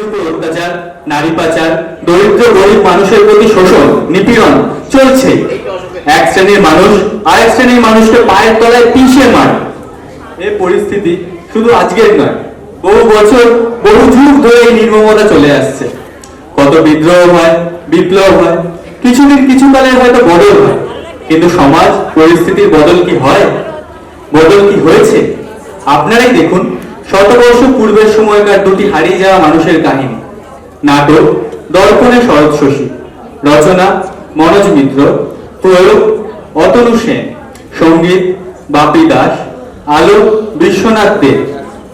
উপর অত্যাচার, নারী পাচার, দরিদ্র গরিব মানুষের প্রতি শোষণ, নিপীড়ন চলছে। এক শ্রেণীর মানুষ আরেক শ্রেণীর মানুষকে পায়ের তলায় পিষে মারে। এই পরিস্থিতি শুধু আজকের নয়, বহু বছর বহু যুগ ধরে এই নির্মমতা চলে আসছে। কত বিদ্রোহ হয়, বিপ্লব হয়, কিছুদিন কিছুকালের হয়তো বদল হয়, কিন্তু সমাজ পরিস্থিতির বদল কি হয়? বদল কি হয়েছে? আপনারাই দেখুন শতবর্ষ পূর্বের সময়কার দুটি হারিয়ে যাওয়া মানুষের কাহিনী। নাটক দর্পণে শরৎ শশী, রচনা মনোজ মিত্র, প্রয়োগ অতনু সেন, সঙ্গীত বাপি দাস, আলো বিশ্বনাথ দেব,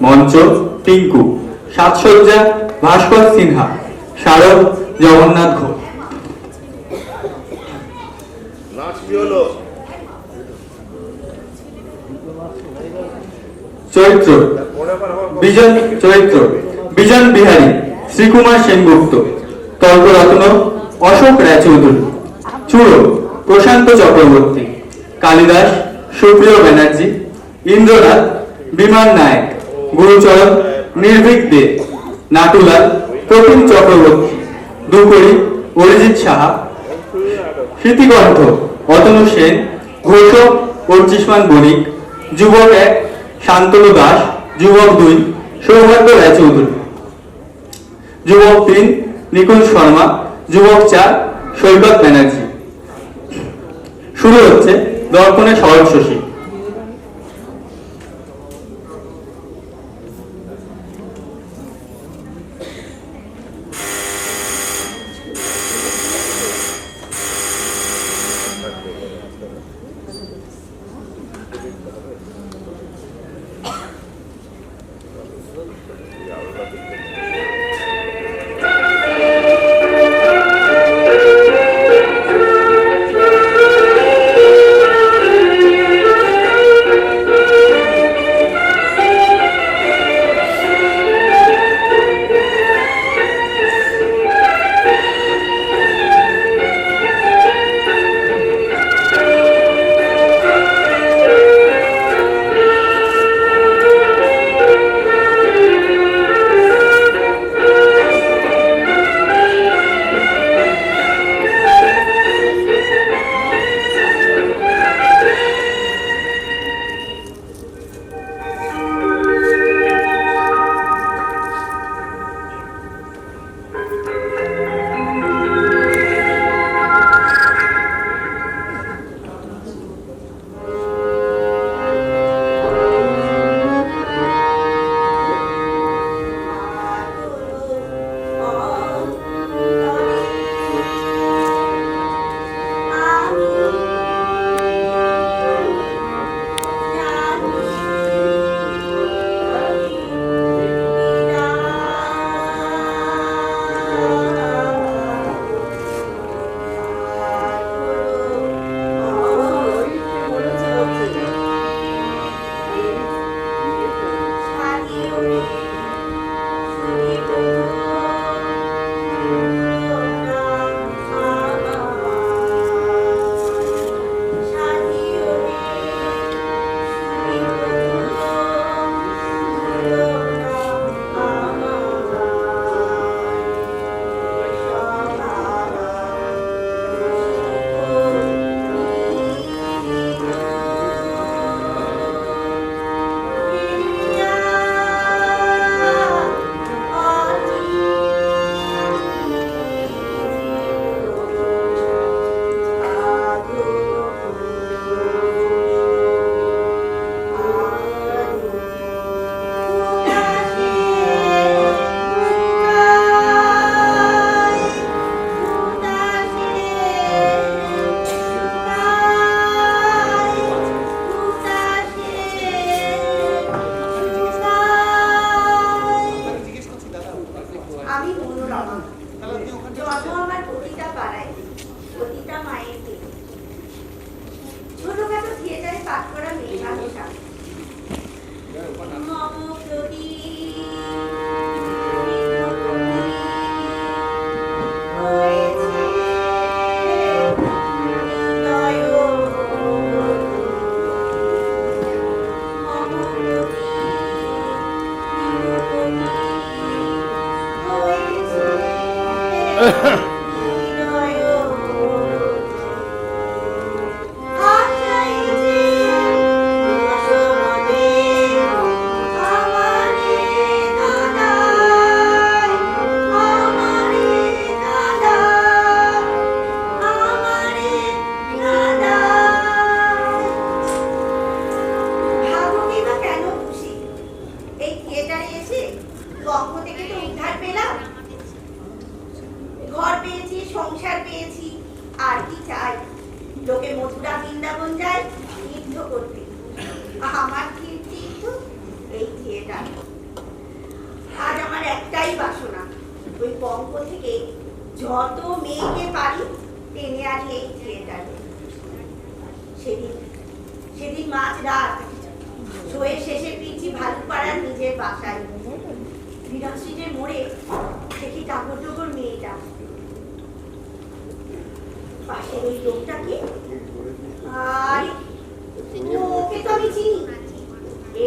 মঞ্চ টিঙ্কু, সাজসজ্জা ভাস্কর সিনহা, স্মারক জগন্নাথ ঘোষ। চরিত্র বিজন বিহারী, শ্রীকুমার সেনগুপ্ত, তর্করত্ন অশোক রায়চৌধুরী, চূড়ো প্রশান্ত চক্রবর্তী, কালিদাস সুপ্রিয় ব্যানার্জি, ইন্দ্রনাথ বিমান নায়ক, গুরুচরণ নির্ভীক দে, নাটুলাল প্রতিম চক্রবর্তী, দুকড়ি অরিজিৎ সাহা, স্মৃতিকণ্ঠ অতনু সেন, ঘোষক অর্চিষ্মান বণিক, যুবক 1 শান্তনু দাস, যুবক 2 সৌভাগ্য রায়চৌধুরী, যুবক 3 নিকুঞ্জ শর্মা, যুবক 4 সৈকত ব্যানার্জি। শুরু হচ্ছে দর্পণে শরৎ শশী। সংসার পেয়েছি, আর কি চাই? লোকে মথুরা বৃন্দাবন যায় তীর্থ করতে, আমার তীর্থ এই থিয়েটার। আজ আমার একটাই বাসনা, ওই পঙ্ক থেকে যত মেয়েকে পারি টেনে আনি এই থিয়েটারে। সেদিন মাঝ রাত শোয়ের শেষে ফিরছি ভালুকপাড়ার নিজের বাসায়। বিরাশিটের মোড়ে দেখি টাকর টুকর মেয়েটা, পাশের ওই লোকটাকে, আর ওকে তো আমি চিনি,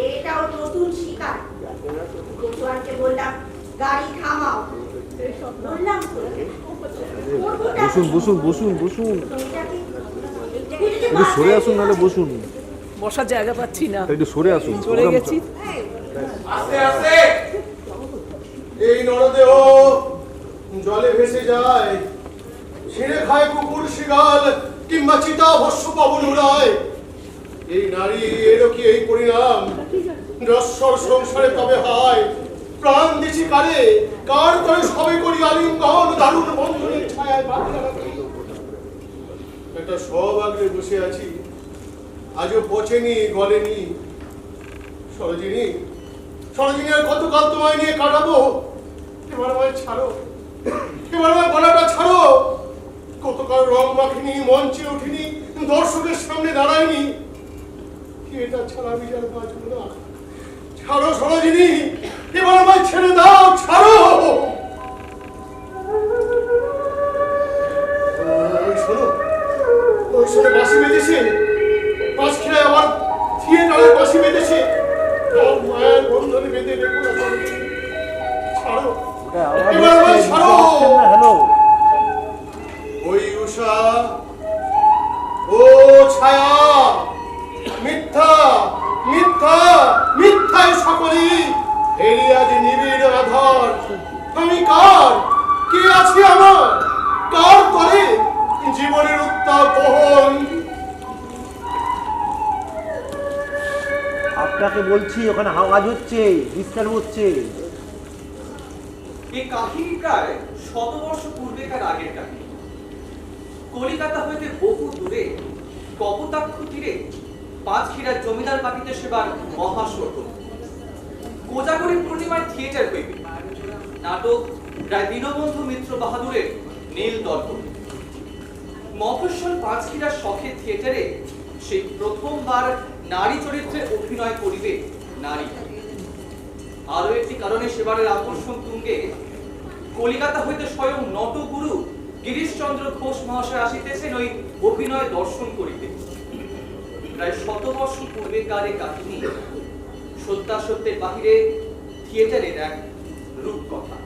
এটা ওর নতুন শিকার। কোচওয়ানকে বললাম গাড়ি থামাও, বললাম বসুন বসুন বসুন বসুন, একটু সরে আসুন, নাহলে বসুন, বসার জায়গা পাচ্ছি না, একটু সরে আসুন। চলে গেছি। আস্তে আস্তে এই নরদেহ জলে ভেসে যায়, ছিঁড়ে খায় কুকুর শিগাল কিংবা চিতা ভস্য পবন উড়ায়। এই নারী এরও কি এই পরিণাম? নশ্বর সংসারে তবে হয় প্রাণ দিছি কারে, কার করে সবে করি আলিঙ্গন দারুণ বন্ধনের ছায়ায় বাঁধিয়া রাখি। একটা সব আগে বসে আছি, আজও পচেনি গলেনি। সরোজিনী, সরোজিনী, আর কতকাল তোমায় নিয়ে কাটাবো? এবার আমায় ছাড়ো, এবার আমার গলাটা ছাড়ো। কতকাল রং মাখিনি, মঞ্চে উঠিনি, দর্শকের সামনে দাঁড়ায়নি, এটা ছাড়া আমি আর বাঁচবো না। ছাড়ো সরোজিনী, এবার আমায় ছেড়ে দাও, ছাড়ো। শোনো, ওই শোনো বাঁশি বেঁধেছে, পাঁচখিরায় আবার থিয়েটারে বাঁশি বেঁধেছে। মায়ের বন্ধনে বেঁধে রেখো না সরোজিনী, ছাড়ো, এবার আমায় ছাড়ো। ওই উষা, ও ছায়া, মিথ্যা মিথ্যা মিথ্যায় সকলেই এড়িয়ে আজ নিবিড় আধার। আমি কার, কে আছে আমার, কার করে জীবনের উত্তাপ বহন? আপনাকে বলছি, ওখানে আওয়াজ হচ্ছে, ডিস্টার্ব হচ্ছে। এই কাহিনী প্রায় শতবর্ষ পূর্বেকার আগের কাহিনী। কলিকাতা হইতে বহু দূরে কপোতাক্ষ তীরে পাঁচখিরার জমিদার বাটিতে সেবার মহাস্বর্গ। কোজাগরী পূর্ণিমার থিয়েটার হইবে। নাটক প্রায় দীনবন্ধু মিত্র বাহাদুরের নীল দর্পণ। মফস্বল পাঁচখিরার শখের থিয়েটারে সেই প্রথমবার নারী চরিত্রে অভিনয় করিবে নারী। আরো একটি কারণে সেবারের আকর্ষণ তুঙ্গে কলিকাতা হইতে স্বয়ং নটগুরু গিরিশচন্দ্র ঘোষ মহাশয় আসিতেছেন ওই অভিনয় দর্শন করিতে। প্রায় শতবর্ষ পূর্বেকার এই কাহিনী সত্যাসত্যের বাহিরে থিয়েটারের এক রূপকথা।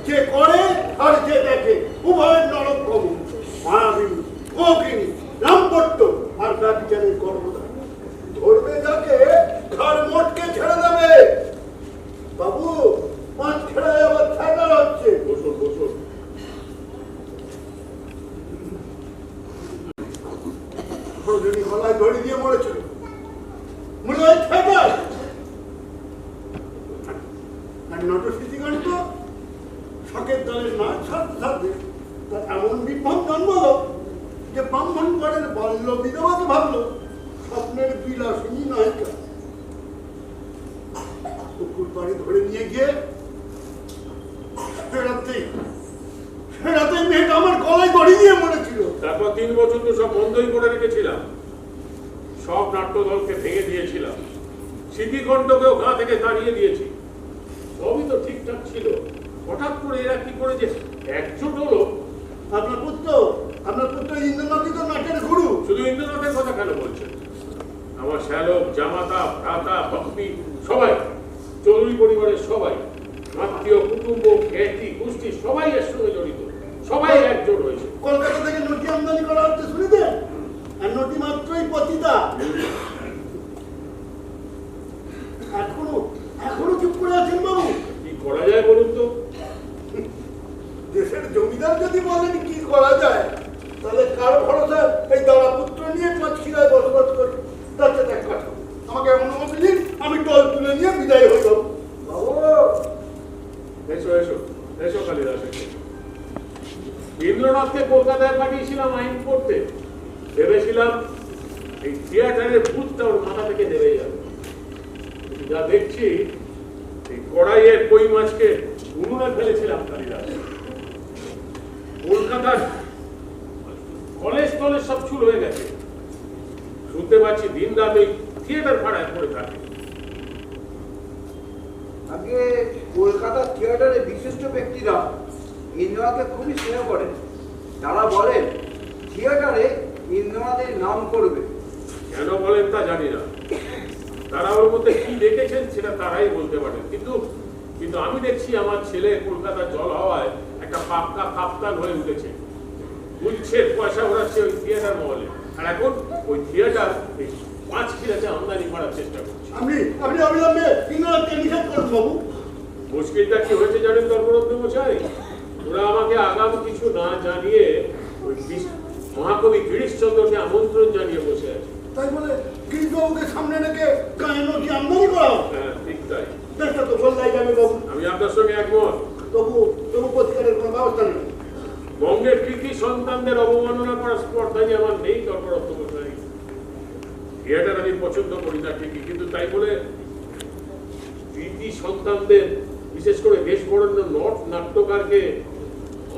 যে করে আর যে দেখে উভয়ের নরকম মায়াবিনী কোকিনী রামপট্ট আর ব্যভিচারের গর্ভধার। ধরবে যাকে ঘর মোটকে ছেড়ে দেবে। বাবু, পাঁচ খেলায় আবার থাকার হচ্ছে। বসুন বসুন। সরোজিনী গলায় দড়ি দিয়ে মরেছিল, মনে হয় থাকার নটস্মৃতিগণিত শখের দলের নাচ ছাড়তে থাকবে। তার এমন বিভ্রম জন্মালো যে ব্রাহ্মণ ঘরের বাল্য বিধবাকে ভাবলো স্বপ্নের বিলাসিনী নায়িকা। পুকুর পাড়ে ধরে নিয়ে গিয়ে ফেরাতেই মেয়েটা আমার গলায় দড়ি দিয়ে মরেছিল। তারপর 3 বছর তো সব বন্ধই করে রেখেছিলাম। সব নাট্যদলকে ভেঙে দিয়েছিলাম, স্মৃতিখণ্ডকেও গা থেকে তাড়িয়ে দিয়েছি। সবই তো ঠিকঠাক ছিল, হঠাৎ করে এরা কি করে যে একজোট হলো। আপনার পুত্র ইন্দ্রনাথই তো নাটের গুরু। শুধু ইন্দ্রনাথের কথা কেন বলছেন? আমার শ্যালক, জামাতা, ভ্রাতা, ভক্তি সবাই, চৌধুরী পরিবারের সবাই, আত্মীয়, কুটুম্ব, খ্যাতি, গোষ্ঠী সবাই এর সঙ্গে জড়িত, সবাই একজোট হয়েছে। কলকাতা থেকে নটি আমদানি করা হচ্ছে শুনেছেন? আর নটি মাত্রই পতিতা। এখনো চুপ করে আছেন বাবু? কি করা যায় বলুন তো? দেশের জমিদার যদি বলেন কি করা যায়, তাহলে কার ভরসা এই দাঁড়া পুত্র নিয়ে পাঁচখিরায় বসবাস করি। তার সাথে এক কথা, আমাকে অনুমতি দিন, আমি টল তুলে নিয়ে বিদায় হয়ে যাবো। বাবু এসো এসো এসো কালিদাস, এসো। ইন্দ্রনাথকে কলকাতায় পাঠিয়েছিলাম আইন পড়তে, ভেবেছিলাম এই থিয়েটারের ভূতটা ওর মাথা থেকে নেমে যাবে। যা দেখছি এই কড়াইয়ের কই মাছকে উনুনে ফেলেছিলাম কালিদাস। কলকাতার কলেজ টলেজ সব চুল হয়ে গেছে, শুনতে পাচ্ছি দিন রাত ওই থিয়েটার ভাড়ায় পড়ে থাকে। আগে কলকাতার থিয়েটারে বিশিষ্ট ব্যক্তিরা ইন্দ্রনাথকে খুবই স্নেহ করেন। তারা বলেন থিয়েটারে ইন্দ্রনাথের নাম করবে। কেন বলেন তা জানি না, তারা ওর মধ্যে কি দেখেছেন সেটা তারাই বলতে পারেন। কিন্তু আমি দেখছি আমার ছেলে কলকাতার জল হাওয়ায় একটা পাক্কা কাপ্তান হয়ে উঠেছে, বুঝছে পয়সা ওড়াচ্ছে ওই থিয়েটার মহলে। আর এখন ওই থিয়েটার পাঁচখিরাতে আমদানি করার চেষ্টা করছে। আপনি অবিলম্বে ইন্দ্রনাথকে নিষেধ করুন বাবু। মুশকিলটা কি হয়েছে জানেন ধর্মরত্ন মশাই? ওরা আমাকে আগাম কিছু না জানিয়ে ওই মহাকবি গিরিশচন্দ্রকে আমন্ত্রণ জানিয়ে বসে আছে। তাই বলে গিরিশবাবুকে সামনে রেখে গায়ে নটি আমদানি করা? হ্যাঁ ঠিক তাই। দেশটা তো বললাই যাবে বাবু। আমি আপনার সঙ্গে একমত। তবু প্রতিকারের কোনো ব্যবস্থা নেই। বঙ্গের কৃতি সন্তানদের অবমাননা করার স্পর্ধাই আমার নেই ধর্মরত্ন মশাই। থিয়েটার আমি পছন্দ করি না ঠিকই, কিন্তু তাই বলে কৃতি সন্তানদের, বিশেষ করে দেশ বরেণ্য নাট্যকারকে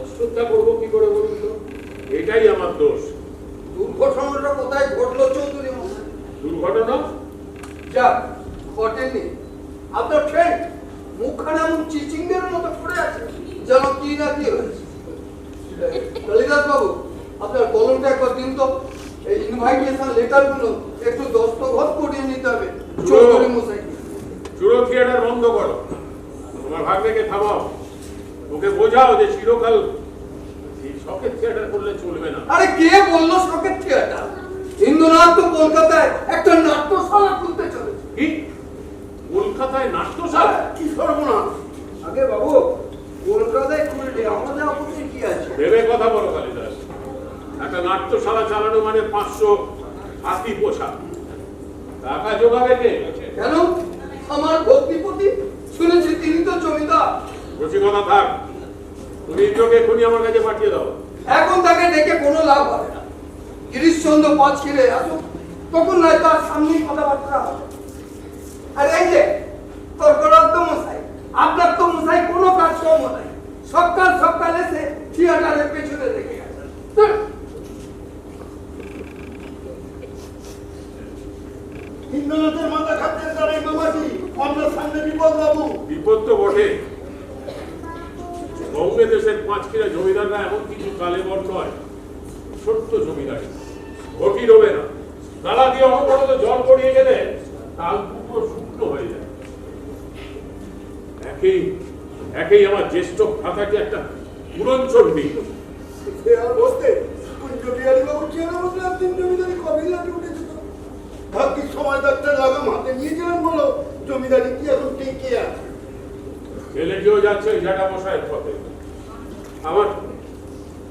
অশ্রদ্ধা করবো কি করে বলুন তো? এটাই আমার দোষ। দুর্ঘটনাটা কোথায় ঘটলো চৌধুরী মশাই? দুর্ঘটনা যাক ঘটেনি। আপনার ট্রেন মুখখানা এমন চিচিংদের মতো পড়ে আছে যেন কি না কি হয়েছে। কালিদাস বাবু, আপনার কলমটা একবার দিন তো। এই ইনভাইটেশন লেটারগুলো একটু দস্তখত করিয়ে নিতে হবে চৌধুরী মশাই। চুরো থিয়েটার বন্ধ করো, তোমার ভাগ্যকে থামাও, ওকে বোঝাও যে চিরকাল এই শখের থিয়েটার করলে চলবে না। আরে কে বললো শখের থিয়েটার? ইন্দ্রনাথ তো কলকাতায় একটা নাট্যশালা খুলতে চলেছে। কি কলকাতায় নাট্যশালা? কি সর্বনাশ! আগে বাবু, কলকাতায় খুললে আমাদের আপত্তি কি আছে? ভেবে কথা বলো কালিদাস। একটা নাট্যশালা চালানো মানে 500 হাতি পোশাক, টাকা জোগাবে কে? কেন? আমার ভক্তিপতি শুনেছি তিনি তো জমিদার। রসিকতা থাক, তুমি ইন্দ্রকে এখনই আমার কাছে পাঠিয়ে দাও। এখন তাকে ডেকে কোনো লাভ হবে না। গিরিশচন্দ্র পাঁচখিরে আসুক, তখন নয় তার সামনেই কথাবার্তা হবে। আর এই যে তর্করত্ন মশাই, আপনার তো মশাই কোনো কাজ কম নাই। সকাল এসে থিয়েটারের পেছনে রেখে গেছেন। ইন্দ্রনাথের মাথা খাচ্ছেন তার এই মামাটি। আপনার সামনে বিপদ বাবু। বিপদ তো বটে। বঙ্গে দেশের পাঁচখিরা জমিদাররা এমন কিছু কালেবর নয়, ছোট্ট জমিদার, ঘটি রবে না। তালা দিয়ে অনবরত জল গড়িয়ে গেলে তাল পুকুর শুকনো হয়ে যায়। একেই আমার জ্যেষ্ঠ ভ্রাতাকে একটা পুরঞ্চন্ডী। সে আর বসতে কুঞ্জবিহারী বাবু চেয়ারে বসলে তিন জমিদারি কবিরাটি উঠেছে তো। ভাগ্যিস সময় ডাক্তার লাগাম হাতে নিয়েছিলেন বলো জমিদারি কি এখন টেকে আছে। ছেলেটিও যাচ্ছে ওই জ্যাঠা মশাইয়ের পথে।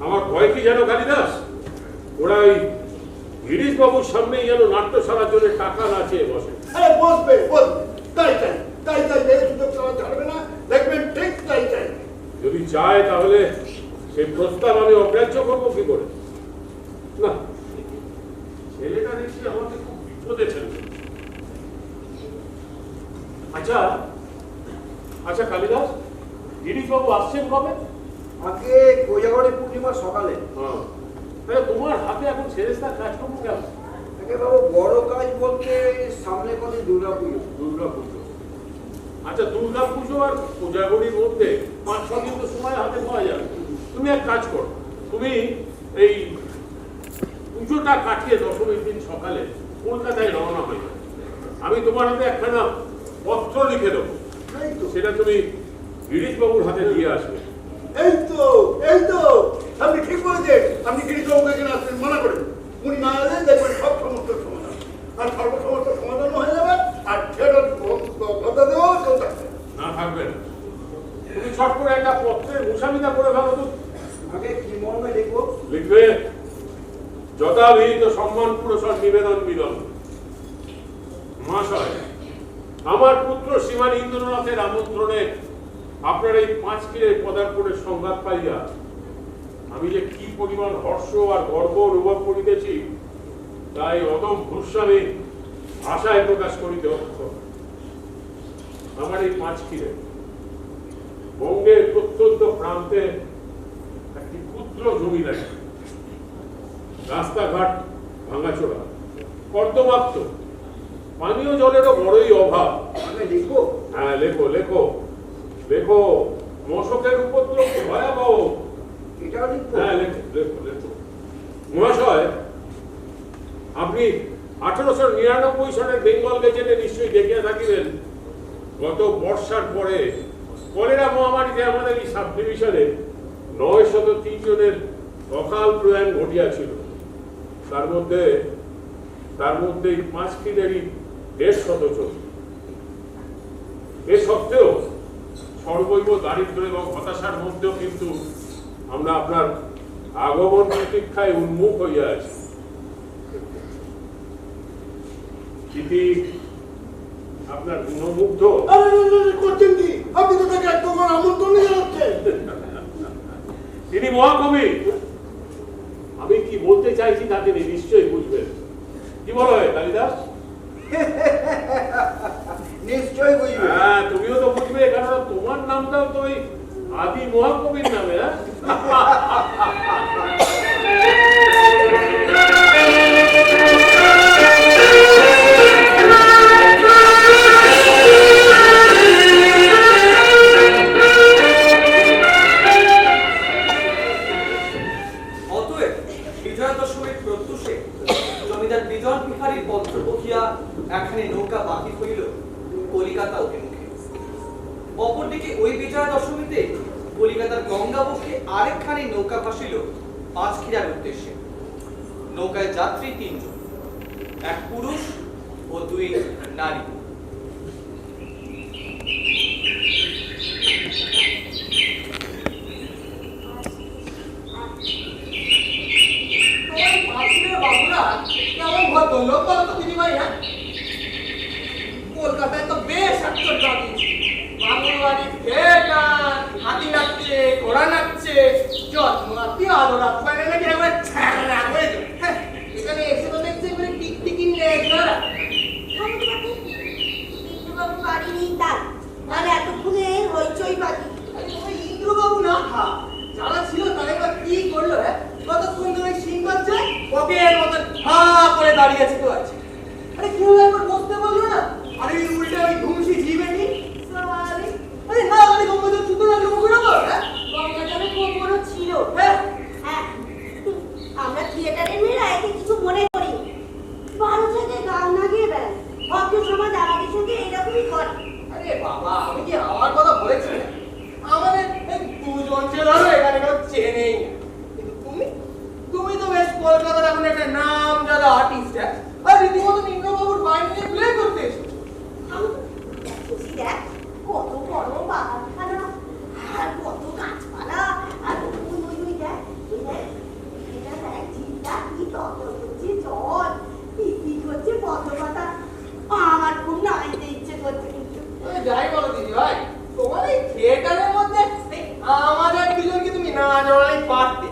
আমার ভয় কি জানো কালিদাস? ওরা ওই গিরিশ বাবুর সামনেই যেন নাট্যশালার জন্য টাকা নাচিয়ে বসে। হ্যাঁ বসবে। তাই ভেবে সুযোগ চাওয়া ছাড়বে না, দেখবেন ঠিক তাই। যদি চায় তাহলে সেই প্রস্তাব আমি অগ্রাহ্য করবো কি করে? না, ছেলেটা দেখছি আমাকে খুব বিপদে ছেড়ে। আচ্ছা কালিদাস, গিরিশ বাবু আসছেন কবে? আগে কোজাগরে পূর্ণিমার সকালে। হ্যাঁ, তাহলে তোমার হাতে এখন ছেড়েস্তার কাজ করবো কেন? বাবু বড় কাজ বলতে সামনে কদিন দুর্গাপুজো। দুর্গাপুজো, আচ্ছা দুর্গাপুজো আর পূজাগুলির মধ্যে 5-6 দিন তো সময় হাতে পাওয়া যাবে। তুমি এক কাজ করো, তুমি এই পুজোটা কাটিয়ে দশমীর দিন সকালে কলকাতায় রওনা হয়ে যাবে। আমি তোমার হাতে একখানা পত্র লিখে দেবো, সেটা তুমি গিরিশবাবুর হাতে দিয়ে আসবে। এই তো আপনি ঠিক বলেছেন। আপনি গিরিশবাবুকে এখানে আসতে মানা করেন। উনি না এলে দেখবেন সব সমস্যার সমাধান, আর সর্বসমস্যার সমাধান হয়ে যাবে। আর সেটা কথা দেওয়াও কেউ থাকবে না, থাকবে না। তুমি ছট করে একটা পত্রের মুসামিতা করে ফেলো তো। আগে কি মর্মে লিখবো? লিখবে যথাবিহিত সম্মান পুরস্কার নিবেদন মিলন। মহাশয়, আমার পুত্র শ্রীমান ইন্দ্রনাথের আমন্ত্রণে আপনার এই 5 কিলের পদার্পণের সংবাদ পাইয়া আমি যে কি পরিমাণ হর্ষ আর গর্ব অনুভব করিতেছি, তাই অদম ভূস্বামী আশায় প্রকাশ করিতে অক্ষম। আমার এই 5 কিলে বঙ্গের প্রত্যন্ত প্রান্তে একটি ক্ষুদ্র জমি লাগে, রাস্তাঘাট ভাঙাচোরা, কর্দমাক্ত, পানীয় জলেরও বড়ই অভাব। আমি লিখবো? হ্যাঁ, লেখো লেখো লেখো। মশকের উপদ্রব ভয়াবহ। এটাও লিখবো? হ্যাঁ, লেখো লেখো লেখো। মহাশয়, আপনি 1899 সালের বেঙ্গল গেজেটে নিশ্চয়ই দেখিয়া থাকিবেন, গত বর্ষার পরে কলেরা মহামারীতে আমাদের এই সাব ডিভিশনে 903 জনের অকাল প্রয়াণ ঘটিয়াছিল। তার মধ্যে এই 5 কিলেরই 150 জন। এ সত্ত্বেও সর্বৈব দারিদ্র এবং হতাশার মধ্যেও কিন্তু আমরা আপনার আগমন প্রতীক্ষায় উন্মুখ হইয়া আছি। আপনার গুণমুগ্ধ করছেন কি? আপনি তো তাকে একদম আমন্ত্রণই জানাচ্ছেন। তিনি মহাকবি। আমি কি বলতে চাইছি তা তিনি নিশ্চয়ই বুঝবেন। কি বলো কালিদাস? নিশ্চয়ই বুঝবে। হ্যাঁ, তুমিও তো বুঝবে, কারণ তোমার নামটাও তো ওই আদি মহাকবির নামে। অতএব বিজয়া দশমীর প্রত্যুষে জমিদার বিজন বিহারীর পত্র পখিয়া একখানি নৌকা বাকি হইল কলিকাতা অভিমুখে। অপরদিকে ওই বিজয়া দশমীতে কলিকাতার গঙ্গাবক্ষে আরেকখানি নৌকা ভাসিল 5 খিরার উদ্দেশ্যে। নৌকায় যাত্রী 3 জন, এক পুরুষ ও 2 নারী। কলকাতায় তো বেশ আশ্চর্য বাংলাবাড়ি হাতি নাচছে, ঘোড়া নাচছে, জন্মাতি আদরা পারে নাকি একবার ছাড়া হয়ে যায়। এখানে এসে তো দেখছি এবারে টিকটিকি নেগরা। ইন্দ্রবাবু বাড়ি নেই তার, নাহলে এতক্ষণে হইচই বাজি। ইন্দ্রবাবু না খা, যারা ছিল তারা এবার কি করলো? কতক্ষণ ধরে সিং বাজছে, কবের মতন হা করে দাঁড়িয়ে আছে তো আছে। আরে কেউ একবার বসতে বললো না? আরে উল্টে ওই ঘুমসি জীবেনি সালি। আরে না, মানে গঙ্গাধর চুতো লাগলো মুখে না বল। গঙ্গাজলে খুব বড় ছিল। হ্যাঁ, আমরা থিয়েটারের মেয়েরা একে কিছু মনে করি। 12 জায়গায় গান না গিয়ে বেড়ায়। ভক্ত সমাজ আমাদের সঙ্গে এরকমই করে। আরে বাবা, আমি কি আমার কথা বলেছি? আমাদের এই 2 জন ছিল এখানে কেউ চেনেই না। কিন্তু তুমি তো বেশ কলকাতার এখন একটা নামজাদা আর্টিস্ট। আর রীতিমতো ইন্দ্রবাবুর বাড়ি নিয়ে প্লে করতে এসেছো। আমি দেখছি, দেখ কত বড় বাগানখানা, আর কত গাছপালা, আর ওই দেখ, এটা দেখ ঝিলটা কি তত্তর করছে জল, পিপি করছে পদ্মপাতা। আমার খুব নাচতে ইচ্ছে করছে কিন্তু। যাই বলো দিদি ভাই, তোমার এই থিয়েটারের মধ্যে আমাদের দুজনকে তুমি না জড়ালেই পারতে।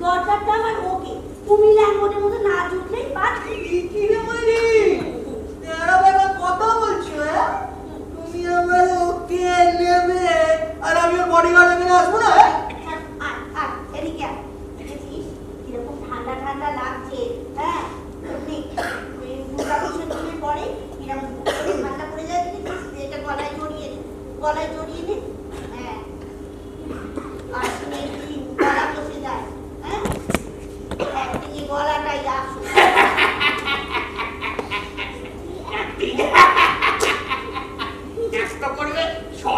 দরকারটা আমার ওকে, তুমি ল্যাঙ্গনের মতো না জুটলেই পারছি। কি রে বলি, তেরা বেলা কথা বলছো? তুমি আমার ওকে নেবে আর আমি ওর বডিগার্ড এখানে আসবো না? এদিকে দেখেছিস কিরকম ঠান্ডা ঠান্ডা লাগছে। হ্যাঁ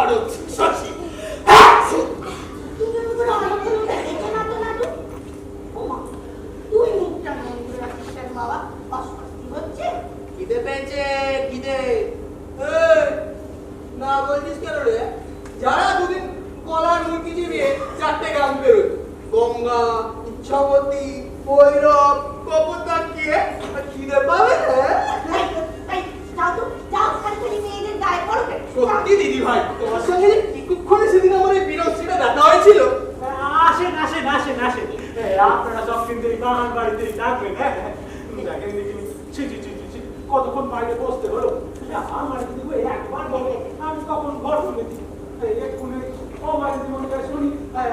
ভারত শশী। তুমি ওগুলো আমার কোনো দেখেছো না তো নাটু? ও মা, তুই মুখটা নরম করে রাখিস কেন বাবা? অস্বস্তি হচ্ছে? খিদে পেয়েছে, খিদে। না বলছিস কেন রে? যারা দুদিন কলার মুরগি চিবিয়ে 4টে গ্রাম বেরোয়, গঙ্গা, ইচ্ছামতি, ভৈরব, কপোতাক্ষ গিয়ে খিদে পাবে না? এই, যাও তো, যাও, খালি মেয়েদের গায়ে পড়ো কেন? সত্যি দিদি ভাই, তোমার সঙ্গে কিছুক্ষণে সেদিন আমার এই বিরক্তিটা দেখা হয়েছিল। আসেন আসেন আসেন আসেন আপনারা সব কিন্তু এই বাগান বাড়িতেই থাকবেন। হ্যাঁ দেখেন দেখিনি ছি ছি ছি ছি কতক্ষণ বাইরে বসতে হলো। আমার দিদি একবার বলো আমি কখন ঘর শুনেছি এক্ষুনি ও মাঝে জীবনে শুনি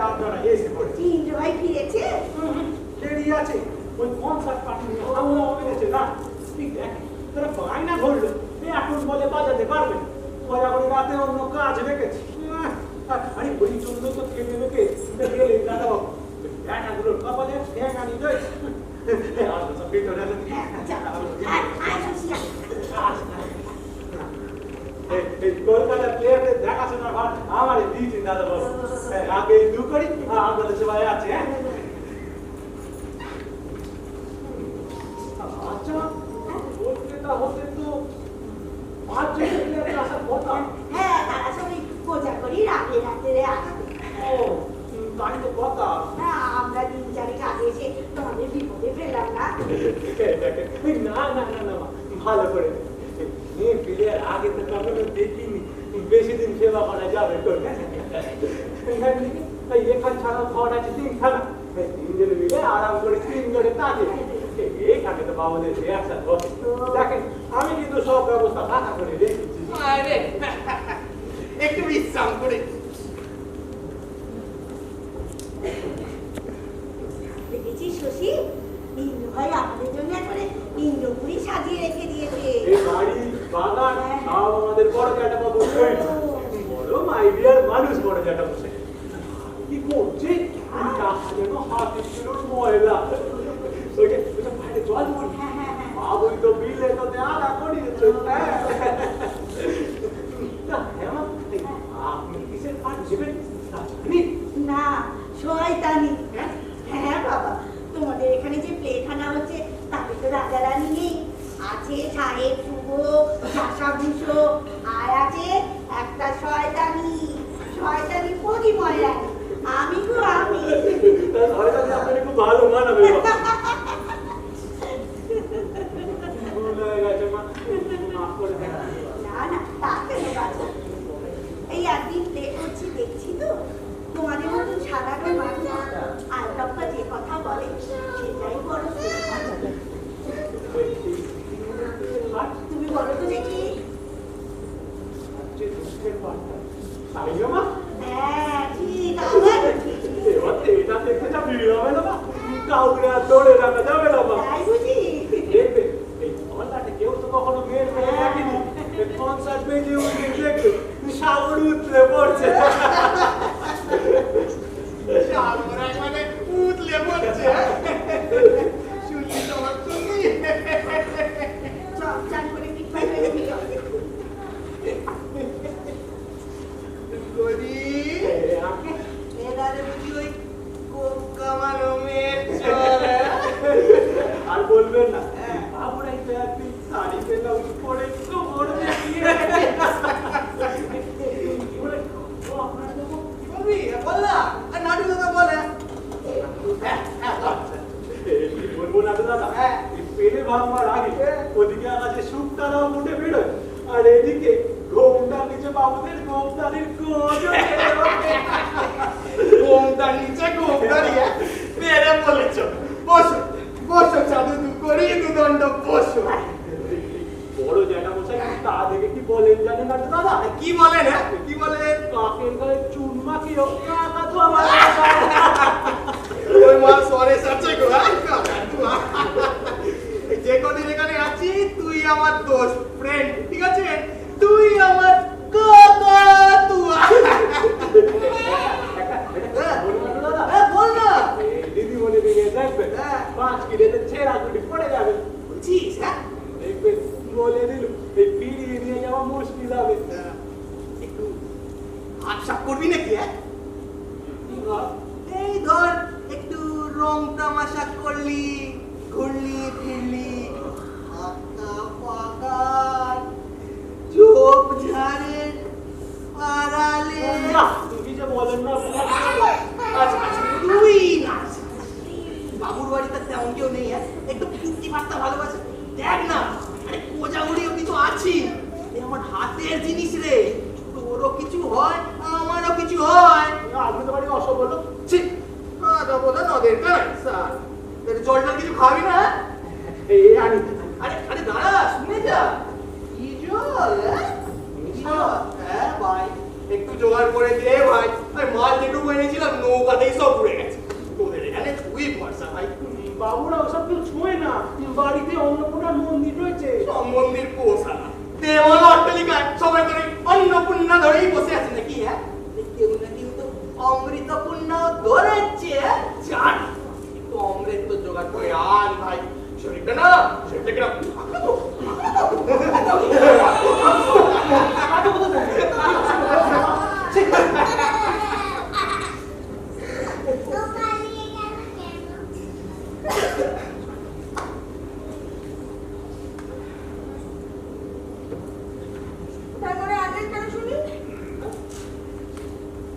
আপনারা এসে পড়েছি। ইন্দ্র ভাই ফিরেছে? দেরি আছে ওই কনসার্ট পার্টি নিয়ে হাওয়া বেড়েছে না ঠিক দেখেন তারা বায়না ধরলো এখন বলে বাজাতে পারবেন ওরা করে রাতে অন্য কাজ রেখেছি। আরে ওই জন্য তো খেতে মেখে গেলে দাদা বাবু ব্যাটাগুলোর কপালে ঠ্যাং আনি দেয়। কলকাতার প্লেয়ারদের দেখাশোনা ভার আমার দিয়েছেন দাদা বাবু। আগে দু করি আপনাদের সবাই আছে। হ্যাঁ আচ্ছা কলকাতা হতে তো 5 জন প্লেয়ার আসার কথা। হ্যাঁ, তারা সবাই পূজা করি রাতে রাতে আসবে। ও তাই তো কথা। হ্যাঁ, আমরা 3-4 আগে এসে তোমাদের বিপদে ফেললাম না। না না না না ভালো করে মেয়ে প্লেয়ার আগে তো কখনো দেখিনি বেশি দিন সেবা করা যাবে তো। এখান ছাড়া ঘর আছে 3খানা 3 জনে মিলে আরাম করে 3 জনে কাজে এখানে তো বাবুদের ব্যবসা বসে। দেখেন আমি কিন্তু সব ব্যবস্থা ফাঁকা করে রেখেছি। আরে একটু বিশ্রাম করে দেখেছিস শশী, ইন্দ্র ভাই আমাদের জন্য একবারে ইন্দ্রপুরি সাজিয়ে রেখে দিয়েছে। এই বাড়ি বাগান সব আমাদের বড় জ্যাঠা বাবু বড় আইডিয়ার মানুষ বড় জ্যাঠা বসে কি করছে যেন হাতে ছিল ময়লা ওইটা বাইরে জল পড়ি বাবুই তো বিলে তো আদা করিয়েছে। আপনি কিসের কাজ দেবেন না, শয়তানি। হ্যাঁ বাবা, তোমাদের এখানে যে প্লেখানা হচ্ছে তাতে তো রাজা রানী নেই, আছে সাহেব শুভ শাসাভূষো, আর আছে একটা শয়তানি শয়তানি পরিময় রানী। আমি গো আমি। আপনার খুব ভালো মানাবে ভুল হয়ে গেছে মা মাফ করে দেন। না না, তা কেন বাবা? এই একদিন প্লে করছি দেখছি তো তোমাদের মতন সাধারণ মানুষ আলতাপ্পা যে কথা বলে সেটাই বড় শ্রদ্ধা। তুমি বলো তো দেখি। হ্যাঁ ঠিক, আবার ঠিক। এটা দেখতে যা ভিড় হবে না বা কাউরে আর দৌড়ে রাখা যাবে না বা তাই বুঝি? দেখবে এই কনসার্টে কেউ তো কখনো মেয়ের মেয়ে দেখেনি কনসার্ট বেজে উঠে দেখবে সাগর উতলে পড়ছে। সাগরা মানে উতলে পড়ছে। শুনলি তোমার শুনলি চপ চান করে পিঠ পাই হয়ে দিল। গরি এবারে বুঝি ওই কোপ কামানো মেয়ের চলে। আর বলবেন না বাবুরাই তো একদিন শাড়ি পেলাম পরে কোমর দেখিয়ে বলবি বল না, আর নাটু দাদা বলে বলবো না তো দাদা পেলে ভাঙবার আগে ওদিকে আকাশে শুকতারাও উঠে বেরোয় আর এদিকে ঘোমটার নিচে বাবুদের ঘোমটারির ঘোমটার নিচে ঘোমটারিয়ে মেরে বলেছ বসো বসো চাদু দু করি দুদণ্ড বসো। বড় জ্যাঠা মশাই তা দেখে কি বলেন জানেন না তো দাদা? কি বলেন? কি বলেন? কাকের গায়ে চুন মাখিও কাকা তো আমার ওই মাল সরে সাথে গো যে কদিন এখানে আছি তুই আমার দোস্ত ফ্রেন্ড, ঠিক আছে? তুই আমার কাকা তুয়া। বল না। দিদিমণি দিকে দেখবেন 5 কিলোতে ছেঁড়া গুটি পড়ে যাবে বুঝছিস? হ্যাঁ দেখবেন বলে দিল এই ফিরিয়ে নিয়ে যাওয়া মুশকিল হবে। একটু হাত সাপ করবি নাকি? এই ধর একটু রং তামাশা করলি, ঘুরলি ফিরলি, হাতা পাকা চোখ ঝাড়ের আড়ালে। তুমি যে বলেন না তুই নাচ। বাবুর বাড়িতে তেমন কেউ নেই, একটু ফিরতি পারতা ভালোবাসে। দেখ না, আরে কোজাগুড়ি অব্দি তো আছি। আমার হাতের জিনিস রে, তোরও কিছু হয় আমারও কিছু হয়। আপনি তো বাড়ি অসব বললো ঠিক বলে নদের স্যার জলটা কিছু খাবি না? এই আনি আরে আরে দাঁড়া, শুনে যা। কি জল? হ্যাঁ ভাই, একটু জোগাড় করে দে ভাই। আর মাল যেটুকু এনেছিলাম নৌকাতেই সব উড়ে গেছে। তোদের এখানে তুই ভরসা ভাই। বাবুরা ওসব কেউ ছুঁয়ে না, বাড়িতে অন্নপূর্ণার মন্দির রয়েছে। সব মন্দির পোষালা দেওয়াল অট্টালিকায় সবাই করে অন্নপূর্ণা ধরেই বসে আছে নাকি? হ্যাঁ, কেউ না কেউ তো অমৃতপূর্ণা ধরেছে। জান একটু অমৃত তো জোগাড় করে আন ভাই। শরীরটা না, শরীরটা কিরম তারপরে আদেশ কেন শুনি?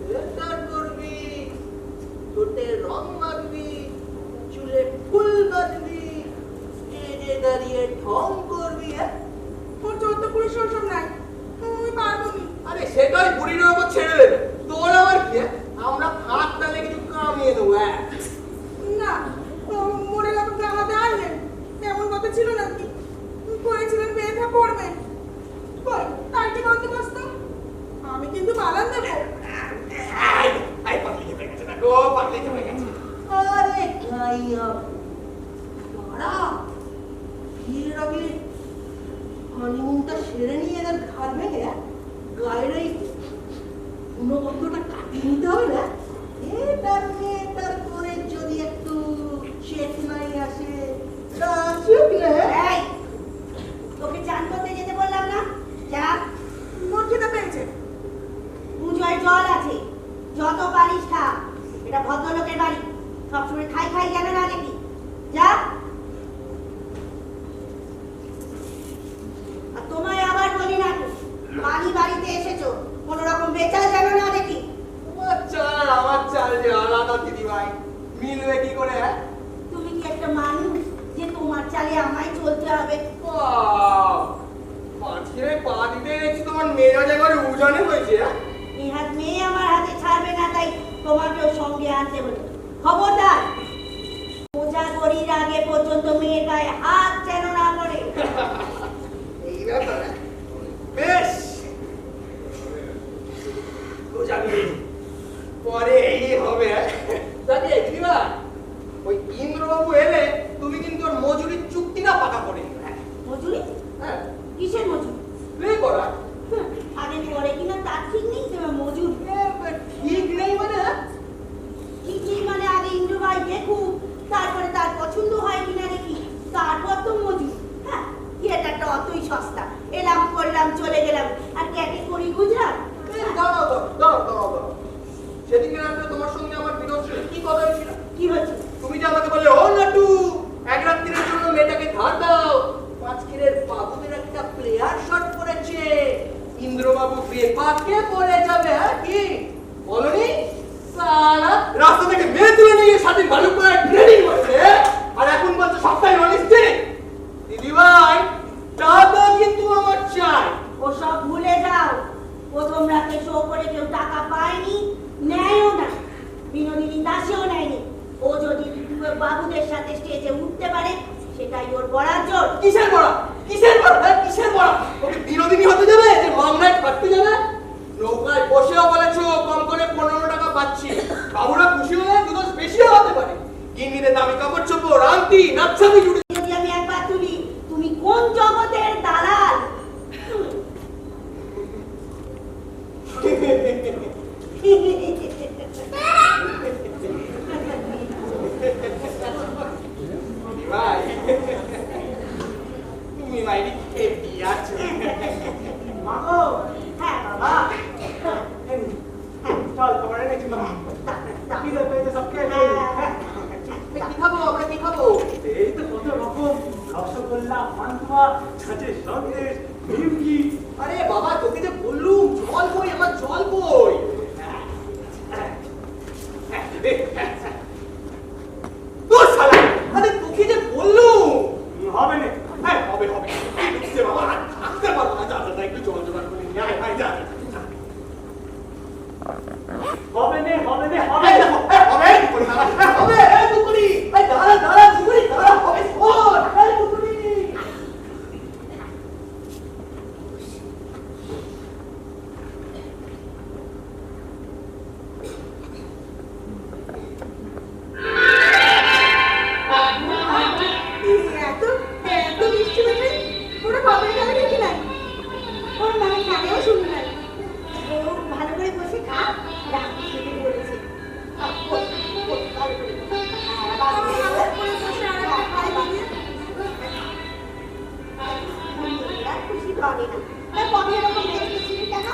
গ্রেফতার করবি, ঠোঁটে রং মাখবি, চুলে ফুল বাঁধবি, স্টেজে দাঁড়িয়ে ঢং করবি। হ্যাঁ, ওর 14-15 ওসব নাই, আমি পারবো নি। আরে সেটাই বুড়ির উপর ছেড়ে দেবে। তোর আবার কি? আমরা ফাঁক তালে কিছু কামিয়ে দেবো। হ্যাঁ না, মরে গেলে আমাদের আনলেন, এমন কথা ছিল নাকি? করেছিলেন বেঁধে পড়বেন, তার কি বন্দোবস্ত? আমি কিন্তু বাগান দেবো। আরে গাইয়া দাঁড়া, বিয়ের আগে হানিমুনটা সেরে নিয়ে এদের ঘাড় ভেঙে গায়ের এই গুণবন্ধটা কাটিয়ে নিতে হবে না? এটার মেয়েটার করে যদি একটু চেতনাই আসে, তা আসুক না। এই, তোকে চান করতে যেতে বললাম না? যা, মোট খেতে পেয়েছে। পুজোয় জল আছে, যত পারিস খা। এটা ভদ্রলোকের বাড়ি, সবসময় খাই খাই যেন না দেখি। যা। আর তোমায় আবার বলি না তো, বাড়িতে এসেছো, কোনো রকম বেচাল যেন না দেখি। তোমার চাল আর আমার চাল যে আলাদা দিদি ভাই, মিলবে কি করে? তুমি কি একটা মানুষ যে তোমার চালে আমায় চলতে হবে? পাঁচকিরে পা দিতে দেখছি তোমার মেজাজ একবারে উজানে হয়েছে। এই হাত মেয়ে আমার হাতে ছাড়বে না, তাই তোমাকেও সঙ্গে আনতে হলো। খবরদার, পূজা করির আগে পর্যন্ত মেয়ের গায়ে হাত যেন না পড়ে। এই ব্যাপার বেশ, পরে এই হবে। দিদি ভাই, ওই ইন্দ্রবাবু এলে তুমি কিন্তু ওর মজুরির চুক্তিটা পাকা করে নিবে। মজুরি? হ্যাঁ, কিসের মজুরি? প্লে করা। আগে পরে কিনা তার ঠিক নেই, তোমার মজুর ঠিক নেই মানে? ঠিক নেই মানে আগে ইন্দ্রবাই দেখুক, তারপরে তার পছন্দ হয় কিনা দেখি, তারপর তো মজুর। হ্যাঁ, থিয়েটারটা অতই সস্তা, এলাম করলাম চলে গেলাম, আর ক্যাটে করি গুজরাট। দাঁড়াও। সেদিন রাত্রে তোমার সঙ্গে আমার বিরোধ ছিল, কি কথা হয়েছিল? কি হচ্ছে? তুমি যে আমাকে বললে, ও নাটু, এক রাত্রির জন্য মেয়েটাকে ধার দাও, পাঁচকিরের বাবুদের একটা প্লেয়ার শট করেছে, ইন্দ্রবাবু বেপাকে পড়ে যাবে। হ্যাঁ, কি বলনি? সারা রাস্তা থেকে মেয়ে তুলে নিয়ে সাথে ভালো করে ট্রেনিং করছে, আর এখন বলছে সপ্তাহে অনিশ্চিত। দিদি ভাই, টাকা কিন্তু আমার চাই। ওসব ভুলে যাও, প্রথম রাতে শো করে কেউ টাকা পায়নি, নেয়ও না। বিনোদিনী দাসেও নেয়নি। ও যদি বাবুদের সাথে স্টেজে উঠতে পারে, সেটাই ওর বরাদ্দ। কিসের বড়া? ওকে বিনোদিনী হতে যাবে যে মামলায় খাটতে যাবে? নৌকায় বসেও বলেছো কম করে 15 টাকা পাচ্ছি। বাবুরা খুশি হলে দুদশ বেশিও হতে পারে। গিন্নিদের দামি কাপড় চোপড়, আংটি, নাচ্ছামি জুড়ে। যদি আমি একবার তুলি, তুমি কোন জগতের দালাল? ভাই, তুমি মাইরি খেপি আছো। মাগো, হ্যাঁ বাবা, হালুয়া, ছাঁচের সন্দেশ, নিমকি। আরে বাবা তোকে যে বললুম জল বই, আমার জল বই। তোর শালা, আরে তোকে যে বললুম। হবে না। হ্যাঁ হবে হবে। এই ঢুকছে বাবা, আর থাকতে পারবো না। যা যা যা, একটু জল জোগাড় করে নিয়ে আয়, আয়, যা যা, যা। হবে না, হবে না, হবে এই না। দেখো, হবে, দুপুরি দাঁড়া, হবে, এই দুপুরি, এই দাঁড়া, দাঁড়া, দুপুরি, দাঁড়া, হবে, শোন, এই দুপুরি। এত এত মিষ্টি বেটে পুরো বাপের গালে দেখি নাই, ওর মায়ের কানেও শুনি নাই। ও ভালো করে বসে খা, রামকৃষ্ণকে বলেছে খুশি পাবে না। তা কবে এরকম দেখেছিলি কেন?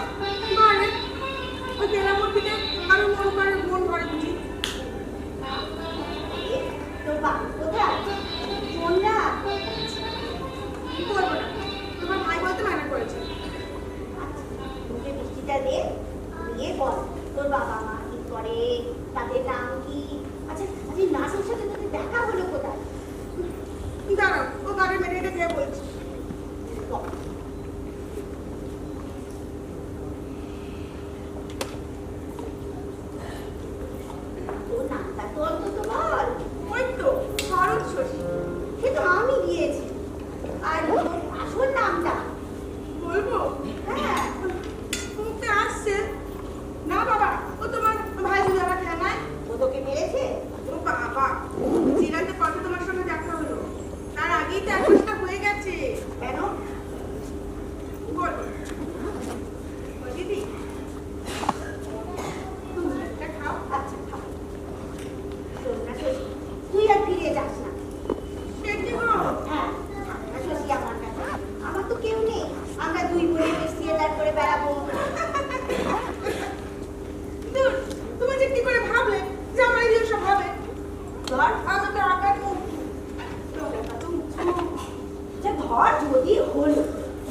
মানে ওই তেলামোর দিকে আরো মন করে বুঝি। তো বাবু কোথায়? শোন না, কি করবো না, তোমার ভাই বলতে মানা করেছে। তোকে মিষ্টিটা দে, দিয়ে বল তোর বাবা মা কি করে, তাদের নাম কি। আচ্ছা আচ্ছা, নাসের সাথে তোদের দেখা হলো কোথায়? দাঁড়াও, ও গাড়ি মেরে দিয়ে বলছি। ও নামটা তো অন্তত বল। ওই তো শরৎ শশী, সে তো আমি দিয়েছি। আর তোর আসল নামটা বলবো? হ্যাঁ, মুখে আসছে না বাবা। ও তোমার ভাই যদি আমার ঠেঙায়, ও তোকে মেরেছে? ও বাবা, সিরাতে কত তোমার সঙ্গে দেখা হলো, তার আগেই তো একসাথে হয়ে গেছে। কেন বল ও দিদি, তুমি একটা খাও। আচ্ছা খাও। শোন না শশী, তুই আর ফিরে যাস না। হ্যাঁ, শশী আমার কাছে, আমার তো কেউ নেই। আমরা দুই বোনে থিয়েটার করে বেড়াবো। তুমি যে কি করে ভাবলে যে আমরা এই সব হবে? ধর আমি তো আকার মুখ, ধর যদি হলো,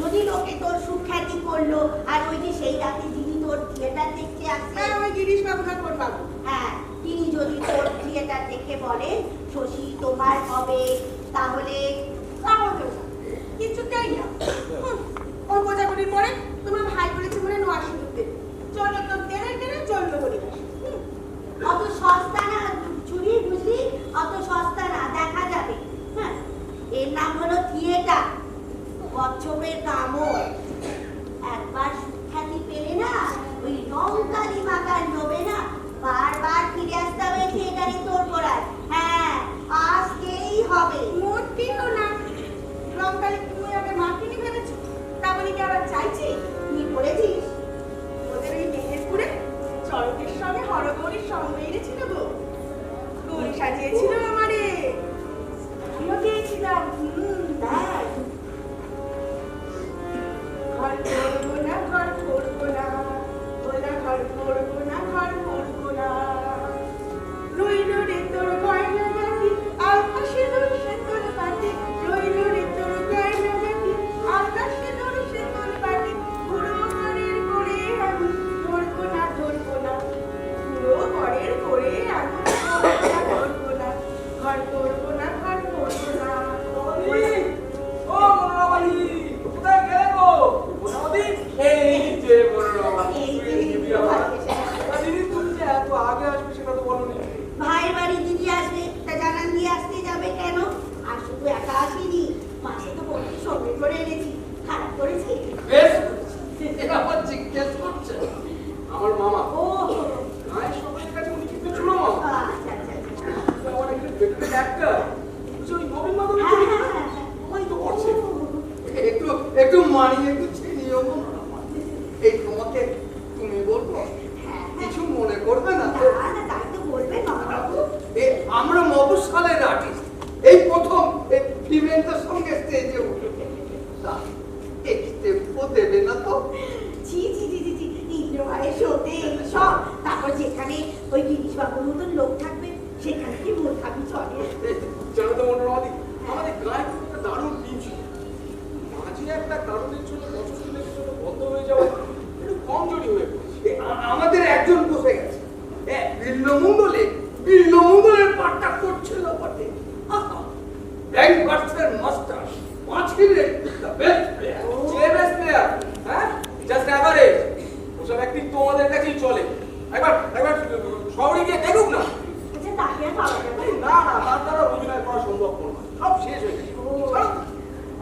যদি লোকে তোর সুখ্যাতি করলো, আর ওই যে সেই রাতে যিনি তোর থিয়েটার দেখতে আসছে, ওই গিরিশ বাবু না কোন বাবু, হ্যাঁ, তিনি যদি তোর থিয়েটার দেখে বলেন শশী তোমার হবে, তাহলে কিছুতেই না। ওই বোঝাবুঝির পরে তোমার ভাই বলেছে মনে নোয়া সিঁদুর দেবে, চলো তো টেনে টেনে চললো বলি। অত সস্তা না চুরি, বুঝলি? অত সস্তা না, দেখা যাবে। হ্যাঁ, এর নাম হলো থিয়েটার, কচ্ছপের কামড়। একবার সুখ্যাতি পেলে না, ওই রংকালি মাকার লোভে না বারবার ফিরে আসতে হবে থিয়েটারে তোর পড়ায়। হ্যাঁ, আসতেই হবে। মোটেও না, রংকালি তুমি আগে মাখিনি ভেবেছো, তা বলি কি আবার চাইছি? তুই বলেছিস ওদের ওই মেহেরপুরে চরকের সঙ্গে হরগৌরীর সঙ্গে এনেছিল গো, গৌরী সাজিয়েছিল আমারে, আমিও গিয়েছিলাম। তাই ঘর করবো না, ঘর করবো না, ওরা ঘর করবো না, ঘর করবো না, রইল রে তোর গয়না গাটি, আকাশে দোষে তোর পাটি, রইল রে তোর গয়না গাটি, আকাশে দোষে তোর পাটি, পুরো ঘরের করে আমি ধরবো না, ধরবো না, পুরো ঘরের করে আমি ধরবো না, ঘর করবো না, ঘর করবো না। ও মনোরমাদি, কোথায় গেলে গো? মনোরমাদি, এই যে মনোরমাদি, দিদি তুমি যে এত আগে আসবে সেটা তো বলোনি। ভাইয়ের বাড়ি দিদি আসবে, তা জানান দিয়ে আসতে যাবে কেন? আর শুধু একা আসিনি, মাঝে তো বন্ধু সঙ্গে করে এনেছি। খারাপ করেছি? বেশ করেছি। এটা আবার জিজ্ঞেস করছে আমার মামা। ও নাই সবার কাছে উনি কিন্তু ছোট মামা। আচ্ছা আচ্ছা আচ্ছা। আমার একটা দেখতে একটা ওই নবীন মাধবের হ্যাঁ, চরিত্র হ্যাঁ, হ্যাঁ। ওই তো করছে। একটু একটু মানিয়ে একটু চিনিও এই তোমাকে তুমি বলবো, কিছু মনে করবে না তো? না না, তাই তো বলবেন বাবু। আমরা মফস্বলের আর্টিস্ট, এই প্রথম এই ফিমেলদের সঙ্গে স্টেজে উঠে দেবে না তো? ছি ছি ছি ছি, ইন্দ্রভাইয়ের শোতে সব, তারপর যেখানে ওই গিরিশ বাবুর মতন লোক থাকবে সেখানে কি মূর্খামি চলে? জানো তো মনোরমাদি, আমাদের গায়ে একটা দারুণ টিম ছিল। মাস্টার 5 খিরে দ্য বেস্ট প্লেয়ার যে বেস্ট প্লেয়ার, হ্যাঁ, জাস্ট এভারেজ। ওসব একদিন তোমাদের কাছেই চলে। একবার শহরে গিয়ে দেখুক না। আচ্ছা তাকে আর পাওয়া যাবে না। না না, তার দ্বারা অভিনয় করা সম্ভব নয়, সব শেষ হয়ে গেছে। ছাড়ো,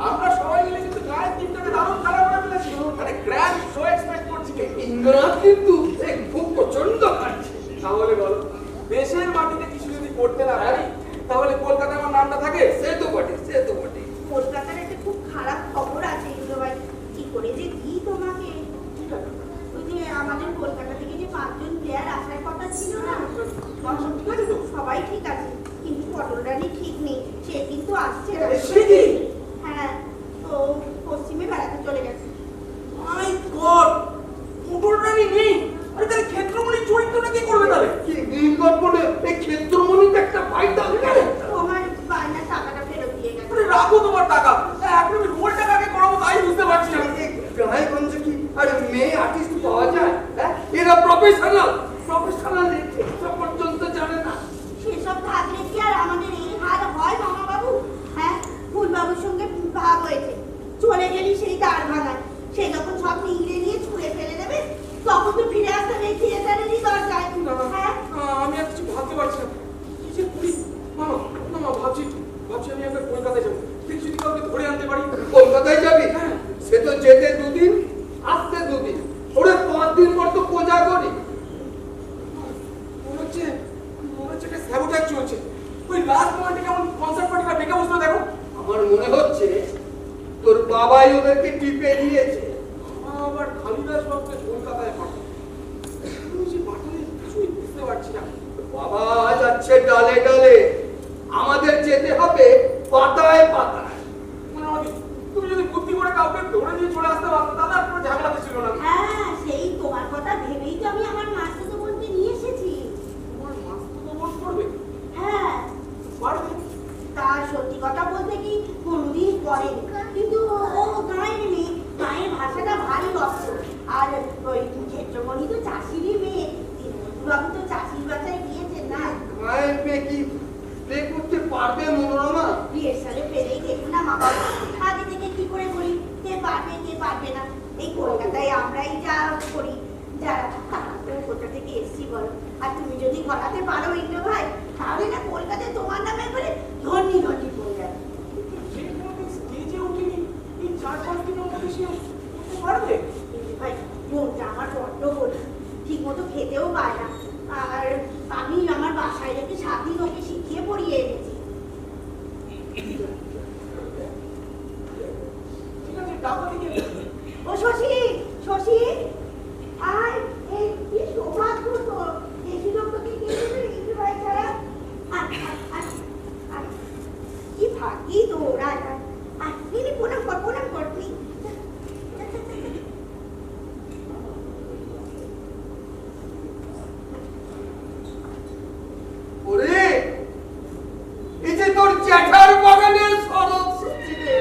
আমরা সবাই মিলে কিন্তু গায়ের টিমটাকে দারুণ খেলা করে ফেলেছি, মানে গ্র্যান্ড শো এক্সপেক্ট করছি। ইন্দ্রনাথ কিন্তু এক খুব প্রচন্ড খাচ্ছে। তাহলে বলো, দেশের মাটিতে কিছু যদি করতে না পারি, তাহলে কলকাতায় আমার নামটা থাকে? সে তো বটে, সে তো বটে। কলকাতার একটা খুব খারাপ খবর আছে ইন্দ্র ভাই, কি করে যে কি তোমাকে। ওই যে আমাদের কলকাতা থেকে যে 5 জন প্লেয়ার আসার কথা ছিল না, ঠিক আছে তো? সবাই ঠিক আছে, কিন্তু পটল রানী ঠিক নেই, সে কিন্তু আসছে না। সে কি? হ্যাঁ, ও পশ্চিমে বেড়াতে চলে গেছে। মাই গড, মোটর রানী নেই। আরে তাহলে ক্ষেত্রমণির চরিত্রটা কি করবে তাহলে? কি নীলগড় বলে এই ক্ষেত্রমণিতে একটা ফাইটাল গেলে তোমার বায়না টাকাটা ফেরত দিয়ে গেছে। আরে রাখো তোমার টাকা, এখন আমি রোল টাকাকে করাবো তাই বুঝতে পারছি না। গ্রামেগঞ্জে কি আরে মেয়ে আর্টিস্ট পাওয়া যায়? হ্যাঁ, এরা প্রফেশনাল পর্যন্ত জানে না। সেসব থাকলে কি আর আমাদের এই হাল হয় মামা বাবু? হ্যাঁ, ফুলবাবুর সঙ্গে ভাব হয়েছে, চলে গেলি সেই দাঁড় ভাঙায়। সে যখন সব নিংড়ে নিয়ে ছুঁড়ে ফেলে দেবে, তখন তো ফিরে আসতে নেই থিয়েটারেরই দরজায়। হ্যাঁ, আমি আর কিছু ভাবতে পারছি না। কি যে করি? মামা মামা, ভাবছি আমি একবার কলকাতায় যাবো, দেখি যদি কাউকে ধরে আনতে পারি। কলকাতায় যাবি? সে তো যেতে 2 দিন, আসতে 2 দিন, ওরে 5 দিন পর তো পূজা করি। মনে হচ্ছে একটা স্যাবোটাজ চলছে। ওই লাস্ট মোমেন্টে কেমন কনসার্ট পার্টিটা বেঁকে বসলো দেখো। আমার মনে হচ্ছে তোর বাবাই ওদেরকে টিপে দিয়েছে। আবার কালিদাস বাবুকে কলকাতায় পাঠাবে, কিছুই বুঝতে পারছি না। বাবা যাচ্ছে ডালে ডালে, আমাদের যেতে হবে পাতায় পাতায়। মানে তুমি যদি বুদ্ধি করে কাউকে ধরে নিয়ে চলে আসতে পারতো, তাহলে আর কোনো ঝামেলাতে ছিল না। হ্যাঁ, সেই তোমার কথা ভেবেই তো আমি আমার মাস্টারকে বলতে নিয়ে এসেছি। তোমার মাস্টার তো বোন করবে, হ্যাঁ, পারবে। তা সত্যি কথা বলতে কি কোনোদিন করেনি, কিন্তু ও গাঁয়ের মেয়ে, গাঁয়ের ভাষাটা ভারী রক্ত। আর ওই ক্ষেত্রমণি তো চাষিরই মেয়ে, বাবু তো চাষির বাচ্চায় গিয়েছেন না। মায়ের মেয়ে কি প্লে করতে পারবে মনোরমা? বিয়ের সালে ফেলেই দেখুন না মা বাবা, আগে থেকে কি করে বলি কে পারবে না। এই কলকাতায় আমরাই যা করি, যারা তারা তো কোথা থেকে এসছি বলো। আর তুমি যদি করাতে পারো ইন্দ্র ভাই, তাহলে না কলকাতায় তোমার নামে করে ধনী ধনী পড়ে যাবে। যে কোনোদিন স্টেজে উঠিনি, এই 4-5 দিনের মধ্যে সে করতে পারবে? ইন্দ্র ভাই, মনটা আমার বড্ড বলি, ঠিক মতো খেতেও পায় না। আর আমি আমার বাসায় রেখে 7 দিন ওকে শিখিয়ে পড়িয়ে এনেছি। ঠিক আছে, ডাকো দেখি। ও শশী, শশী, আয়, এই কি সৌভাগ্য তোর, দেখি লোক তোকে কে দেবে ইন্দ্র ভাই ছাড়া। আয়, আয়, আয়, কি ভাগ্যি তোর। আয়, আয়, দিদি প্রণাম কর তুই। ওরে এই যে তোর জ্যাঠার বাগানের শরৎ সবজি রে।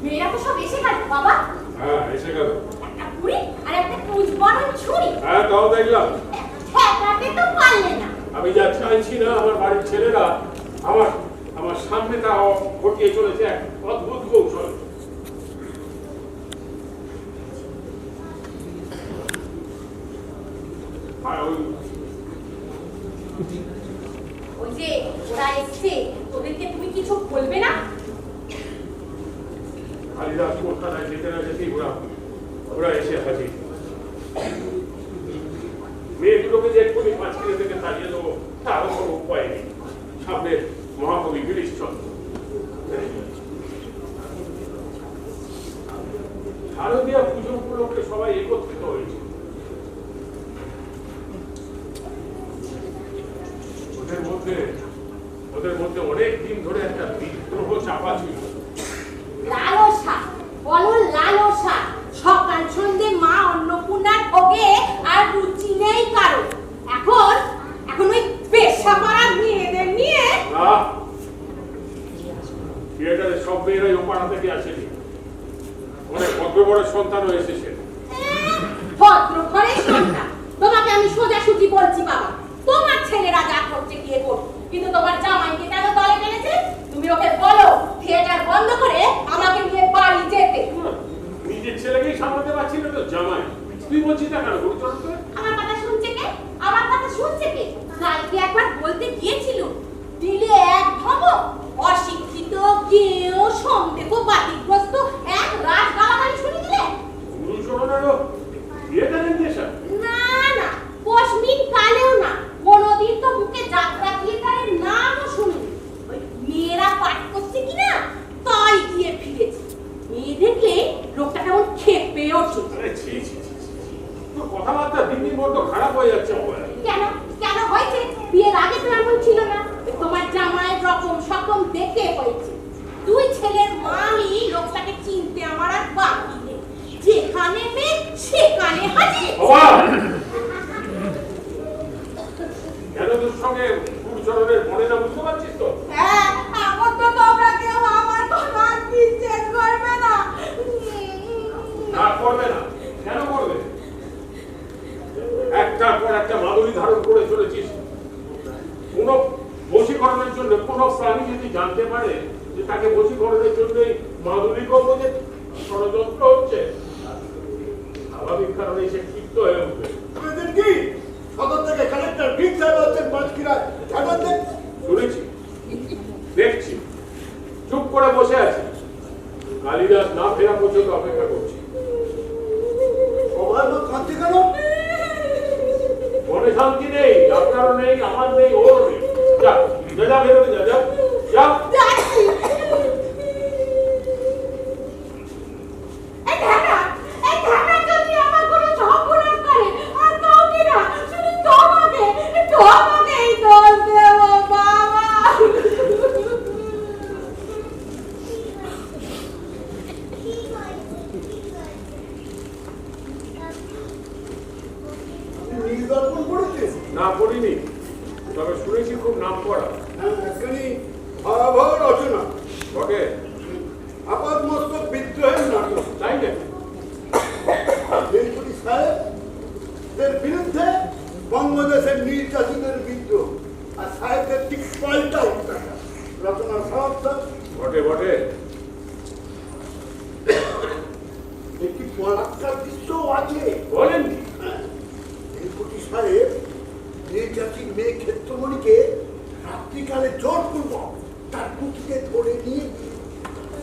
মেয়েরা তো সব এসে গেল বাবা। হ্যাঁ, এসে গেল। একটা পুরি আর একটা কুচবরণ ছুরি। হ্যাঁ, তাও দেখলাম। ঠেকাতে তো পারলে না। আমি যা চাইছি না, আমার বাড়ির ছেলেরা আমার সামনে তা ঘটিয়ে চলেছে এক অদ্ভুত কৌশল। আর ওই যে ওরা এসছে, ওদেরকে তুমি কিছু বলবে না? কালিদাস কলকাতায় যেতে না যেতেই ওরা এসে হাজির। মেয়েগুলোকে যে এক্ষুনি 5 কিলো থেকে তাড়িয়ে দেবো, তারও কোনো উপায় নেই। সামনে মহাকবি গিরিশচন্দ্র, শারদীয়া পুজো উপলক্ষে সবাই একত্রিত হয়েছে। ওদের মধ্যে অনেক দিন ধরে একটা বিদ্রোহ চাপা ছিল। লালসা, বলো লালসা। সকাল সন্ধে মা অন্নপূর্ণার ভোগে আর রুচি নেই কারো। এখন ওই পেশাপাড়ার মেয়েদের নিয়ে থিয়েটারে সব মেয়েরাই ও পাড়া থেকে আসেনি, অনেক ভদ্র বড় সন্তানও এসেছে। ভদ্র ঘরের সন্তান। তোমাকে আমি সোজাসুজি বলছি বাবা, তোমার ছেলেরা যা করছে গিয়ে করুক, কিন্তু তোমার জামাইকে কেন দলে টেনেছে? তুমি ওকে বলো থিয়েটার বন্ধ করে আমাকে নিয়ে বাড়ি যেতে। নিজের ছেলেকেই সামলাতে পারছি না তো জামাই, তুই বলছিস না কেন গুরুচরণ? আমার কথা শুনছে কে? আমার কথা শুনছে কে? কালকে একবার বলতে গিয়েছিল, দিলে এক ধমক, অশিক্ষিত কেউ সন্দেহ বাতিগ্রস্ত এক রাত গালাগালি শুনে দিলে। গুরুচরণেরও থিয়েটারের নেশা? না না, পশমিন কালেও না। কোনদিন তো মুখে যাত্রা থিয়েটারের নামও শুনিনি। ওই মেয়েরা পাঠ করছে কিনা তাই গিয়ে ফিরেছে। মেয়ে দেখলে লোকটা কেমন খেপে ওঠে। আরে ছি ছি ছি, তোর কথাবার্তা দিন দিন বড্ড খারাপ হয়ে যাচ্ছে। কেন কেন হয়েছে? বিয়ের আগে তো এমন ছিল না। তোমার জামাইয়ের রকম সকম দেখতে হয়েছে। দুই ছেলের মাই লোকটাকে চিনতে আমার আর বাকি নেই। যেখানে মেয়ে সেখানে হাজির। কেন তোর সঙ্গে গুরুচরণের মনে না বুঝতে পারছিস তো? হ্যাঁ, এখন তো তোমরা কেউ আমার কথা আর বিশ্বাস করবে না। না করবে না, কেন করবে? একটার পর একটা মাদুলি ধারণ করে চলেছিস। কোন বশীকরণের জন্য কোন প্রাণী যদি জানতে পারে যে তাকে বশীকরণের জন্য মাদুলি করবো যে ষড়যন্ত্র হচ্ছে, স্বাভাবিক কারণে সে ক্ষিপ্ত হয়ে উঠবে। কি সদর থেকে কালেক্টর বিগ সাহেব হচ্ছেন পাঁচকিরায় ঝাঁটার দেখ শুনেছি, দেখছি, চুপ করে বসে আছি। কালিদাস না ফেরা পর্যন্ত অপেক্ষা করছি। সবার মত কাঁদছে কেন? মনে শান্তি নেই, আপনারও নেই, আমার নেই, ওরও নেই। যা যা বেরোবে, যা যা যা। নির্দর্পণ করেছিস? না পড়িনি, তবে শুনেছি খুব নাম করা। একখানি ভয়াবহ রচনা বটে, আপাত মস্তক বিদ্রোহের নাটক। তাই না? নীলকুঠি সাহেবদের বিরুদ্ধে বঙ্গদেশের নীল চাষীদের বিদ্রোহ, আর সাহেবদের ঠিক পাল্টা অত্যাচার। রচনার সমাপ্তক বটে বটে, একটি পরাক্কার দৃশ্যও আছে। বলেন কি? নীলকুঠি সাহেব নীল চাষীর মেয়ে ক্ষেত্রমণিকে রাত্রিকালে জোরপূর্বক তার কুটিকে ধরে নিয়ে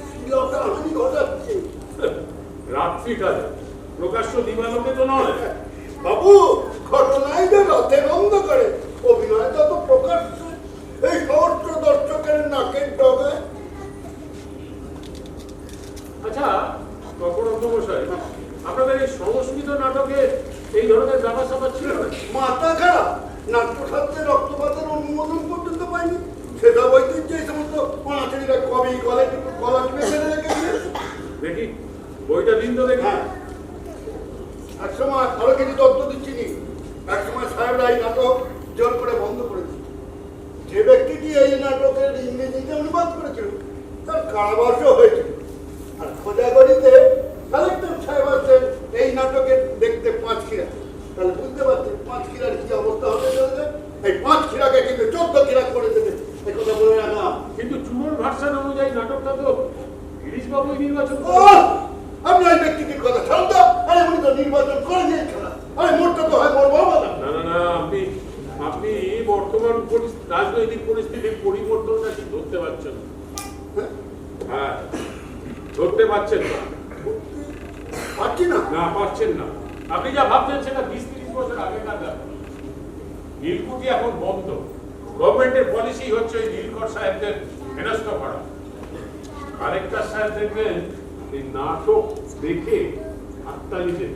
শ্লীলতাহানি ঘটাচ্ছে। রাত্রিকালে প্রকাশ্য দিবালোকে তো নয়। বাবু, ঘটনায় যে রথের অন্ধকারে অভিনয়টা তো প্রকাশ্য এই সহস্র দর্শকের নাকের ডগায়। আচ্ছা কখনো মশাই, আপনাদের এই সংস্কৃত নাটকে এই ধরনের ব্যাপার স্যাপার ছিল না? মাথা খারাপ, নাট্যশাস্ত্রে রক্তপাতের অনুমোদন পর্যন্ত পাইনি। সেটা ঐতিহ্য এই সমস্ত অনাচারীরা কবি গলা টিপে ফেলে রেখেছে। দেখি বইটা দিন তো দেখি। এক সময় আরো কিছু তথ্য দিচ্ছি নি। এক সময় সাহেবরা এই নাটক জোর করে বন্ধ করেছে। যে ব্যক্তিটি এই নাটকের ইংরেজিতে অনুবাদ করেছিল তার কারাবাসও হয়েছিল। আর খোঁজাগড়িতে কালেক্টর সাহেব আছেন এই নাটকে দেখতে পাঁচক্ষীরা। তাহলে বুঝতে পারছেন পাঁচক্ষীরার কি অবস্থা হতে চলেছে। এই পাঁচক্ষীরাকে কিন্তু 14 খিরা করে দেবে, এই কথা বলে রাখলাম। কিন্তু চুনোর ভার্সন অনুযায়ী নাটকটা তো গিরিশ বাবুই নির্বাচন ও, আপনি ওই ব্যক্তিটির কথা ছাড়ুন তো। আরে উনি তো নির্বাচন করে নিয়েছিল। আরে মোটটা তো হয় মোর বাবা না। না না না, আপনি বর্তমান রাজনৈতিক পরিস্থিতির পরিবর্তনটা কি ধরতে পারছেন? হ্যাঁ, ধরতে পারছেন না। পারছি না? না পারছেন না। আপনি যা ভাবছেন সেটা 20-30 বছর আগেকার ব্যাপার। নীলকুঠি এখন বন্ধ। গভর্নমেন্টের পলিসি হচ্ছে ওই নীলকর সাহেবদের হেনস্থ করা। কালেক্টর সাহেব দেখবেন এই নাটক দেখে হাততালিতে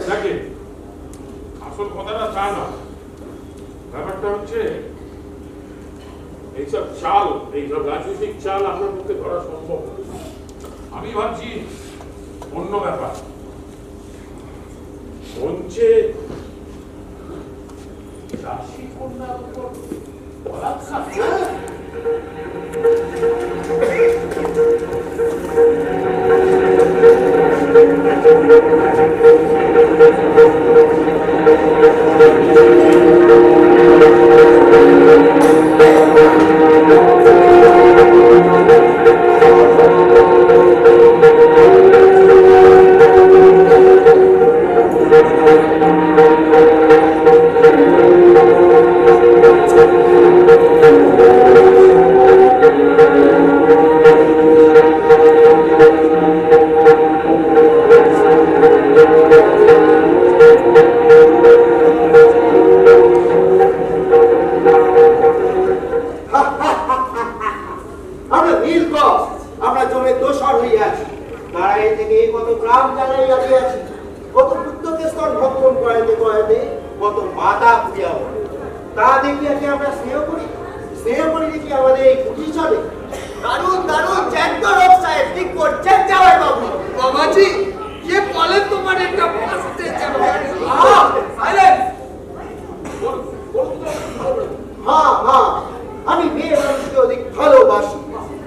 দেখেন, আসল কথাটা তা না। ব্যাপারটা হচ্ছে এইসব চাল, এইসব রাজনৈতিক চাল আপনার পক্ষে ধরা সম্ভব নয়। আমি ভাবছি অন্য ব্যাপার। মঞ্চে দাসী কন্যার উপর বলাৎকার। আমরা নীলকর, আমরা জমির দোষর হইয়া আছি। দাঁড়াই থেকে কত গ্রাম জ্বালাইয়া দিয়াছি, কত পুত্রকে স্তর ভক্ষণ করাইতে করাইতে কত মাথা খুঁজিয়া পড়ে। তা দেখিয়া কি আমরা স্নেহ করি? স্নেহ করি দেখি আমাদের এই কুটি চলে। দারুণ দারুণ জ্যান্ত রোগ সাহেব, ঠিক করছেন জামাই বাবু। বাবাজি, কে বলে তোমার একটা ফাঁসতে যাবে? সাইলেন্স। হ্যাঁ হ্যাঁ, আমি মেয়ে মানুষকে অধিক ভালোবাসি।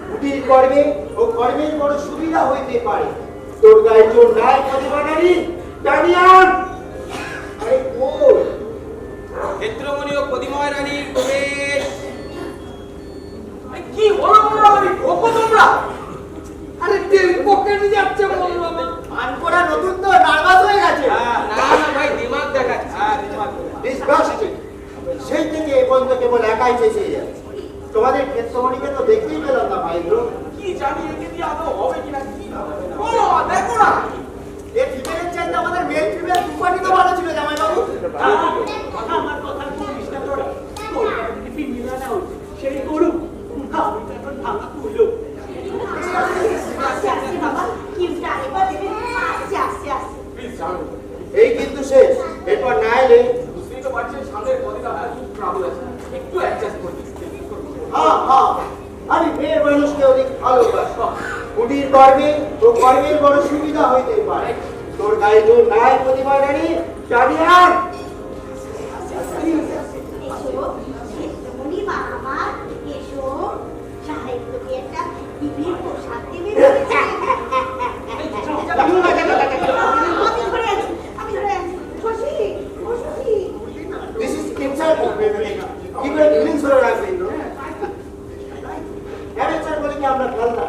কুটির কর্মে ও কর্মের বড় সুবিধা হইতে পারে। তোর গায়ে জোর নাই প্রতিবানারি জানিয়ান। আরে কই ক্ষেত্রমণি ও পদিময় রানীর প্রবেশ। কি হলো বলো, আমি ঢোকো তোমরা? আরে তেল পকেটে যাচ্ছে বললো না। আনকোরা নতুন তো নার্ভাস হয়ে গেছে। না না ভাই, দিমাগ দেখাচ্ছে। ডিসগাস্টিং। সেই থেকে এ পর্যন্ত কেবল একাই চেঁচিয়ে যাচ্ছে। তোমাদের ক্ষেত্রমণিকে তো দেখতেই পেলাম না ভাই ব্রো। কি জানি একে দিয়ে আদৌ হবে কিনা। ও দেখো না, এ ফিমেলের চাইতে আমাদের মেল ফিমেল দুপাটি তো ভালো ছিল জামাই বাবু। আমার কথা বলিস না তোরা। কলকাতা থেকে ফিরবি না হচ্ছে সেই করুক, আমি তো এখন ভাঙা তুলো। আস্তে আস্তে বাবা, কিউটা আরেকবার দেবে। আস্তে আস্তে আস্তে। এই কিন্তু শেষ, এরপর না এলে বুঝতেই তো পারছেন সামনের কদিন আপনার খুব ট্রাবল আছে, একটু অ্যাডজাস্ট করে দিন। হ্যাঁ হ্যাঁ, আমি মেয়ের মানুষকে অধিক ভালোবাসি। কুটির কর্মে ও কর্মের বড় সুবিধা হইতে পারে। তোর গায়ে জোর নাই প্রতিমা রানী জানিয়ান। এসো, ক্ষেত্রমণি মা আমার, এসো। সাহেবকে একটা বিবির পোশাক দেবে বলেছে। আমি ধরে আছি, আমি ধরে আছি। শশী, ও শশী। This is insult. কি করে ফিলিংস ধরে রাখবেন? অ্যামেচার বলে কি আমরা খেলনা?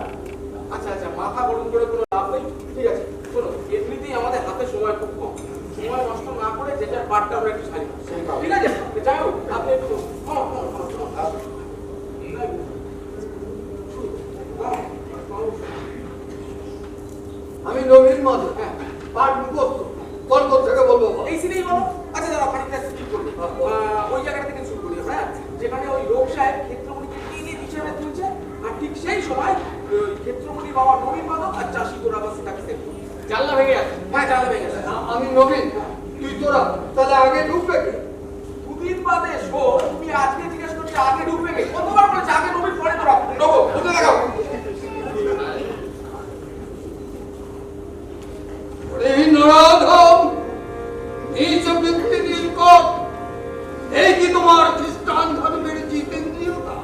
আচ্ছা আচ্ছা, মাথা গরম করে কোনো লাভ নেই। ঠিক আছে, শোনো, এমনিতেই আমাদের হাতে সময় খুব কম। সময় নষ্ট না করে যেটার পার্টটা আমরা একটু ছাড়ি। ঠিক আছে, যাই হোক, আপনি একটু আমি নবীন মাধব, পার্ট মুখস্থ। বল থেকে বলবো এই সিনেই বলো। আচ্ছা দাঁড়া, খানিকটা স্কিপ করি। ওই জায়গাটা থেকে শুরু করি। হ্যাঁ, যেখানে ওই লোক সাহেব ক্ষেত্রমণিকে টেনে হিসেবে তুলছে, আর ঠিক সেই সময় ক্ষেত্রমণি বাবা নবীন মাধব আর চাষি তোরা বাস তাকে সেভ করে। জানলা ভেঙে গেছে। হ্যাঁ, জানলা ভেঙে গেছে। আমি নবীন, তুই তোরা, তাহলে আগে ঢুকবে কে? দুদিন বাদে শো, তুমি আজকে জিজ্ঞেস করছো আগে ঢুকবে কে? কতবার বলেছে আগে নবীন পরে তোরা ঢোকো, ঢুকে দেখাও। এই নরাধম, এই সব ব্যক্তি নীলকর, এই কি তোমার খ্রিস্টান ধর্মের জিতেন্দ্রিয়তা?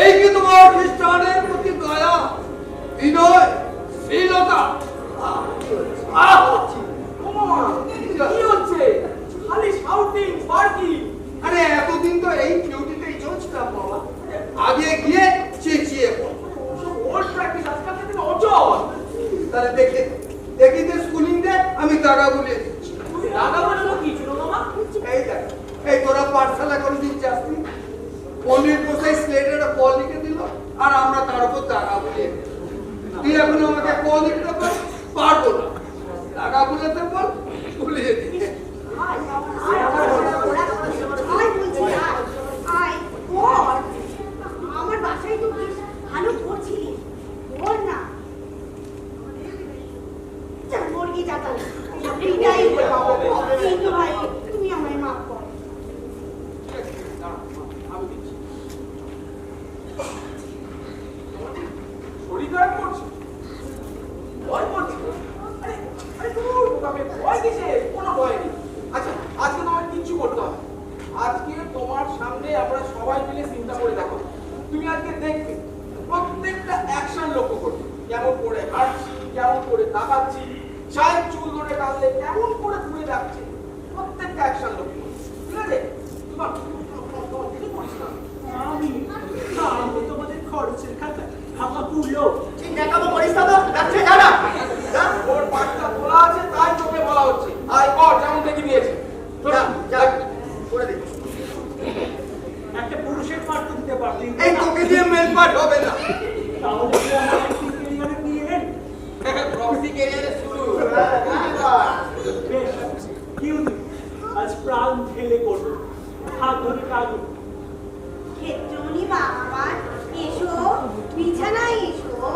এই কি তোমার খ্রিস্টানের প্রতি দয়া, বিনয়, শীলতা? কি হচ্ছে? খালি শাউটিং, বার্কিং। আরে এতদিন তো এই ডিউটিতেই চলছিলাম বাবা। আগে গিয়ে চেঁচিয়ে পড়ো। ওল্ড প্র্যাকটিস, আজকাল থেকে অচল। তাহলে দেখিতে স্কুলিং দে, আমি দাগা বলে দিচ্ছি। দাগা বলে কি ছিল মামা? এই দেখ, এই তোরা পাঠশালা কোনদিন যাসনি? পনির পোষাই স্লেটের ক লিখে দিল, আর আমরা তার উপর দাগা বলে। তুই এখন আমাকে ক লিখতে পারবো না, দাগা বলেতে বল, বলিয়ে দিই। আমার বাসায় তো ভালো করছিলি, বল না। জানি চাতাল এইটাই কিন্তু ভাই তুমি আমায় মাফ করো। আমি দিচ্ছি। শরীর খারাপ করছে, ভয় করছে। আরে আরে তুমি ভয় কিসে? কোনো ভয় নেই। আচ্ছা আজকে তোমার কিচ্ছু করতে হবে। আজকে তোমার সামনে আমরা সবাই মিলে চিন্তা করে দেখো। তুমি আজকে দেখবে প্রত্যেকটা অ্যাকশন লক্ষ্য করবে, কেমন করে হাঁটছি, কেমন করে তাকাচ্ছি, চায়ের চুল ধরে টানলে কেমন করে ঘুরে যাচ্ছে, প্রত্যেকটা অ্যাকশন লক্ষ্য করবে। ঠিক আছে? তোমার কিছু করিস না। আমি তোমাদের খরচের খাতা ফাঁকা পুরলো ঠিক দেখাবো করিস না তো, যাচ্ছে জানা ওর পাটটা খোলা আছে তাই তোকে বলা হচ্ছে। আয় কর যেমন দেখি দিয়েছে। যা যা করে দে। একটা পুরুষের পাঠ তো দিতে পারতেন। এই তোকে দিয়ে মেল পাঠ হবে না। তাহলে কি আমার একটি ক্যারিয়ারে নিয়ে প্রক্সি ক্যারিয়ারে শুরু। বেশ কিউ আজ প্রাণ ঢেলে করবো, হাত ধরে কাঁদো। ক্ষেত্রমণি বাবা এসো, বিছানায় এসো,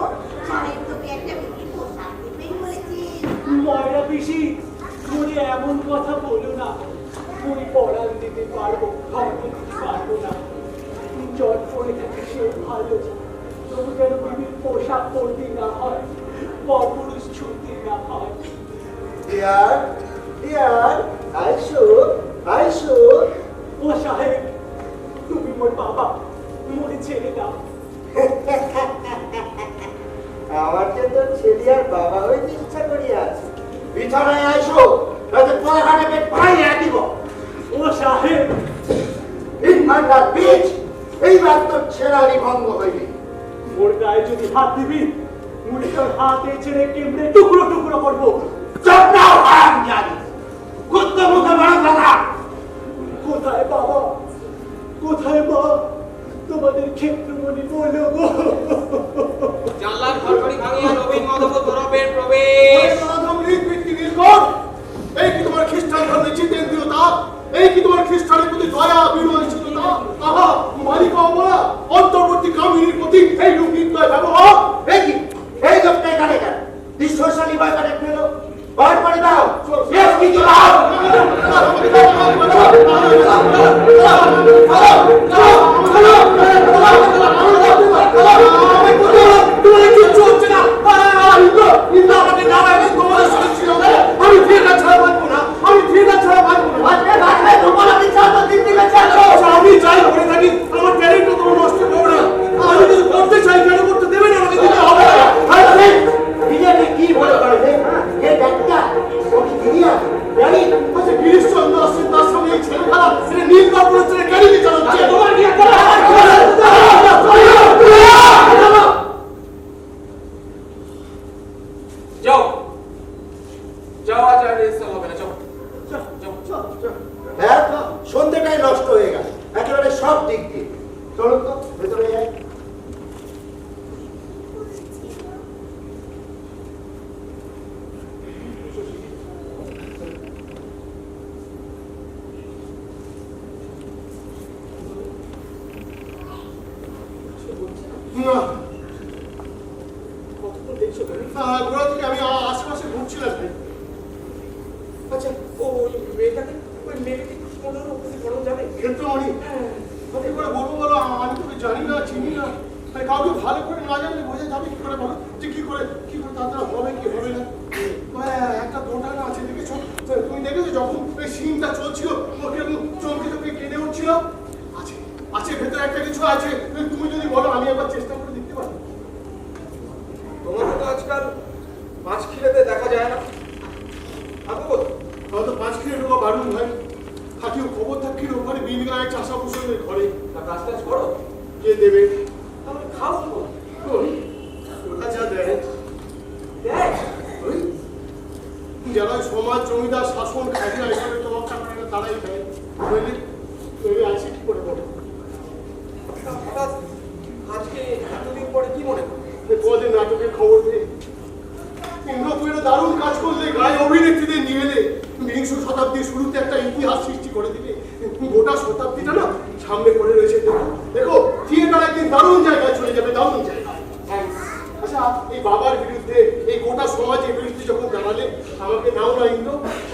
সাহেব তোকে একটা বিধি পোশাক দেবেন বলেছেন। ময়রা পিসি মনে এমন কথা বলো না, তুমি পড়ান দিতে পারবো, খাওয়াতে দিতে পারবো না। জট পড়ে থাকে সে ভালো, তবু যেন বিবির পোশাক পরতে না হয়, পরপুরুষ ছুটতে না হয়। ডিয়ার ডিয়ার আইসো আইসো। ও সাহেব তুমি মোর বাবা, মোরে ছেড়ে দাও। আমার যে তোর ছেলে আর বাবা হইতে ইচ্ছা করিয়া আছে। বিছানায় আইসো, নয়তো পয়খানে পেট ভাইয়া দিব। ও সাহেব ইনভান্ডার বীজ এইবার তোর ছেড়ারি ভঙ্গ হইবে। মোর গায়ে যদি হাত দিবি, মুড়ি তোর হাতে ছেড়ে কেমড়ে টুকরো টুকরো করবো। চপ নাও হারাম জানি, কুত্ত মুখে বড় কথা। কোথায় বাবা, কোথায় মা, তোমাদের ক্ষেত্রমণি বলো গো। জানলার ঘরবাড়ি ভাঙিয়া নবীন মাধব তরফের প্রবেশ। এই কি তোমার খ্রিস্টান ধর্মের জিতেন্দ্রীয়তা? এই কি তোমার খ্রিস্টানের প্রতি দয়া বিনয়শীলতা? আহা মালিকা অবলা অন্তর্বর্তী কামিনীর প্রতি এই রূপীদ্বয় ব্যবহার। এই কি এই লোকটা এখানে কেন? বিশ্বশালী বাজারে ফেলো, বার করে দাও। বেশ কিছু দাও। তোমার কিচ্ছু হচ্ছে না। আমাকে নামায় তোমার সঙ্গে ছিল না। আমি থিয়েটার ছাড়া বাঁচবো না, আমি থিয়েটার ছাড়া বাঁচবো না। আমি চাই করে থাকি, আমার ট্যালেন্টও তোমার নষ্ট করবো না। আমি যদি করতে চাই কেন করতে দেবে না, আমাকে দিতে হবে না। নিজেকে কি মনে করে এই ব্যাগটা ওকে দিয়ে জানি আচ্ছা গিরিশচন্দ্র আসছেন, তার সামনে এই ছেলে খারাপ এটা নীল কাপড়ের ছেলে গাড়ি চালাচ্ছে। তোমার কি যাও যাও, আজ আর রেসাল হবে না। যাও যাও। হ্যাঁ সন্ধ্যেটাই নষ্ট হয়ে গেল একেবারে সব দিক দিয়ে। চলুন তো ভেতরে যাই। না কতক্ষণ দেখছো তুমি? গোড়া থেকে আমি আশেপাশে ঘুরছিলাম। আচ্ছা ওই মেয়েটাকে কোনো রকম বড় যাবে। ক্ষেত্রমণি কি করে বলবো বলো? আমি তোকে জানি না, চিনি না। কাউকে ভালো করে না জানলে বোঝা যাবে কি করে বলো যে কি করে তাড়াতাড়ি হবে কি হবে না। একটা দোটানা আছে দেখেছো? তুমি দেখেছো যখন ওই সিনটা চলছিল ওকে চমকে চমকে কেঁদে উঠছিল? আছে আছে ভেতরে একটা কিছু আছে। তুমি যদি বলো আমি একবার চেষ্টা করে দেখতে পারি। তোমাকে তো আজকাল মাছ খিলেতে দেখা যায় না। থাকো হয়তো 5 কিলো ঢোকা বারুন ভাই থাকিও খবর থাকির ওখানে বিনগায় চাষা বসনের ঘরে তা কাজ টাজ করো, কে দেবে? তাহলে খাও তো। ওটা যা দেয় দেখ ওই যারা সমাজ জমিদার শাসন খাজনা এসবে তোয়াক্কা করে না তারাই দেয়। নইলে নইলে আছে কি করে বলো? হঠাৎ আজকে এতদিন পরে কি মনে করো? কদিন নাটকের খবর পেয়ে ইন্দ্রপুরে দারুণ কাজ করলে, গায়ে অভিনেত্রীদের নিয়ে এলে, বিংশ শতাব্দীর শুরুতে একটা ইতিহাস সৃষ্টি করে দিলে। গোটা শতাব্দীটা না সামনে পড়ে রয়েছে। দেখো দেখো থিয়েটার একদিন দারুণ জায়গায় চলে যাবে, দারুণ জায়গায়। আচ্ছা আচ্ছা এই বাবার বিরুদ্ধে এই গোটা সমাজের বিরুদ্ধে যখন দাঁড়ালে আমাকে নাও না ইন্দ্র,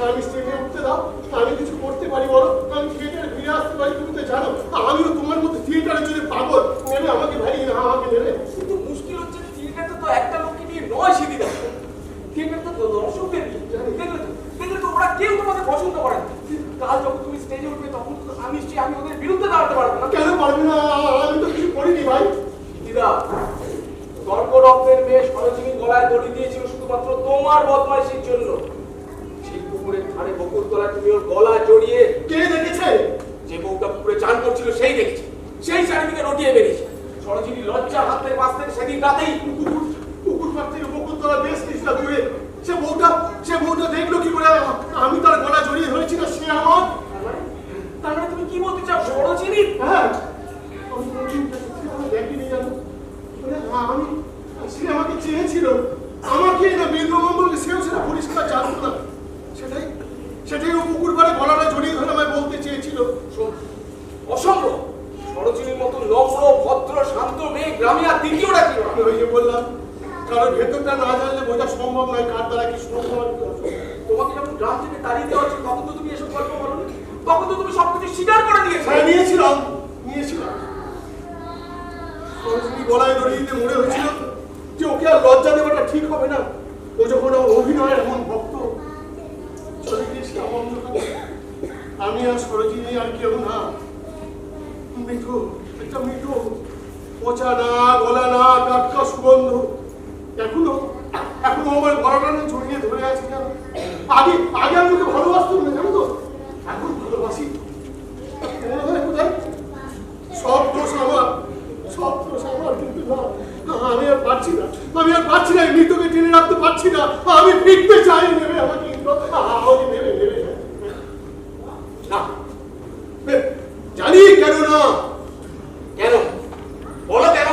আমি স্টেজে উঠতে দাও, আমি কিছু করতে পারি বলো, আমি থিয়েটারে ফিরে আসতে পারি, তুমি তো জানো আমিও তোমার মতো থিয়েটারের জন্য পাগল। নেবে আমাকে ভাই, না আমাকে নেবে। কিন্তু মুশকিল হচ্ছে থিয়েটার তো একটা লোককে নিয়ে নয় সিদিদা, থিয়েটার তো দর্শকদের নিয়ে। দেখলে তো ওরা কেউ তোমাকে পছন্দ করে না। কাল যখন তুমি স্টেজে উঠবে তখন তো আমি ওদের বিরুদ্ধে দাঁড়াতে পারবো না। কেন পারবে না? আমি তো কিছু করিনি ভাই। দিদা, গর্ভরক্তের মেয়ে সরোজিনী গলায় দড়ি দিয়েছিল শুধুমাত্র তোমার বদমাইশির জন্য। সেই পুকুরের ধারে বকুল তলায় তুমি ওর গলা জড়িয়ে, কে দেখেছে? যে বউটা পুকুরে চান করছিল সেই দেখেছে, সেই চারিদিকে রটিয়ে বেরিয়েছে। সরোজিনী লজ্জার হাত থেকে বাঁচতে সেদিন রাতেই পুকুর পাড় থেকে বকুল তলা বেশ কিছুটা দূরে সে বউটা দেখলো কি করে? আমি তার গলা জড়িয়ে ধরেছি না, সে আমার। তার মানে তুমি কি বলতে চাও? সরোজিনী? হ্যাঁ, দেখিনি জানো, আমি সে আমাকে চেয়েছিল, আমাকে না বীরমঙ্গলকে, সেও সেটা পরিষ্কার জানতো না। সেটাই ও পুকুর পাড়ে গলাটা জড়িয়ে ধরে আমায় বলতে চেয়েছিল। অসম্ভব। সরোজিনীর মতো নম্র ভদ্র শান্ত মেয়ে গ্রামে আর দ্বিতীয়টা কি? আমি ওই যে বললাম, কারণ ভেতরটা না জানলে বোঝা সম্ভব নয় কার দ্বারা কি সম্ভব। তোমাকে যখন গ্রাম থেকে তাড়িয়ে দেওয়া হচ্ছে তখন তো তুমি এসব গল্প বলো, তখন তো তুমি সবকিছু স্বীকার করে দিয়েছো। হ্যাঁ, নিয়েছিলাম। সরোজিনী গলায় দড়ি দিতে মনে হচ্ছিল যে ওকে আর লজ্জা দেওয়াটা ঠিক হবে না। ও যখন অভিনয়ের এমন ভক্ত, চলে গিয়েছিলাম অন্ধকারে। আমি আর সরোজিনী আর কেউ না, একটা মিঠু, পচা না, গলা না, টাটকা সুগন্ধ। এখনো আমার গলাটা জড়িয়ে ধরে আছে। জানো, আগে আমি ওকে ভালোবাসতাম না, জানো তো, এখন ভালোবাসি। কোথায় সব দোষ আমার, কিন্তু না, আমি আর পারছি না, এই মৃত্যুকে টেনে রাখতে পারছি না। আমি ফিরতে চাই, নেবে আমাকে, নেবে না। জানি কেন না, কেন বলো, কেন?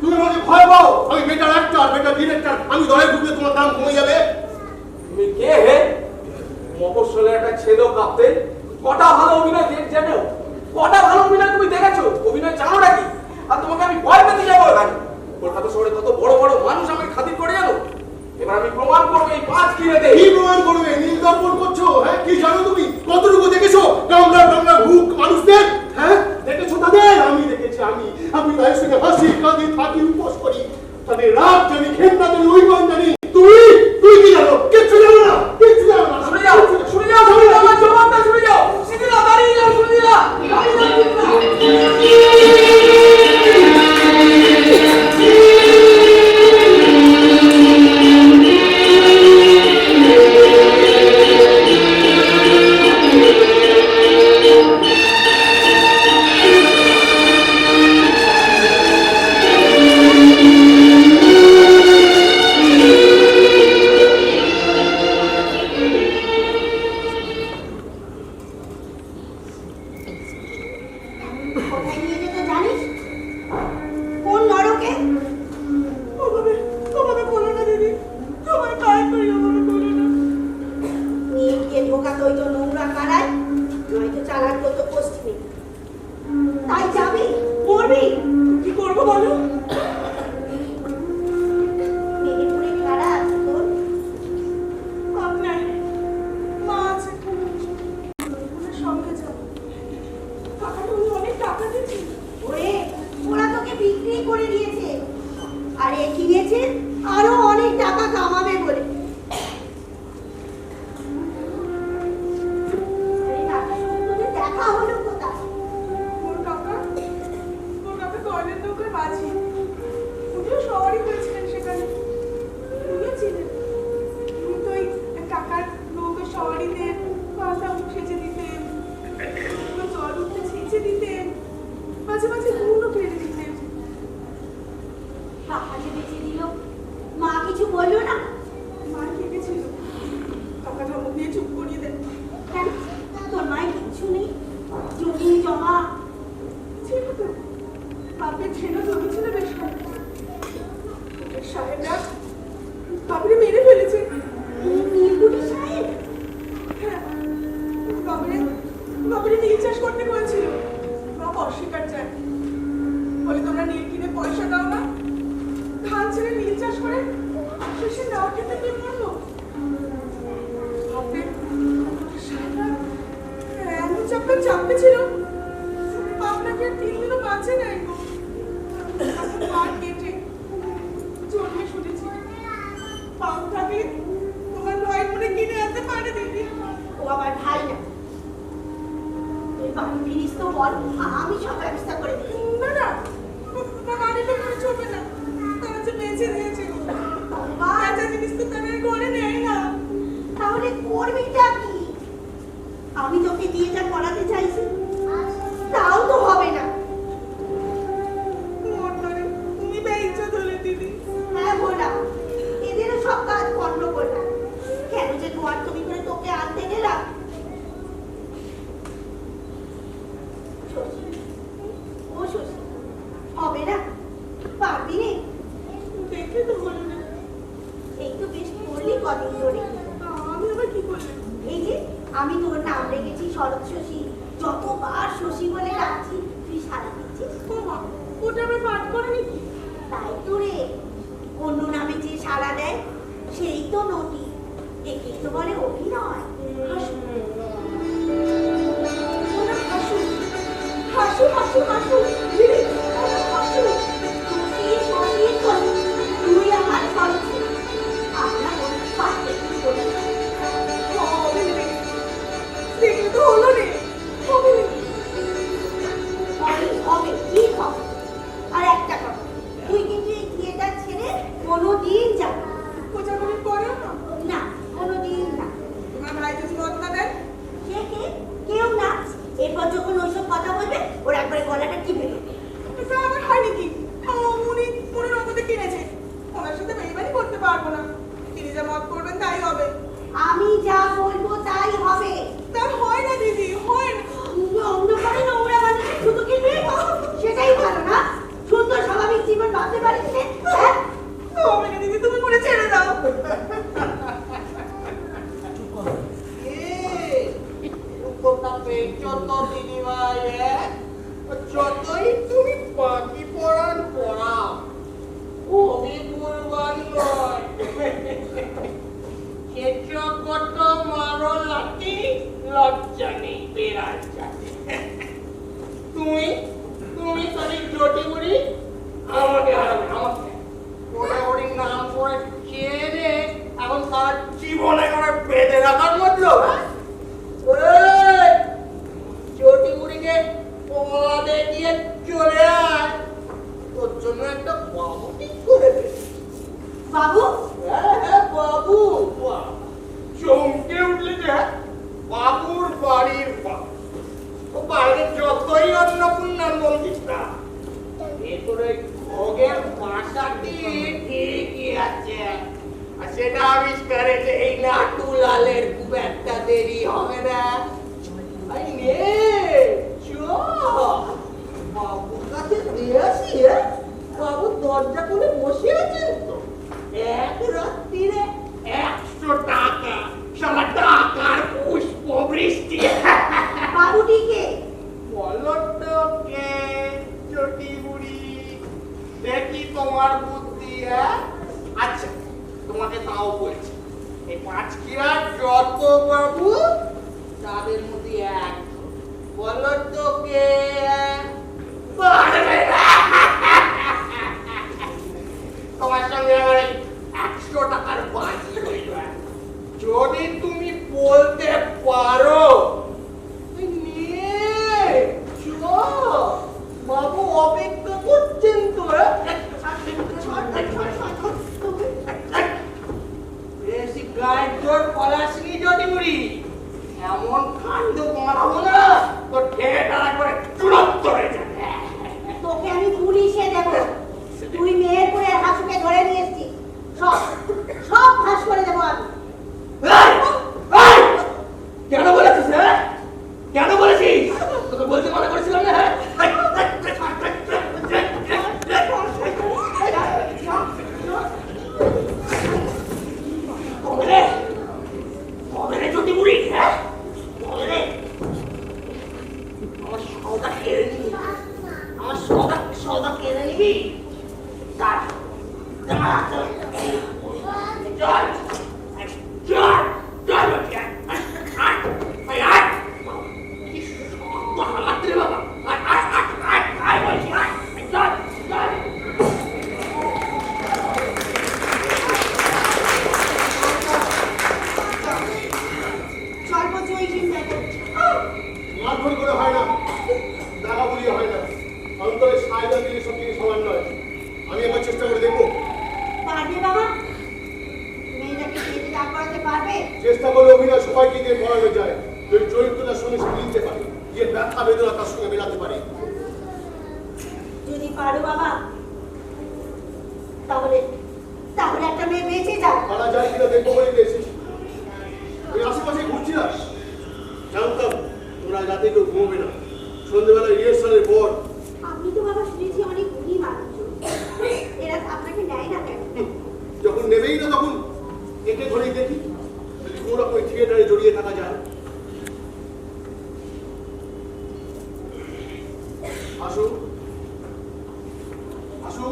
তুমি আমাকে ভয় পাও। আমি বেটার অ্যাক্টর, বেটার ডিরেক্টর, আমি দলে ঢুকলে তোমার দাম কমে যাবে। তুমি কে হে? মফস্বলের একটা ছেলেও কাঁপতে। কটা ভালো অভিনয় জানো? কটা ভালো অভিনয় তুমি দেখেছো? অভিনয় জানো নাকি? আর তোমাকে আমি ভয় পেতে যাবো এখানে? কলকাতা শহরে কত বড় বড় মানুষ আমাকে খাতির করে জানো? এবার আমি প্রমাণ করবো এই 5 কিলোতে। কি প্রমাণ করবে? নীল দর্পণ করছো? হ্যাঁ, কি জানো তুমি? কতটুকু দেখেছো কামলা ভুক মানুষদের? হ্যাঁ, দেখেছো তাদের? আমি দেখেছি। আমি তাদের সঙ্গে হাসি কাঁদি, থাকি, উপোস করি, তাদের রাগ জানি, ঘেন্না জানি, অভিমান জানি। তুই কি জানো? কিচ্ছু জানো না। শুনে যাও, আমার জবাবটা শুনে যাও। সিদিলা দাঁড়িয়ে যাও, সিদিলা অস্বীকার চায় বলে তোমরা নীল কিনে পয়সা দাও না, ধান ছেলে নীল চাষ করে শেষে নাও খেতে পেয়ে মরলো। এমন চাপে ছিল আপনাকে 3 দিনও বাঁচে নাই গো। পা কেটে জন্মে শুনেছি পাখাকে তোমার ভাই মনে কিনে আনতে পারে দিদি। ও আমার ভাই না, তুই বাড়ি ফিরিস তো বল, আমি সব ব্যবস্থা করে দিচ্ছি। না না বাড়িতে করে চলবে না, তারা যে বেঁচে দিয়েছে গো। বাচ্চা জিনিস তো তারা ঘরে নেয় না। তাহলে করবিটা কি? আমি তোকে দিয়ে যা করাতে চাইছি তাও তো হবে না। তুমি বেঁচে ধরে দিদি। হ্যাঁ বলা, এদেরও সব কাজ বন্ধ করলাম। কেন যে তোমার তুমি করে তোকে আনতে গেলাম। শশী, ও শশী, হবে না, পারবি নে? দেখে তো হলো না। এই তো বেশ করলি কদিন ধরে। আমি আবার কি করলাম? এই যে আমি তোর নাম রেখেছি শরৎ শশী, যতবার শশী বলে ডাকছি তুই সারা দিচ্ছিস। ওটা আমি পাঠ করে নাকি? তাই তো রে, অন্য নামে যে সাড়া দেয় সেই তো নটি, একে তো বলে অভিনয়। হাসু হাসু হাসু হাসু ধীরে হাসু। তুই আমার শরৎ শশী, আপনার পাঠে তুই বলে দেখলে তো হলো রে। হবে হবে ঠিক হবে। আর একটা কথা, তুই কিন্তু এই থিয়েটার ছেড়ে কোনোদিন যাবি না। কোচাগুলি করো না। না, কোনোদিন না। তোমার ভাই যদি বদলা দেন? কে কেউ না। এরপর যখন ওইসব কথা বলবে ওর একবারে গলাটা টিপে দেবে। এটা আমার হয় নাকি? উনি পুরো নগদে কিনেছে, ওনার সাথে বেইমানি করতে পারবো না। তিনি যা মত করবেন তাই হবে। আমি যা বলবো তাই হবে। তার হয় না দিদি, হয় না। অন্ধকারে নোংরা মানুষের শুধু কিনবে, সেটাই ভালো না? সুন্দর স্বাভাবিক জীবন বাঁচতে পারিস না? হবে না দিদি, তুমি মনে ছেড়ে দাও। যতই তুমি বাকি পড়ান পড়াও, কবি বলবান নয়। কত মারো লাঠি, লজ্জা নেই বেড়ার জাতি। তুমি তুমি খালি জটি বুড়ি আমাকে আমাকে ওটাগুড়ির নাম করে খেয়ে রে এখন তার জীবনে করে বেঁধে রাখার মতলো। জটি বুড়িকে পদে দিয়ে চলে আয়, তোর জন্য একটা বাবু ঠিক করে দে। বাবু? হ্যাঁ বাবু। চমকে উঠলে যে বাবুর বাড়ির বাবু। ও বাইরে যতই অন্নপূর্ণার মন্দির না, ভেতরে ভোগের বাসাটি ঠিকই আছে। আর সেটা আবিষ্কারে যে এই নাটু লালের খুব একটা দেরি হবে না। আই নে বাবুর কাছে দিয়ে আসি। বাবু দরজা খুলে বসে আছেন তো। এক রাত্রিরে 100 টাকা, সারা টাকার পুষ্প বৃষ্টি। বাবুটিকে বলো তো কে? চটি বুড়ি, দেখি তোমার বুদ্ধি। আচ্ছা তোমাকে তাও বলছি, এই 5 কিরার যত বাবু তাদের মধ্যে এক, বলো তো কে? তোমার সঙ্গে আমার 100 টাকার বাজি হইল। যদি তুমি বলতে পারো বাবু অপেক্ষা করছেন তো। বেশি গায়ের জোর পলাশনি জটি বুড়ি, এমন কাণ্ড মারাবো না তো ঠেটা করে চূড়ান্ত হয়ে যাবে। তোকে আমি পুলিশে দেব। তুই মেহেরপুরের হাসুকে ধরে নিয়ে এসছিস, সব সব ফাঁস করে দেবো আমি। কেন বলেছিস? চল বলছি ওই চিন্তায় করছি। মারধর করে হয় না, দেখা বলিয়ে হয় না, অন্তরে সায়দা দিলে সব জিনিস সমান নয়। আমি একবার চেষ্টা করে দেখবো। পারবে বাবা? মেয়েটাকে বিয়েতে দাঁড় করাতে পারবে? চেষ্টা করলে অভিনয় সবাইকে দিয়ে করানো যায়, যদি চরিত্রটার সঙ্গে সে মিলতে পারে, যে ব্যথা বেদনা তার সঙ্গে মেলাতে পারে। যদি পারো বাবা, তাহলে তাহলে একটা মেয়ে বেঁচে যাও। পারা যায় কিনা দেখবো বলে দিয়েছিস। ওই আশেপাশে ঘুরছিলাম, জানতাম তোমরা রাতে কেউ ঘুমোবে না। সন্ধ্যেবেলা রিহার্সালের পর আপনি তো বাবা শুনেছি অনেক গুণী মানুষ, এরা আপনাকে নেয় না কেন? যখন নেবেই না তখন একে ধরেই দেখি যদি কোনো রকম থিয়েটারে জড়িয়ে থাকা যায়। আসো আসো,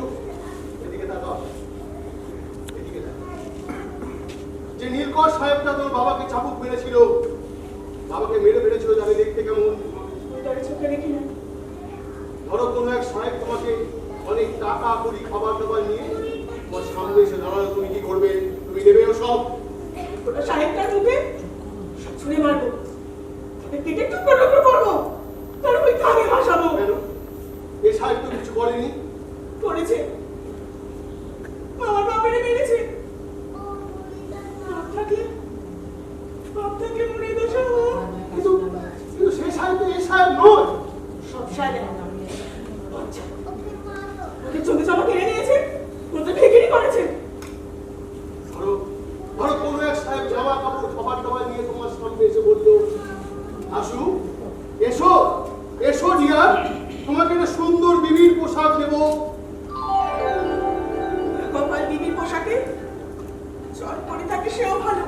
এদিকে তাকাও, এদিকে তাকাও। যে নীলকর সাহেবটা তোর বাবাকে চাবুক মেরেছিল, বাবাকে মেরে ফেলেছিল, যাকে দেখতে কেমন? চোখে দেখি না। ধরো কোনো এক সাহেব তোমাকে অনেক টাকা করি খাবার দাবার নিয়ে তোমার সামনে এসে দাঁড়ালো, তুমি কি করবে? তুমি দেবে সব? ওটা সাহেবটার মুখে ছুঁড়ে মারবো, কেটে টুকরো টুকরো করবো, তার ওই কানে ভাসাবো। কেন? এ সাহেব তো কিছু বলেনি। করেছে, আমার বাপেরে মেরেছে। বাপ থাকলে মনে দোষা হোক। কিন্তু কিন্তু সে সাহেব তো এ সাহেব নয়। সব সাহেব আচ্ছা, ওকে চোখে চাপা কেড়ে নিয়েছে, ওটা ঠেকেই করেছে। ধরো ধরো কোনো এক সাহেব জামা কাপড় খাবার দাবার নিয়ে তোমার সামনে এসে বললো, আসু এসো এসো ডিয়ার, তোমাকে একটা সুন্দর বিবির পোশাক দেবো। কপাল বিবির পোশাকে চল পরে থাকে সেও ভালো,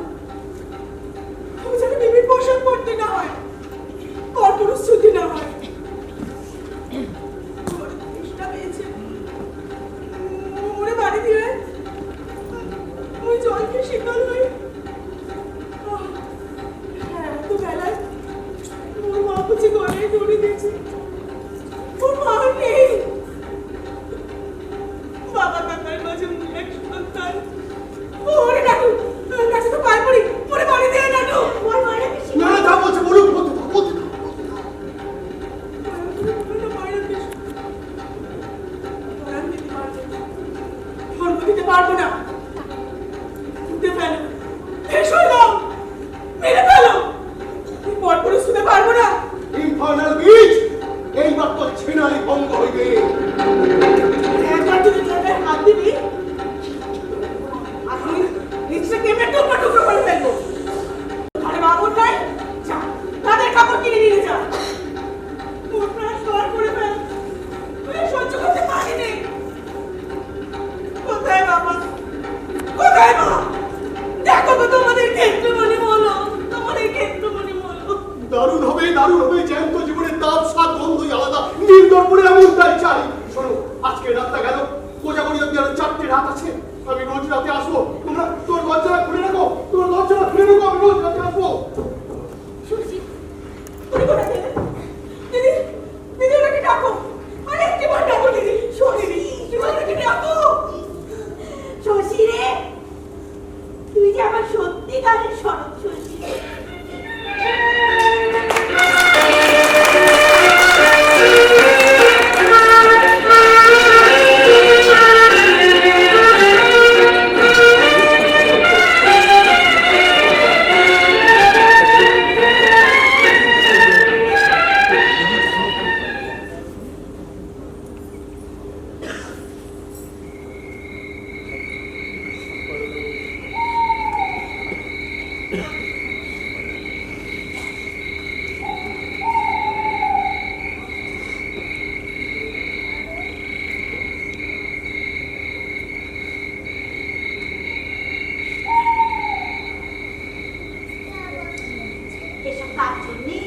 তবে যেন বিবির পোশাক পরতে না হয়, পরপুরুষ ছুটি না হয়। বড় তৃষ্ণা পেয়েছে, ওরে বাড়ি দিয়ে ওই জলকে শীতল হয়ে এত বেলায় ওর মা বুঝি গলায় দড়ি দিয়েছে, ওর মা নেই। বাবা কাকার মাঝে এক সন্তান, ওরে ডাকু কাছে তো পায়ে পড়ি, ওরে বাড়ি দিয়ে ডাকু। ওর মায়ের বেশি না যা বলছে বলুন, বলতে থাকো, বলতে থাকো। দিতে পারবো না, দিতে ফেলো, এসো দাও, মেরে ফেলো, পর পুরুষ দিতে পারবো না। ইনফার্নাল বিচ, এইবার তো ছেনালি ভঙ্গ হইবে। একবার যদি তোদের হাত দিবি, আমি নিচে কেমে টুকরো টুকরো করে ফেলবো। ঘরে বাবুর নাই, যা তাদের কাপড় কিনে নিয়ে যা। মোট প্রায় সর করে ফেল, তুই সহ্য করতে পারিনি। কোথায় বাবা, কোথায় মা? দেখো তো তোমাদের ক্ষেত্র মনে বলো, তোমাদের ক্ষেত্র মনে বলো। দারুণ হবে, দারুণ হবে। জ্যান্ত জীবনের তাপ স্বাদ গন্ধই আলাদা। নীলদর্পণে এমনটাই চাই। শোনো, আজকে রাতটা গেল, কোজাগরি অব্দি আরো 4টে রাত আছে। আমি রোজ রাতে আসবো। তোমরা তোর দরজাটা খুলে রাখো, তোর দরজাটা খুলে রাখো, আমি রোজ রাতে আসবো। শুনছি তুমি কোথায় গেলে? দিদি, দিদি ওনাকে ডাকো, আরেকটিবার ডাকো দিদি, শোনিনি, তুমি ওনাকে ডাকো। শশী রে, তুই যে আমার সত্যিকারের শরৎ শশী। এসব কার জন্যে?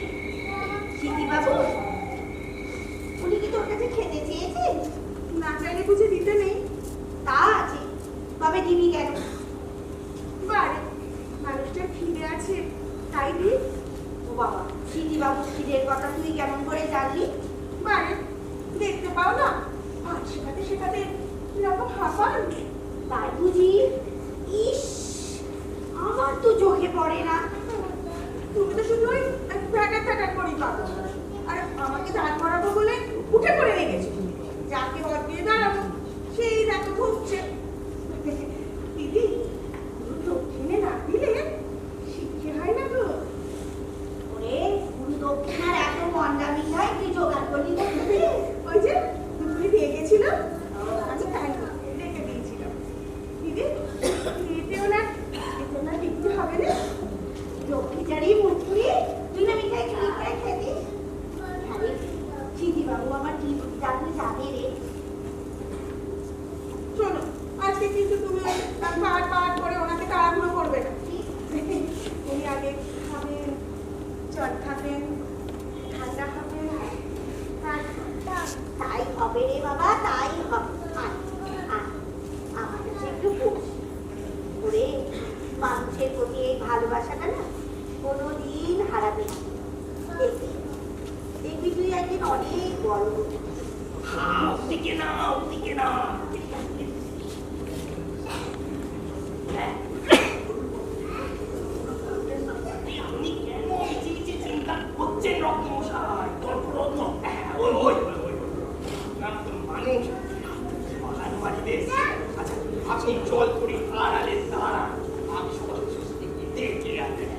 স্মৃতিবাবু, উনি কি তোর কাছে খেতে চেয়েছেন? না চাইলে বুঝে দিতে নেই? তা আছে, হবে দিবি কেন? বারে মানুষটা খিদে আছে তাই দি। ও বাবা, সিটি বাবু খিদের কথা তুই কেমন করে জানলি? বারে দেখতে পাও না, ভাত শেখাতে শেখাতে এরকম হাঁপান। তাই বুঝি? ইস, আমার তো চোখে পড়ে না। তুমি তো শুধু ওই ফ্যাটার ফ্যাটার করেই পাবো, আর আমাকে দাঁড় করাবো বলে উঠে পড়ে লেগেছে। যাকে বর দিয়ে দাঁড়াবো সেই দেখো ঘুরছে। দিদি, দক্ষিণে না দিলে শিক্ষে হয় না তো। ওরে গুরু দক্ষিণার এত মন্দামি নয়, তুই জোগাড় করলি না? ওই যে তুমি দিয়ে গেছিল, আমি তাই রেখে দিয়েছিলাম। দিদি, এতেও না দেখতে হবে না। লক্ষ্মীটারই মুখি, তুই না মিঠাই খেতি। আরে চিঠি বাবু আমার কি জানলে যাবে রে। শোনো, আজকে কিন্তু তুমি পাট পাট করে ওনাকে তাড়াহুড়ো করবে না। উনি আগে খাবেন, জল খাবেন, ঠান্ডা খাবেন। তাই হবে রে বাবা, তাই হবে। আমার কাছে একটু বস। ওরে, মানুষের প্রতি এই ভালোবাসাটা না কোনোদিন হারাবে না। দেখবি তুই একদিন অনেক বড় হবি। ওদিকে না, ওদিকে না। আপনি কেন চিন্তা করছেন রত্নমশাই? রত্ন মানুষ বাড়িতে। আচ্ছা, আপনি জল করে আড়ালে দাঁড়ান, আমি সবাই দেখে আসবেন।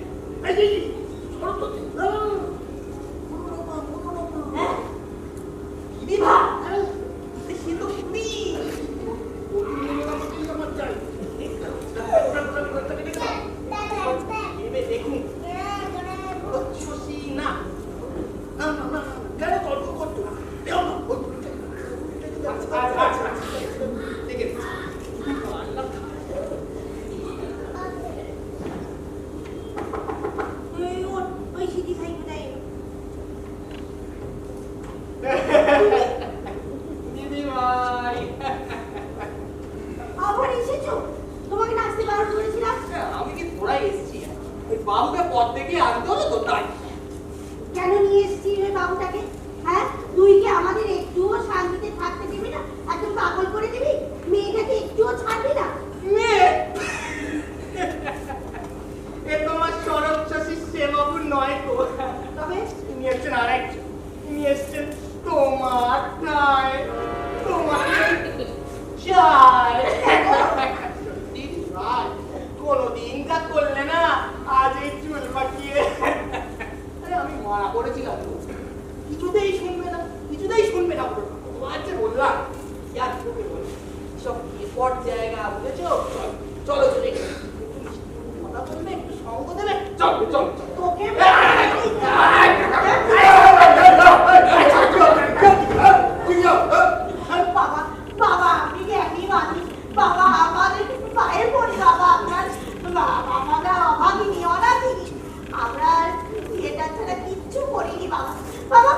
বাবুকে পথ থেকে আনতে হলো তো, তাই। কেন নিয়ে এসেছিস ওই বাবুটাকে? হ্যাঁ, তুই কি আমাদের একটুও শান্তিতে থাকতে দিবি না? একদম পাগল করে দিবি? মেয়েটাকে একটুও ছাড়বি না? মেয়ে এ তোমার সরস্বতী সেবাবু নয় তো। তবে তুমি এসছেন আরেকজন, তুমি এসছেন তোমার চাই, তোমার চাই। দিদি ভাই, কোনোদিন যা করলে না, আজ এই চুল পাকিয়ে। আরে আমি মারা করেছিলাম তো, কিছুতেই শুনবে না, কিছুতেই শুনবে না। আজকে বললাম ইয়ার তোকে বল, সব এরপর জায়গা বুঝেছো? চলো চলে কথা বলবে, একটু সঙ্গ দেবে। চল চল তোকে বাবা, বাবা আপনি কি একই বাড়ি? বাবা আমাদের পায়ে পড়ি, বাবা আপনার আমরা অভাবিনী, অনাথিনী, আমরা এটা ছাড়া কিচ্ছু করিনি বাবা। বাবা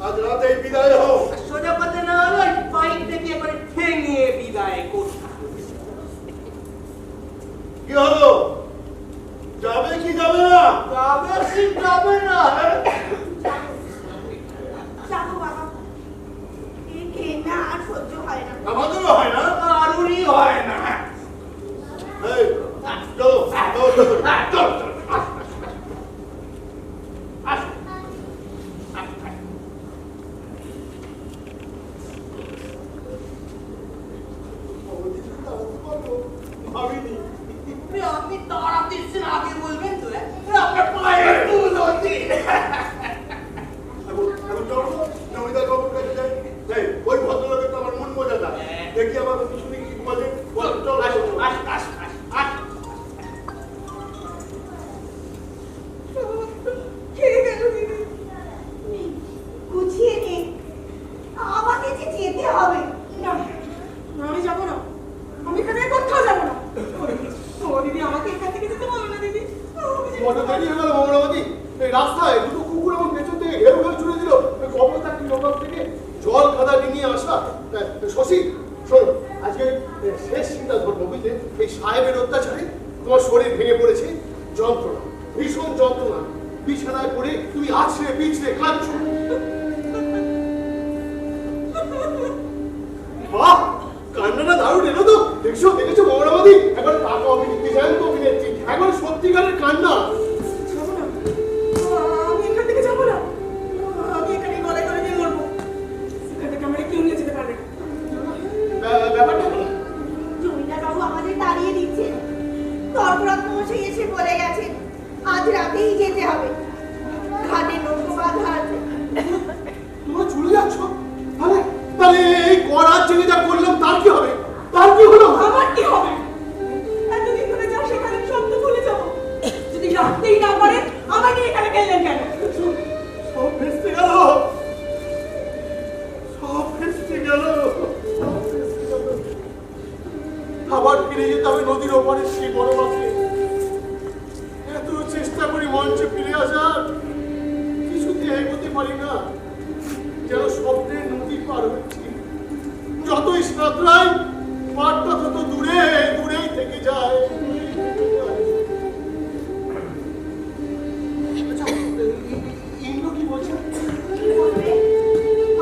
আজ রাতে বিদায় হও। সোজা পথে না হলো বাইক থেকে এবারে ঠেঙিয়ে বিদায় করতে। কি হলো, যাবে কি যাবে না? যাবে কি যাবে না? যাবো বাবা, এই ঘেন্না আর সহ্য হয় না। আমাদেরও হয় না, কারুরই হয় না। এই চলো চলো চলো চলো। আপনি তাড়াতে এসেছেন, আগে বলবেন তো। আপনার পায়ে দুধ হচ্ছে। জমিদার বাবুর কাছে যাই, ওই ভদ্রলোকের তো আমার মন বোঝা না। দেখি আমার শুনি কি বলে। চল আসো আসো। বড় দেরি হয়ে গেল মঙ্গলাবতী। এই রাস্তায় দুটো কুকুর আমার পেছন থেকে ঘেউ ঘেউ ছুড়ে দিল। কবরটা কি নবাব থেকে জল কাদা নিয়ে আসা। শশী শোনো, আজকে শেষ চিন্তা ধরবো বুঝলে। এই সাহেবের অত্যাচারে তোমার শরীর ভেঙে পড়েছে, যন্ত্রণা, ভীষণ যন্ত্রণা। বিছানায় পড়ে তুমি আছড়ে পিছড়ে কাঁদছো। বাহ, কান্নাটা দারুণ এলো তো। দেখেছো মঙ্গলাবতী, একবার টাকা অভিনেত্রী, জ্যান্ত অভিনেত্রী, একবার সত্যিকারের কান্না। আমি এখান থেকে যাবো না, আমি এখানে গলায় গলায় দিয়ে মরবো। এখান থেকে আমরা কেউ নিয়ে যেতে পারবে না। ব্যাপারটা জমিদার বাবু আমাদের তাড়িয়ে দিচ্ছেন। তর্করত্ন মশাই এসে বলে গেছেন আজ রাতেই যেতে হবে। ঘাটে নৌকো বাঁধা আছে। তোমরা চলে যাচ্ছ? তাহলে এই করার জেনে যা করলাম তার কি হবে? তার কি হলো? আমার কি হবে? এতদিন ধরে যা সেখানে সব তো ভুলে যাবো। যদি রাখতেই না পারে আমাকে এখানে ফেললেন কেন? সব ভেস্তে গেল, সব ভেস্তে গেল। আবার ফিরে যেতে হবে নদীর ওপারে সেই বড় মাঠে। এত চেষ্টা করি মঞ্চে ফিরে আসার, কিছুতে এগোতে পারি না। যেন স্বপ্নের নদী পার হচ্ছি। যতই সাঁতরাই পাড়টা তত দূরে দূরেই থেকে যায়। আচ্ছা, ইন্দ্র কি বলছে? কি বলবে?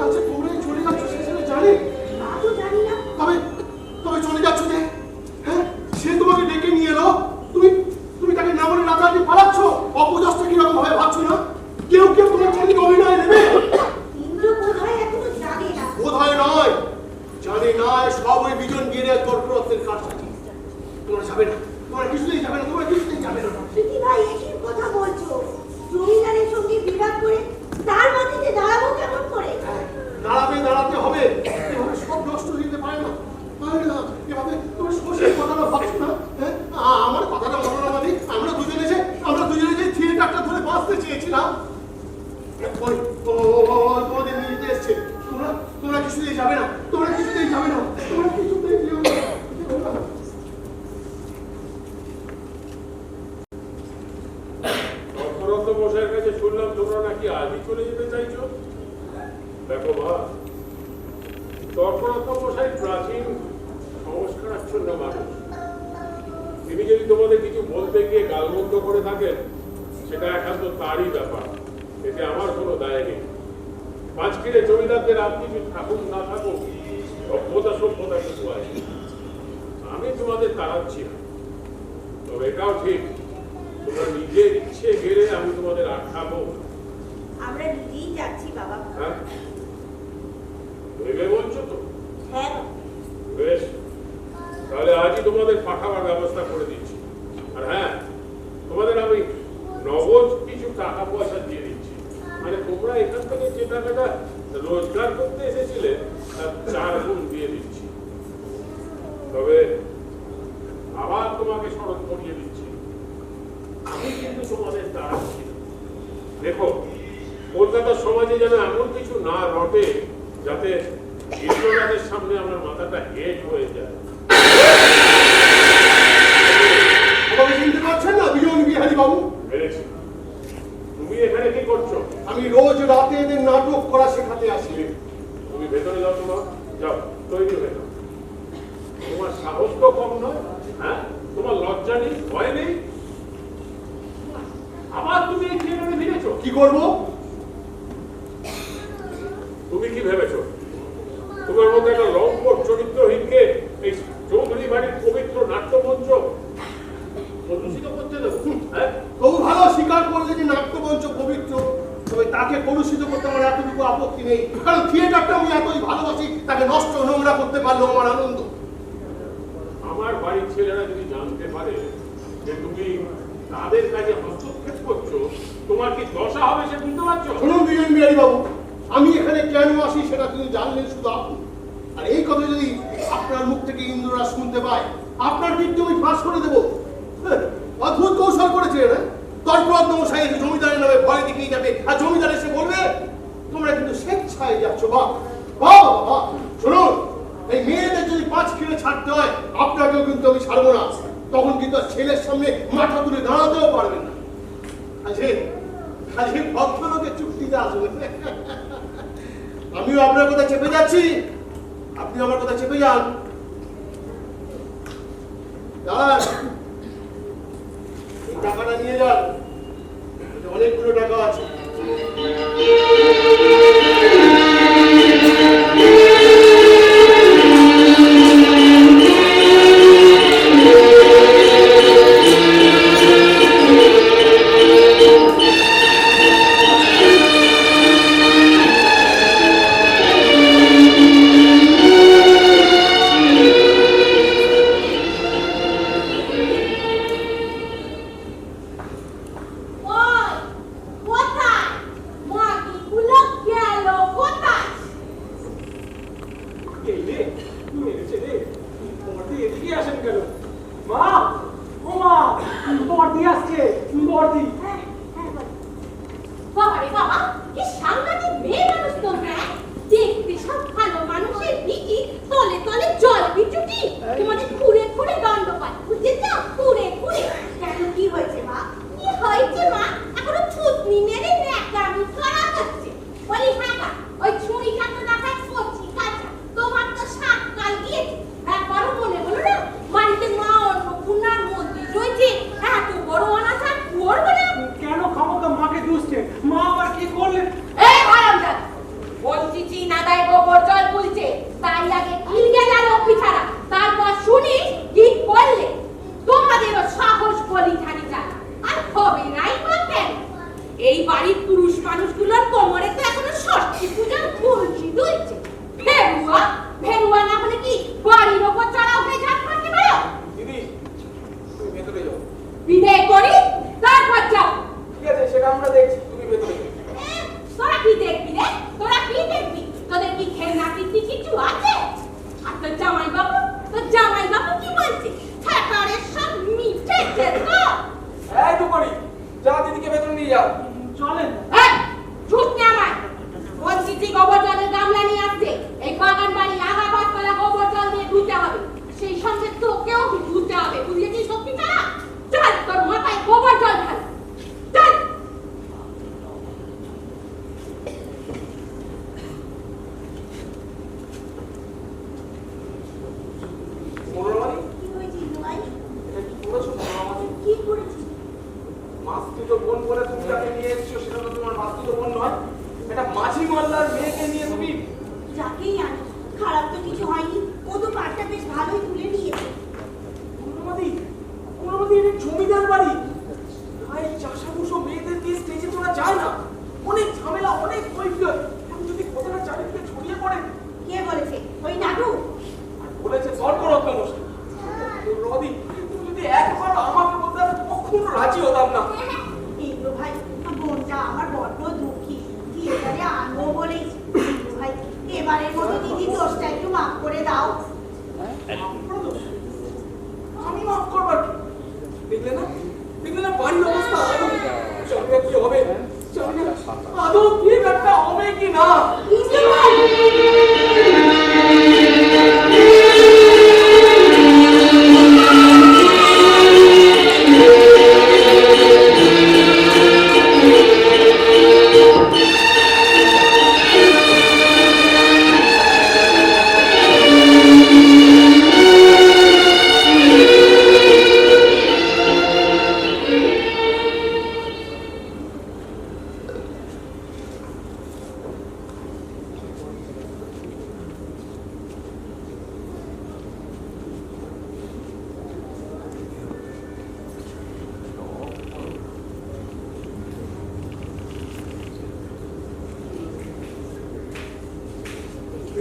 আচ্ছা, তোমরা চলে যাচ্ছ সেখানে জানে? তা তো জানি না। তবে তবে চলে যাচ্ছ যে? হ্যাঁ, সে তোমাকে ডেকে নিয়ে এলো, তুমি তাকে না বলে রাতারাতি পালাচ্ছ। অপদস্থ কিরকম ভাবে ভাবছো না? কেউ তোমার সঙ্গে অভিনয় নেবে? ইন্দ্র বোধহয় এখনো জানে না। বোধহয় নয়, জানে না। সব ওই বিজন গিয়ে তর্করত্নের কারসাজি। তোমরা যাবে না, তোমরা কিছুতেই যাবে না, তোমরা কিছুতেই যাবে না। প্রীতি ভাই একই কথা বলছো। জমিদারের সঙ্গে বিবাদ করে তার মধ্যে দাঁড়াবো কেমন করে? দাঁড়াতে হবে। এভাবে সব নষ্ট হয়ে যেতে পারে না, পারে না। এভাবে তোমার শশীর কথাটা ভাবছো না? হ্যাঁ, আমার কথাটা মনোরমাদি। আমরা দুজনে যে থিয়েটারটা ধরে বাঁচতে চেয়েছিলাম, তোমাদের নিয়ে যেতে এসছে। তোমরা কিছুতেই যাবে না, তোমরা কিছুতেই যাবে না, তোমরা কিছুতেই যেও না। তর্করত্ন মশাইয়ের কাছে শুনলাম তোমরা নাকি আজই চলে যেতে চাইছো। দেখো মা, তর্করত্ন মশাই প্রাচীন সংস্কারাচ্ছন্ন মানুষ। তিনি যদি তোমাদের কিছু বলতে গিয়ে গালমন্দ করে থাকেন, সেটা একান্ত তারই ব্যাপার, এতে আমার কোনো দায় নেই। পাঁচক্ষীরে জমিদারদের আর কিছু থাকুক না থাকুক, সভ্যতা কিছু আছে। আমি তোমাদের তাড়াচ্ছি না, তবে এটাও ঠিক, তোমরা নিজের ইচ্ছে গেলে আমি তোমাদের আটকাবো। আমরা নিজেই যাচ্ছি বাবা। হ্যাঁ, ভেবে বলছো তো? হ্যাঁ বাবা। বেশ, তাহলে আজই তোমাদের পাঠাবার ব্যবস্থা করে দিচ্ছি। আর হ্যাঁ, তোমাদের আমি নগদ কিছু টাকা পয়সা দিয়ে দিচ্ছি। মানে তোমরা এখান থেকে যে টাকাটা রোজগার করতে এসেছিলে তার 4 গুণ দিয়ে দিচ্ছি। তবে আবার তোমাকে স্মরণ করিয়ে দিচ্ছি, আমি কিন্তু তোমাদের তাড়াচ্ছি না। দেখো, কলকাতার সমাজে যেন এমন কিছু না রটে যাতে ইন্দ্রনাথের সামনে আমার মাথাটা হেট হয়ে যায়। আমাকে চিনতে পারছেন না বিজন বিহারী বাবু? পেরেছি। তুমি এখানে কি করছো? আমি রোজ রাতে এদের নাটক করা শেখাতে আসি। তুমি ভেতরে যাও, তোমার যাও, তৈরি হয়ে যাও। তোমার সাহস তো কম নয়। হ্যাঁ, তোমার লজ্জা নেই, ভয় নেই। আবার তুমি এই থিয়েটারে ফিরেছো। কি করবো? তুমি কি ভেবেছো তোমার মধ্যে একটা লম্পট চরিত্রহীনকে এই চৌধুরী বাড়ির পবিত্র নাট্যমঞ্চ প্রদূষিত করতে দেবো? হ্যাঁ, তবু ভালো স্বীকার করলে যে নাট্যমঞ্চ পবিত্র, তবে তাকে কলুষিত করতে আমার এতটুকু আপত্তি নেই। কারণ থিয়েটারটা আমি এতই ভালোবাসি, তাকে নষ্ট নোংরা করতে পারলেও আমার আনন্দ। আমার বাড়ির ছেলেরা যদি জানতে পারে যে তুমি তাদের কাজে হস্তক্ষেপ করছো, তোমার কি দশা হবে সে বুঝতে পারছো? শুনুন বিজন বিহারী বাবু, আমি এখানে কেন আসি সেটা তিনি জানলেন শুধু আপনি। আর এই কথা যদি আপনার মুখ থেকে ইন্দ্ররা শুনতে পায়, আপনার কীর্তি আমি ফাঁস করে দেবো। অদ্ভুত কৌশল করেছে না? তর্করত্ন মশাই জমিদারের নামে ভয় দেখিয়ে যাবে, আর জমিদার এসে বলবে তোমরা কিন্তু স্বেচ্ছায় যাচ্ছ। বাবা শুনুন, এই মেয়েদের যদি 5 কিলো ছাড়তে হয়, আপনাকেও কিন্তু আমি ছাড়বো না। তখন কিন্তু ছেলের সামনে মাথা তুলে দাঁড়াতেও পারবেন না। কাজে ভদ্রলোকের চুক্তিতে আসবে। আমিও আপনার কথা চেপে যাচ্ছি, আপনি আমার কথা চেপে যান। দাঁড়ান, এই টাকাটা নিয়ে যান, অনেকগুলো টাকা আছে। ওই, কোথায়? মাটিগুলো গেল কোথায়? এই রে, তুই এনেছে রে। বর্দি এদিকে আসেন কেন? মা, ও মা, বর্দি আসছে, বর্দি। হ্যাঁ, হ্যাঁ, বল। বাবা রে বাবা, কি সাংঘাতিক মেয়ে মানুষ তোমরা। দেখতে সব ভালো মানুষের দিকে তলে তলে জল বিচুটি। তোমাদের ঘুরে ঘুরে দণ্ডপাত বুঝেছ? ঘুরে ঘুরে। কেন কি হয়েছে মা? কি হয়েছে মা? এখনো থুতনি মেরে ন্যাকামি করা হচ্ছে। বলি হাঁকা, ওই ছুরি কাটা দেখা কচি কাঁচা। তোমার তো 7 কাল গিয়েছে। একবারও মনে হলো না বাড়িতে মা অন্নপূর্ণার মন্দির রয়েছে, এত বড় অনাথা করবো না? কেন খামোকা মাকে দুষছে? মা আবার কি করলেন? এই হারামজাদা, বলছি চিনাদায় গোবর জল তুলছে, তাই আগে কিল গেল লক্ষ্মী ছাড়া, তারপর শুনিস কি করলে। তোমাদেরও সাহস বলি ঠানি জানা, আর হবে নাই বা কেন? এই বাড়ির পুরুষ মানুষগুলোর কোমরে তো এখনো ষষ্ঠী পূজার বলছি দুলছে। ভেরুয়া ভেরুয়া না হলে কি বাড়ির ওপর চড়াও হয়ে ঝাঁপ মারতে পারো? দিদি, তুমি ভেতরে যাও। বিদায় করি তারপর যাও। ঠিক আছে, সেটা আমরা দেখছি, তুমি ভেতরে যাও। তোরা কি দেখবি রে? তোরা কি দেখবি? তোদের কি ঘেন্না কীর্তি কিছু আছে? আর তোর জামাই বাবু কি বলছে? ঠেকারের সব মিটেছে তো? এই দুপুরি, যা দিদিকে ভেতরে নিয়ে যাও। চলেন। এই, ছুটনি আমায়। বলছি যে গোবর জলের গামলা নিয়ে আসছে। এই বাগান বাড়ি আগা পাতলা গোবর জল দিয়ে ধুতে হবে। সেই সঙ্গে তোকেও ধুতে হবে, বুঝেছিস সত্যি ছাড়া? চল, তোর মাথায় গোবর জল ঢাল। চল। মনোরমাদি, কি হয়েছে ইন্দু ভাই? এটা কি করেছো মনোরমাদি? কি করেছি? মাস্তুতো বোন বলে তুমি যাকে নিয়ে এসেছো সেটা তো তোমার মাস্তুতো বোন নয়। এটা মাঝি মাল্লার মেয়েকে নিয়ে তুমি যাকেই আনি, খারাপ তো কিছু হয়নি। ও তো পাটটা বেশ ভালোই তুলে নিয়েছে। কোনোমতি এটা জমিদার বাড়ি। গায়ের চাষাভুষো মেয়েদের দিয়ে স্টেজে তোলা যায় না। অনেক ঝামেলা, অনেক কৈফিয়ত। এখন যদি কথাটা চারিদিকে ছড়িয়ে পড়ে। কে বলেছে? ওই নাটু? আর বলেছে তর্করত্ন মশাই। রদি, তুমি যদি একবার আমাকে বলতে আমি কখনো রাজি হতাম না। ইন্দু ভাই, বোনটা আমার বড্ড দুঃখী। থিয়েটারে আনবো বলেই। ইন্দু ভাই, এবারের মতো দিদি দোষটা একটু মাফ করে দাও। আমি মাফ করবার কি? দেখলে না, দেখলে না বাড়ির অবস্থা। জানি না কি হবে, জানি না আদৌ ঠিক একটা হবে কি না। ইন্দু ভাই,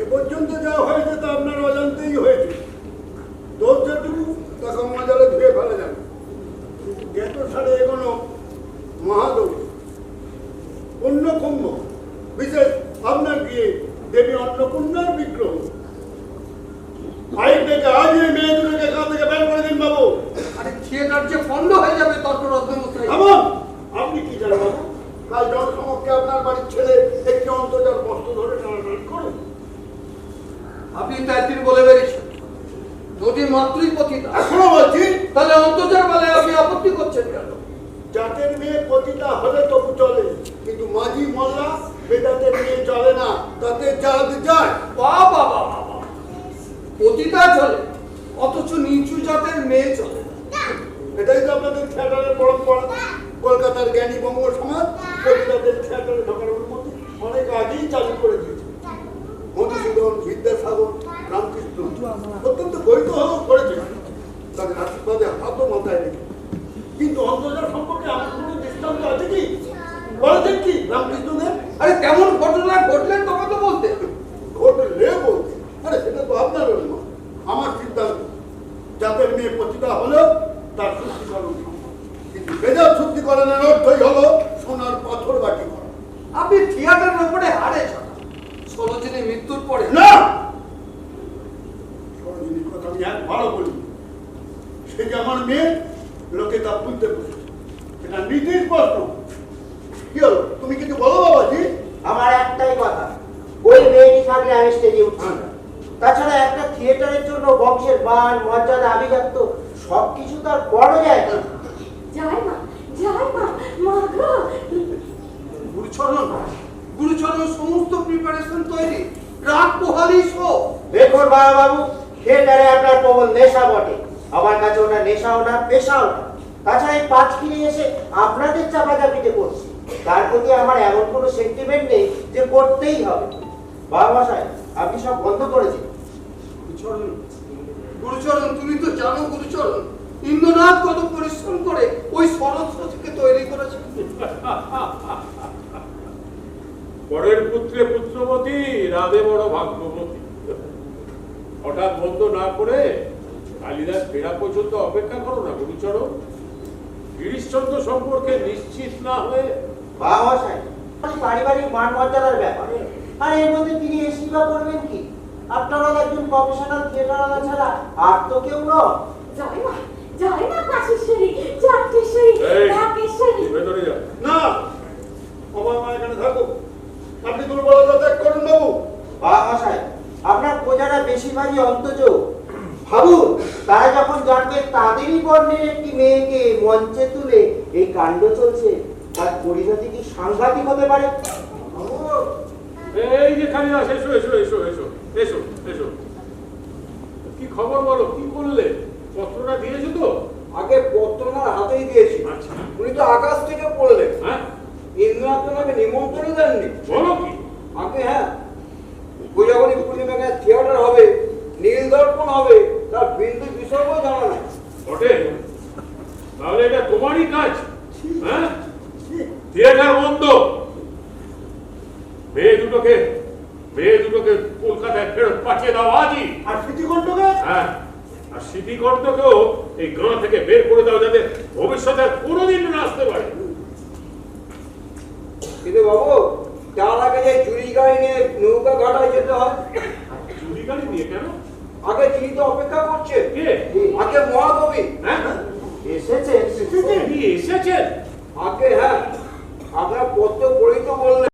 এ পর্যন্ত যা হয়েছে তা আপনার অজান্তেই হয়েছে। দোষ যেটুকু তা গঙ্গা জলে ধুয়ে ফেলা যাবে। গেত সারে এগোনো মহাদৌড় অন্য কুম্ভ, বিশেষ আপনার গিয়ে দেবী অন্নপূর্ণার বিগ্রহ। ফাইল থেকে আজ এই মেয়ে দুটোকে এখান থেকে বের করে দিন বাবু। আরে থিয়েটার যে বন্ধ হয়ে যাবে তর্করত্ন মশাই। থামুন! আপনি কি জানেন বাবু? কাল জনসমক্ষে আপনার বাড়ির ছেলে একটি অন্তর্জাল বস্ত্র ধরে টানাটানি করুন। আপনি তো একদিন বলে বেরিয়েছেন যদি মাতৃপতিতা, এখনো বলছি তাহলে অন্তর্জাল বেলায় আপনি আপত্তি করছেন কেন? জাতের মেয়ে পতিতা হলে তবু চলে, কিন্তু মাঝি মোল্লা বেদাতের মেয়ে চলে না, তাতে জাত যায়। বাবা বাবা, পতিতা চলে অথচ নিচু জাতের মেয়ে চলে না। এটাই তো আপনাদের থিয়েটারের পরম্পরা। কলকাতার জ্ঞানী বঙ্গ সমাজ পতিতাদের থিয়েটারে ঢোকানোর মতো অনেক আগেই চালু করে দিয়েছে। মধুসূদন, বিদ্যাসাগর, রামকৃষ্ণ অত্যন্ত বৈধ হলেও করেছে, তাদের আশীর্বাদে হাতও মাথায় নেই। কিন্তু অন্তর্জাল সম্পর্কে আমার কোনো দৃষ্টান্ত আছে কি? বলেছেন কি রামকৃষ্ণদেব? আরে তেমন ঘটনা ঘটলেন তবে তো বলতে। ঘটলে বলতে? আরে সেটা তো আপনার নয়, আমার সিদ্ধান্ত। জাতের মেয়ে পতিতা হলেও তার শুদ্ধিকরণ সম্ভব, কিন্তু বেজাত শুদ্ধিকরণের অর্থই হলো সোনার পাথর বাটি করা। আপনি থিয়েটারের উপরে হারে ছাড়া সরোজিনী মৃত্যুর পরে না, সরোজিনীর কথা আমি একবারও বলি। সে যে আমার মেয়ে, লোকে তা বুঝতে বসেছে, এটা নীতির প্রশ্ন। কি হলো, তুমি কিছু বলো বাবাজি? আমার একটাই কথা, ওই মেয়েটি থাকলে আমি স্টেজে উঠছি না। তাছাড়া একটা থিয়েটারের জন্য বংশের মান, মর্যাদা, আভিজাত্য সবকিছু তার বড় যায় না। জয় মা, মা গো। গুরুচরণ সমস্ত প্রিপারেশন তৈরি, রাত পোহালি শো। দেখুন বাবু, থিয়েটারে আপনার প্রবল নেশা বটে, আমার কাছে ওটা নেশাও না, পেশাও না। তাছাড়া এই 5 কিনে এসে আপনাদের চাপাচাপিতে করছি, তার প্রতি আমার এমন কোনো সেন্টিমেন্ট নেই যে করতেই হবে। বাবা সাহেব, আপনি সব বন্ধ করেছেন। গুরুচরণ তুমি তো জানো গুরুচরণ, ইন্দ্রনাথ কত পরিশ্রম করে ওই সরস্বতীকে তৈরি করেছে। পরের পুত্রে পুত্রবতী, রাধে বড় ভাগ্যবতী। হঠাৎ বন্ধ না করে কালিদাস ফেরা পর্যন্ত অপেক্ষা করো না গুরুচরণ। গিরিশচন্দ্র সম্পর্কে নিশ্চিত না হয়ে। বাবা সাহেব, পারিবারিক মান মর্যাদার ব্যাপার, আর এর মধ্যে তিনি এসি বা করবেন কি? আপনারা একজন প্রফেশনাল থিয়েটারওয়ালা ছাড়া আর তো কেউ নয়। জয় মা কাশীশ্বরী, চাটেশ্বরী, ঢাকেশ্বরী। ভেতরে যাও। না, আমার মা এখানে থাকো। আপনি দুর্বলতা ত্যাগ করুন বাবু। বাবা সাহেব, আপনার প্রজারা বেশিরভাগই অন্তজ। ভাবুন, তারা যখন জানবে তাদেরই বর্ণের একটি মেয়েকে মঞ্চে তুলে এই কাণ্ড চলছে, তার পরিণতি কি সাংঘাতিক হতে পারে। এই যে কালিদাস, এসো এসো এসো এসো এসো এসো। কি খবর বলো, কি করলে? পত্রটা দিয়েছো তো? আগে পত্রটা হাতেই দিয়েছি, আচ্ছা। উনি তো আকাশ থেকে পড়লেন। হ্যাঁ, ইন্দ্রনাথ তোমাকে নিমন্ত্রণ দেননি। বলো কি? আগে হ্যাঁ, গোজাগরী পূর্ণিমাকে থিয়েটার হবে, নীল দর্পণ হবে, তার বিন্দু বিষয়ও জানা নাই। বটে? তাহলে এটা তোমারই কাজ? হ্যাঁ, থিয়েটার বন্ধ। মেয়ে দুটোকে কলকাতায় ফেরত পাঠিয়ে দাও আজই। আর স্মৃতিকণ্ঠকে? হ্যাঁ, আর স্মৃতিকণ্ঠকেও এই গাঁ থেকে বের করে দাও, যাতে ভবিষ্যতে আর কোনোদিন না আসতে পারে। কিন্তু বাবু, তার আগে যে চুরি গাড়ি নিয়ে নৌকা ঘাটায় যেতে হয়। চুরি গাড়ি নিয়ে কেন? আগে তিনি তো অপেক্ষা করছে। কে? আগে মহাকবি। হ্যাঁ, এসেছেন? তিনি এসেছেন? আগে হ্যাঁ, আপনার পত্র পড়েই তো বললেন।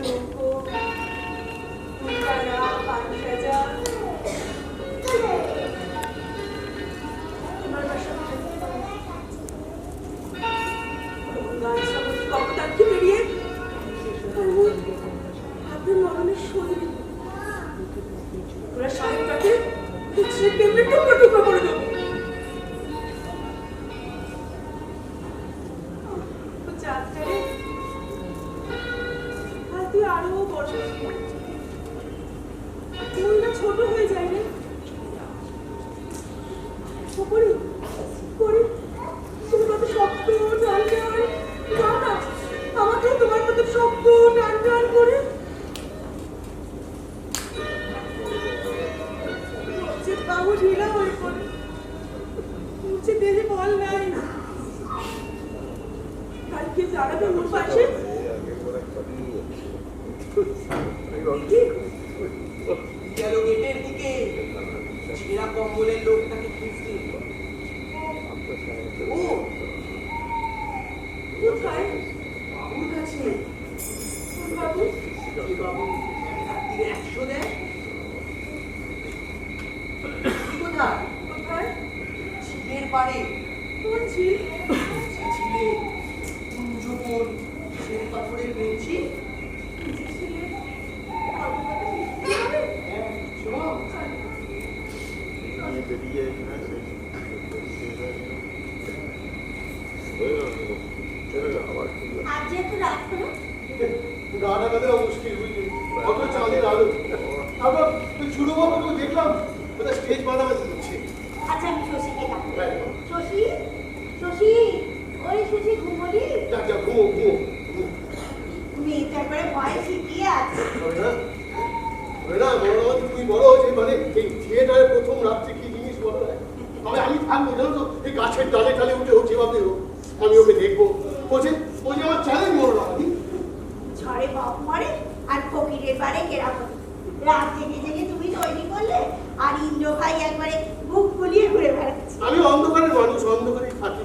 নৌকো, ফুলবালা, পানসাজা। আমার বাসা কপোতাক্ষী পেরিয়ে আপনার মরণের শরীর ওরা সাহেবটাকে কেমনি টুকরো টুকরো করে দেবো। যাত্রারে তুই আরো বড় মনটা ছোট হয়ে যায় রে। করি করি তুমি কত শক্ত টান টান না না আমাকেও তোমার মতো শক্ত টান টান করে বাবু ঢিলা হয়ে পড়ে উঠছে দেহে বল নাই। কালকে দাঁড়াবে ওর পাশে গেল গেটের দিকে ছেঁড়া কম্বলের লোকটাকে খুঁজতে। ও কোথায় বাবুর কাছে। কোন বাবু? যে বাবু রাত্রিরে 100 দেয়। কোথায়? কোথায়? ঝিলের পাড়ে। কোন ঝিল? ঝিলে কুঞ্জবন শ্বেত পাথরের বেঞ্চি। ঝিলে বাবু কথা মিথ্যে বলে? শোনো আজ যেহেতু রাত হলো গানা গাদের মুশকিল বুঝলি কত চাঁদের আলো। আবার ওই ছোট বাবুকে দেখলাম ওটা স্টেজ বানাবে হচ্ছে। আচ্ছা আমি শশীকে ডাকবো। শশী শশী ওই শশী ঘুমলি যা যা ঘুমো ঘুমো মেয়েটা একবারে ভয়ে শিখিয়ে আছে। না বড় তুমি বড় যে মানে এই থিয়েটারের প্রথম রাত্রে কি জিনিস বলো তবে আমি থাকবো জানো তো এই গাছের ডালে টালে উঠে উঠে ভাবতে আমি ওকে দেখবো বলছে ওই যে আমার চ্যালেঞ্জ বলো না ঝড়ে বাপ মরে আর ফকিরের বাড়ে কেরামতি। রাত জেগে জেগে তুমি তৈরি করলে আর ইন্দ্র ভাই একবারে বুক ফুলিয়ে ঘুরে বেড়াচ্ছে। আমি অন্ধকারের মানুষ অন্ধকারেই থাকি।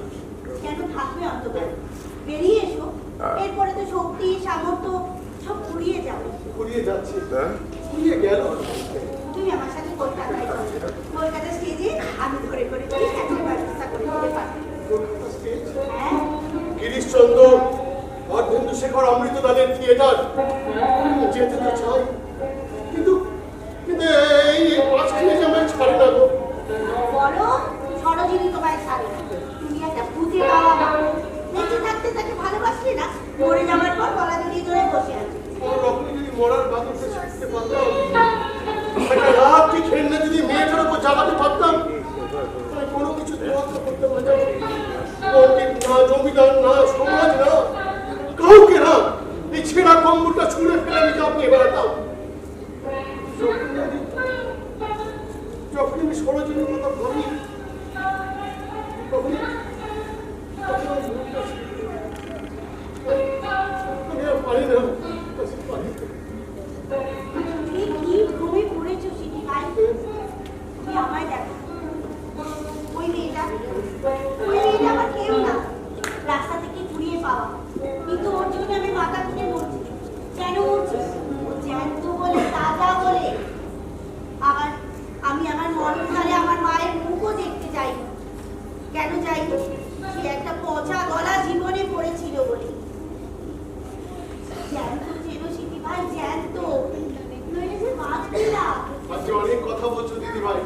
কেন থাকবে অন্ধকার? বেরিয়ে এসো, এরপরে তো শক্তি সামর্থ্য সব ফুরিয়ে যাবে। ফুরিয়ে যাচ্ছে ফুরিয়ে গেল। তুমি আমার সাথে কলকাতায় চলো। কলকাতা স্টেজে আমি ধরে করে করে ক্যাচের ব্যবস্থা করে দিতে পারবো। কলকাতা স্টেজ হ্যাঁ গিরিশচন্দ্র অর্ধেন্দু শেখর অমৃতলালের থিয়েটার যেতে তো চাই কিন্তু কিন্তু এই পাঁচখানে যে আমায় ছাড়ে না গো। বলো সরোজিনী তোমায় ছাড়ে না। তুমি একটা ভূতে বাবা মানুষ। বেঁচে থাকতে তাকে ভালোবাসলে না, মরে যাওয়ার পর গলা জড়িয়ে ধরে বসে আছে। কোনো রকমে যদি মরার বাদরটা শিখতে পারতাম একটা রাত্রি খেলনা যদি মেয়েটার উপর চালাতে পারতাম তাহলে কোনো কিছু তোয়াক্কা করতে পারতাম। পণ্ডিত না জমিদার না সমাজ না কাউকে না এই ছেঁড়া কম্বলটা ছুঁড়ে ফেলে আমি চাপিয়ে বেড়াতাম। যখন আমি সরোজিনীর কথা ভাবি তখন আমি আর পারি না পারি না। তুমি কি ঘুমে পড়েছো সিটি ভাই? তুমি আমায় দেখো। ওই মেয়েটা আমার কেউ না, রাস্তা থেকে কুড়িয়ে পাওয়া। কিন্তু ওর জন্য আমি মাথা তুলে মরছি। কেন মরছি? ও জ্যান্ত বলে, তাজা বলে। আবার আমি আমার মরণকালে আমার মায়ের মুখও দেখতে যাইনি। কেন যাইনি? সে একটা পচা গলা জীবনে পড়েছিল বলে। জ্যান্ত যেন সিটি ভাই, জ্যান্ত নইলে যে বাঁচবে না। আজকে অনেক কথা বলছো দিদি ভাই।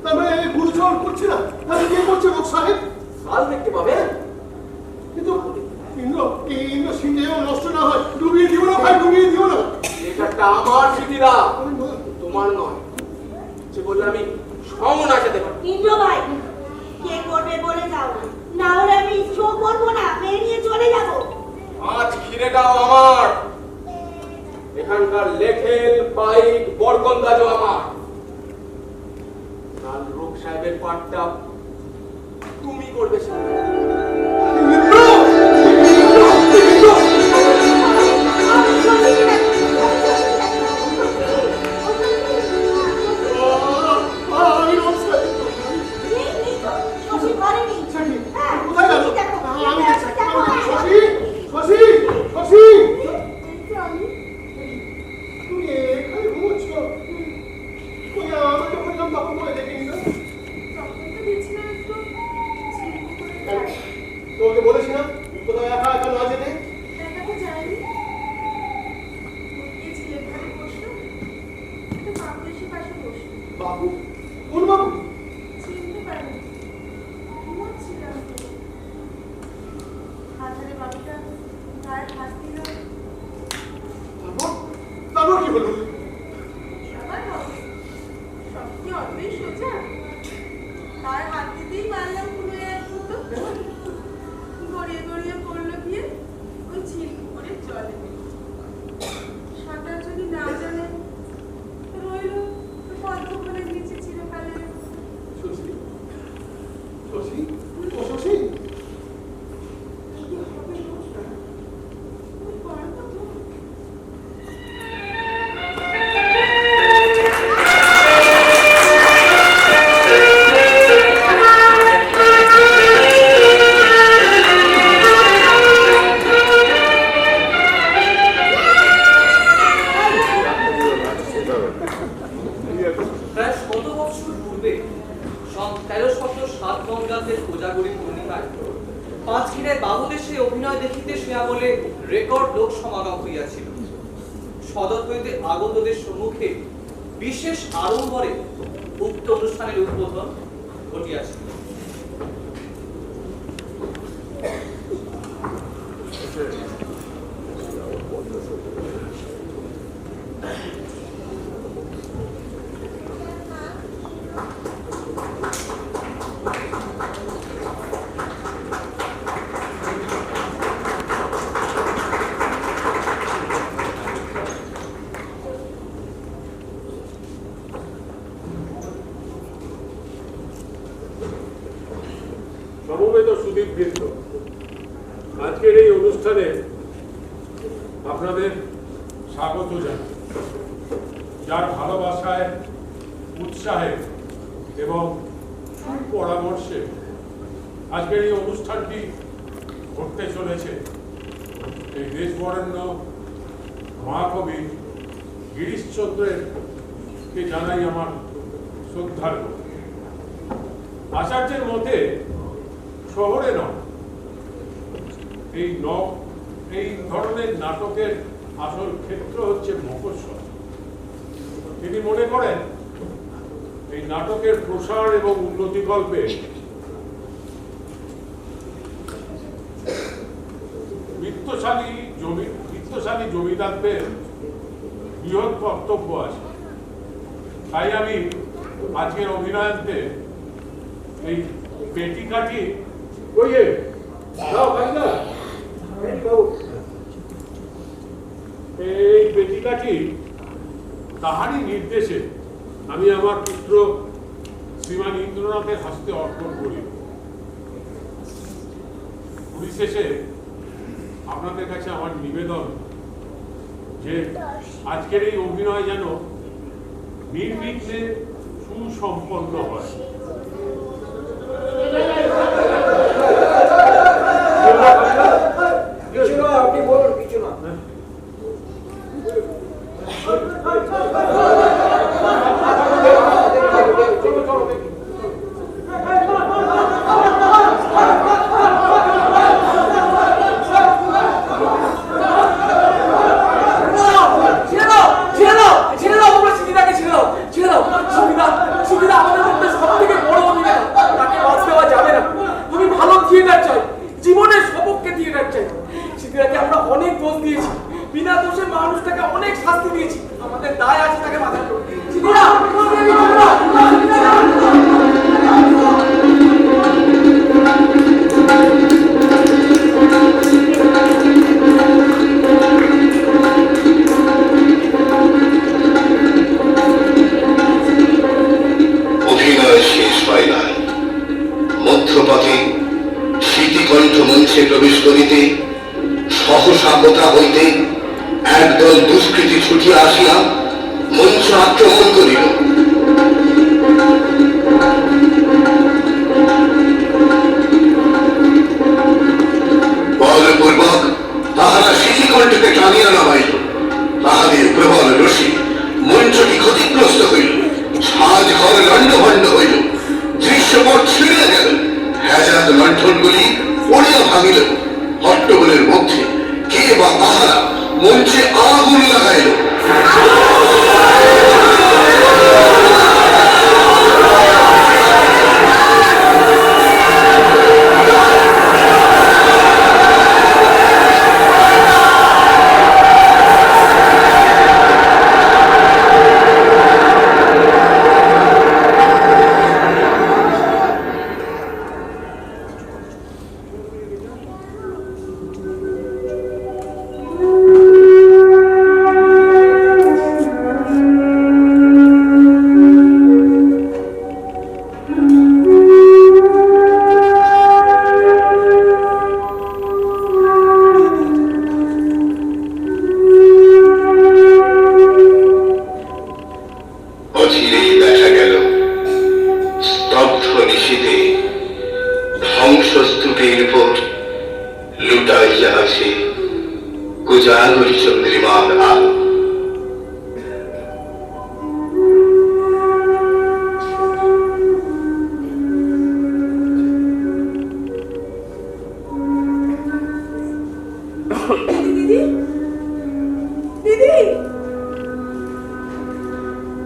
তার মানে গুরুচরণ করছে না তাহলে কে করছে লোক সাহেব? কাল দেখতে পাবেন। কিন্তু ইন্দ্র সিংহেও নষ্ট না হয় ডুবিয়ে দিও না ভাই, ডুবিয়ে দিও না। এটা আমার স্মৃতিরা, তোমার নয়। যে বললে আমি সমন আসাতে পারি। ইন্দ্র ভাই, কে করবে বলে যাও, না হলে আমি শো করবো না, বেরিয়ে চলে যাবো। আজ ঘিরেটাও আমার, এখানকার লেখেল পাইক বরকন্দাজও আমার। কাল রোগ সাহেবের পাঠটা তুমি করবে। তোমাকে বলেছি না কোথাও একা একা না যেতে। দেখাতে যায়নি গিয়ে ছেলের ঘরে বসলো, একটা বাবু এসে পাশে বসলো। বাবু? কোন বাবু? চিনতে পারিনি, ঘুমোচ্ছিলাম তো। হাজারে বাবুটা গায়ে হাত দিল। তারপর কি হলো? আবার হবে, সব কি অতই সোজা? গায়ে হাত দিতেই মারলাম পুরো এক মতো, গড়িয়ে গড়িয়ে পড়লো গিয়ে ওই ঝিল করে জলে। সাঁতার যদি না জানে রইল পদ্মফুলের নিচে চিরকালের মতো। শশী? শশী? ও শশী? কি হবে গো? তুমি পারবো তো? প্রায় 100 বছর পূর্বে সন 1307 বঙ্গাব্দের কোজাগরী পূর্ণিমায় পাঁচক্ষীরায় বাবুদেশে অভিনয় দেখিতে সে আমলে রেকর্ড লোক সমাগম হইয়াছিল। সদর হইতে আগতদের সম্মুখে বিশেষ আড়ম্বরে উক্ত অনুষ্ঠানের উদ্বোধন ঘটিয়াছিল। সমবেত সুদীপবৃন্দ, আজকের এই অনুষ্ঠানে আপনাদের স্বাগত জানাই। যার ভালোবাসায়, উৎসাহে এবং সুপরামর্শে আজকের এই অনুষ্ঠানটি ঘটতে চলেছে, এই দেশবরেণ্য মহাকবি গিরিশচন্দ্রের কে জানাই আমার শ্রদ্ধার। আচার্যের মতে শহরে নয়, এই ধরনের নাটকের আসল ক্ষেত্র হচ্ছে মফস্বল। তিনি মনে করেন এই নাটকের প্রসার এবং উন্নতিকল্পে বিত্তশালী জমিদারদের বৃহৎ কর্তব্য আছে। তাই আমি আজকের অভিনয়ান্তে এই পেটিকাটি এই পেটিকাটি তাহারই নির্দেশে আমি আমার পুত্র শ্রীমান ইন্দ্রনাথের হস্তে অর্পণ করি। পরিশেষে আপনাদের কাছে আমার নিবেদন যে আজকের এই অভিনয় যেন নির্বিঘ্নে সুসম্পন্ন হয়। আপনি বলুন, কিছু না। জীবনের সপক্ষে থিয়েটার চাই। সিদ্ধিরাকে আমরা অনেক দোষ দিয়েছি, বিনা দোষে মানুষটাকে অনেক শাস্তি দিয়েছি। আমাদের দায় আছে তাকে বাঁচানো। অভিনয় শেষ হয় নাই। মধ্যপথে স্মৃতিকণ্ঠ মঞ্চে প্রবেশ করিতে সহসা কোথা হইতে একদল দুষ্কৃতী ছুটিয়া আসিয়া মঞ্চ আক্রমণ করিল। বলপূর্বক তাহারা স্মৃতিকণ্ঠকে টানিয়া নামাইল। তাহাদের প্রবল রশি মঞ্চটি ক্ষতিগ্রস্ত হইল, সাজঘর লণ্ডভণ্ড হইল, দৃশ্যপট ছিঁড়ে গেল। হ্যাজাদ লণ্ঠনগুলি পড়িয়া ভাঙিল। হট্টগোলের মধ্যে কে বা তাহারা মঞ্চে আগুন লাগাইল। অচিরেই দেখা গেল স্তব্ধ নিশীথে ধ্বংসস্তূপের উপর লুটাইয়া আছে কোজাগরী চন্দ্রিমার আলো। দিদি দিদি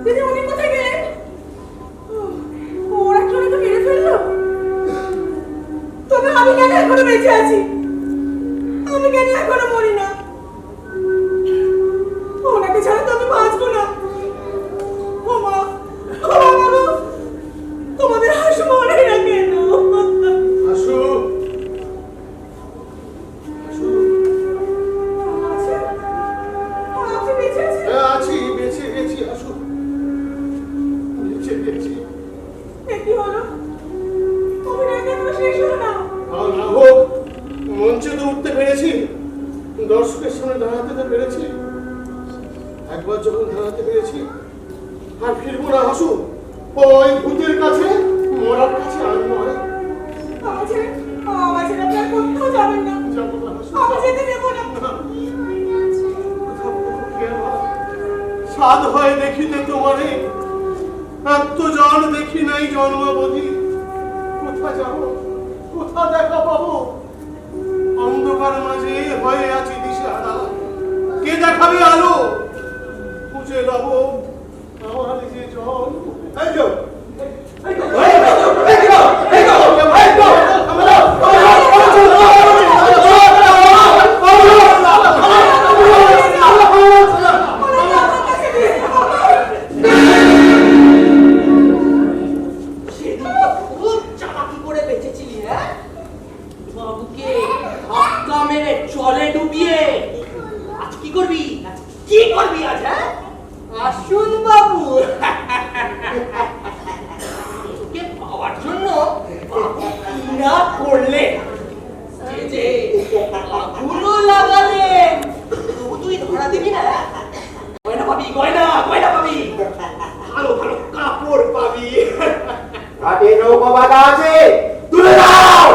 দিদি উনি কোথায় গেলেন? ওরা কি ওনাকে মেরে ফেললো? তবে আমি কেন এখনো বেঁচে আছি? আমি কেন এখনো মরি না? ওনাকে ছাড়া তো আমি বাঁচবো না। ও মা, ও বাবা গো, তোমাদের হাসু মরে না কেন? হাসু, আচ্ছা, আপনি বেঁচে আছেন? আছি, বেঁচে গেছি হাসু, বেঁচে গেছি। এ কি হলো? অভিনয় কেন শেষ হলো না? আর না হোক, মঞ্চে তো উঠতে পেরেছি, দর্শকের সামনে দাঁড়াতে তো পেরেছি। একবার যখন দাঁড়াতে পেরেছি আর ফিরবো না হাসু। ওই ভূতের কাছে, মরার কাছে আর নয়। আমার ছেলে আপনি আর কোথাও যাবেন না। যাবো না হাসু, আমি যেতে দেবো না। সাধ হয় দেখিতে তোমারে, আত্মজন দেখি নাই জন্মাবধি। কোথা যাবো, কোথা দেখা পাবো? অন্ধকার মাঝে হয়ে আছি দিশেহারা। কে দেখাবে আলো? খুঁজে লব আমার যে জন। এই যো, এই যো, এই যো, এই যো, এই যো, এই যো, আসুন বাবু, তোকে পাওয়ার জন্য না করলে যে আগুনও লাগালেন, তবু তুই ধরা দিবি না। গয়না পাবি, গয়না গয়না পাবি, ভালো ভালো কাপড় পাবি। ঘাটে নৌকা বাঁধা আছে, তুলে দাও।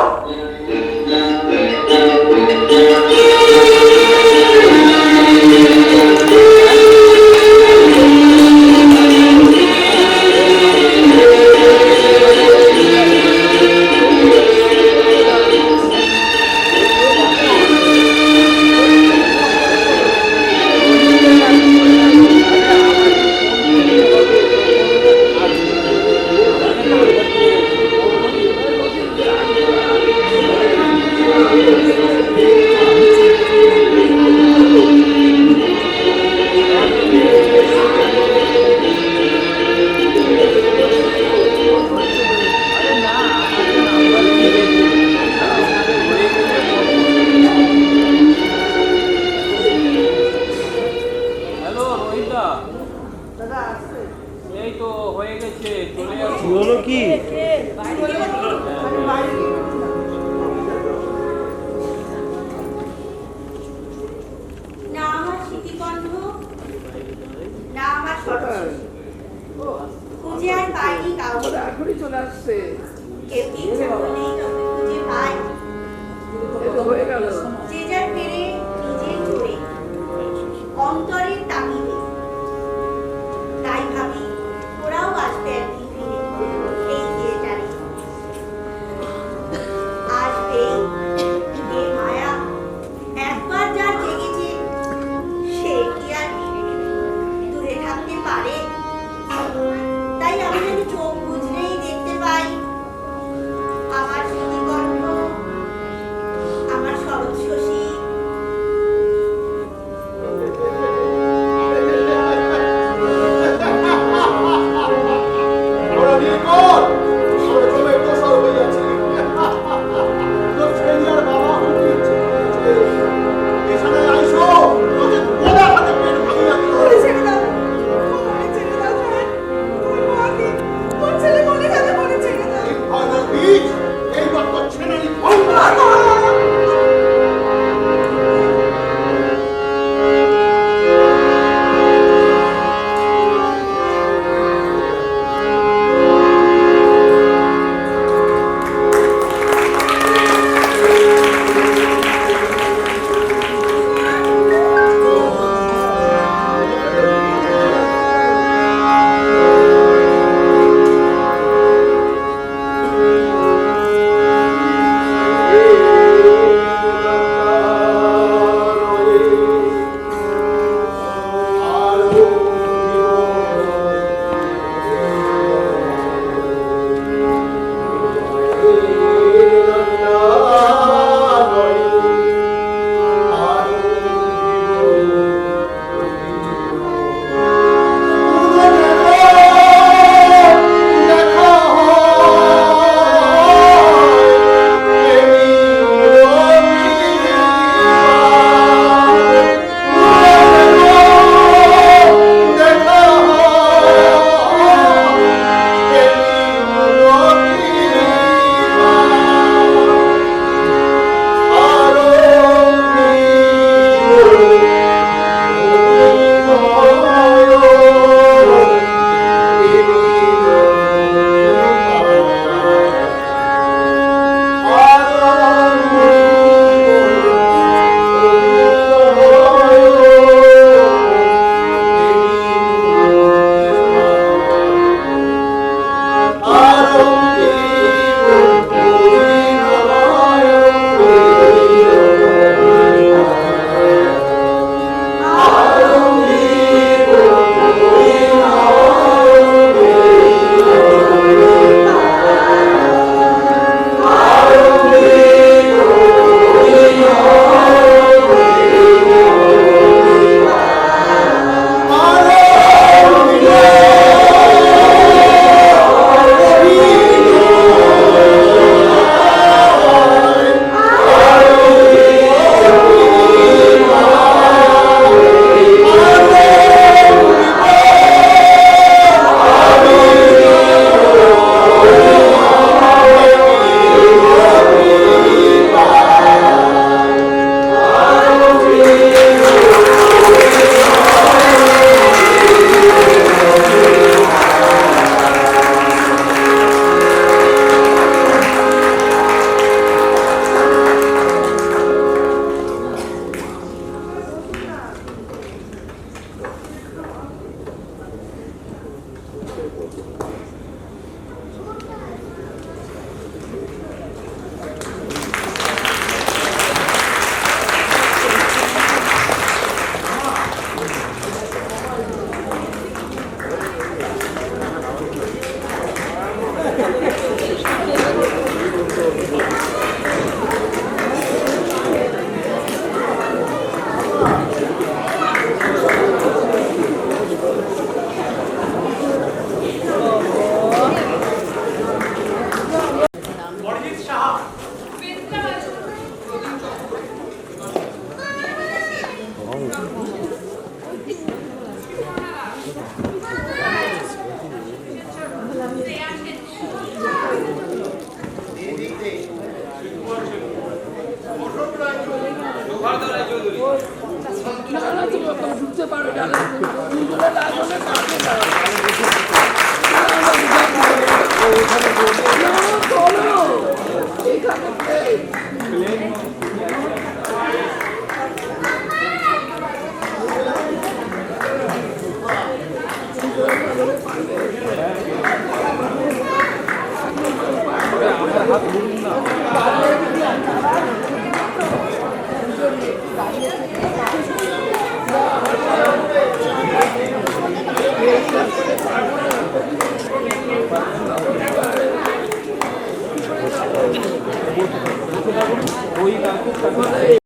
করো জানো দুধগুলো লাগানো থাকে না বলো এখানে আমার হাত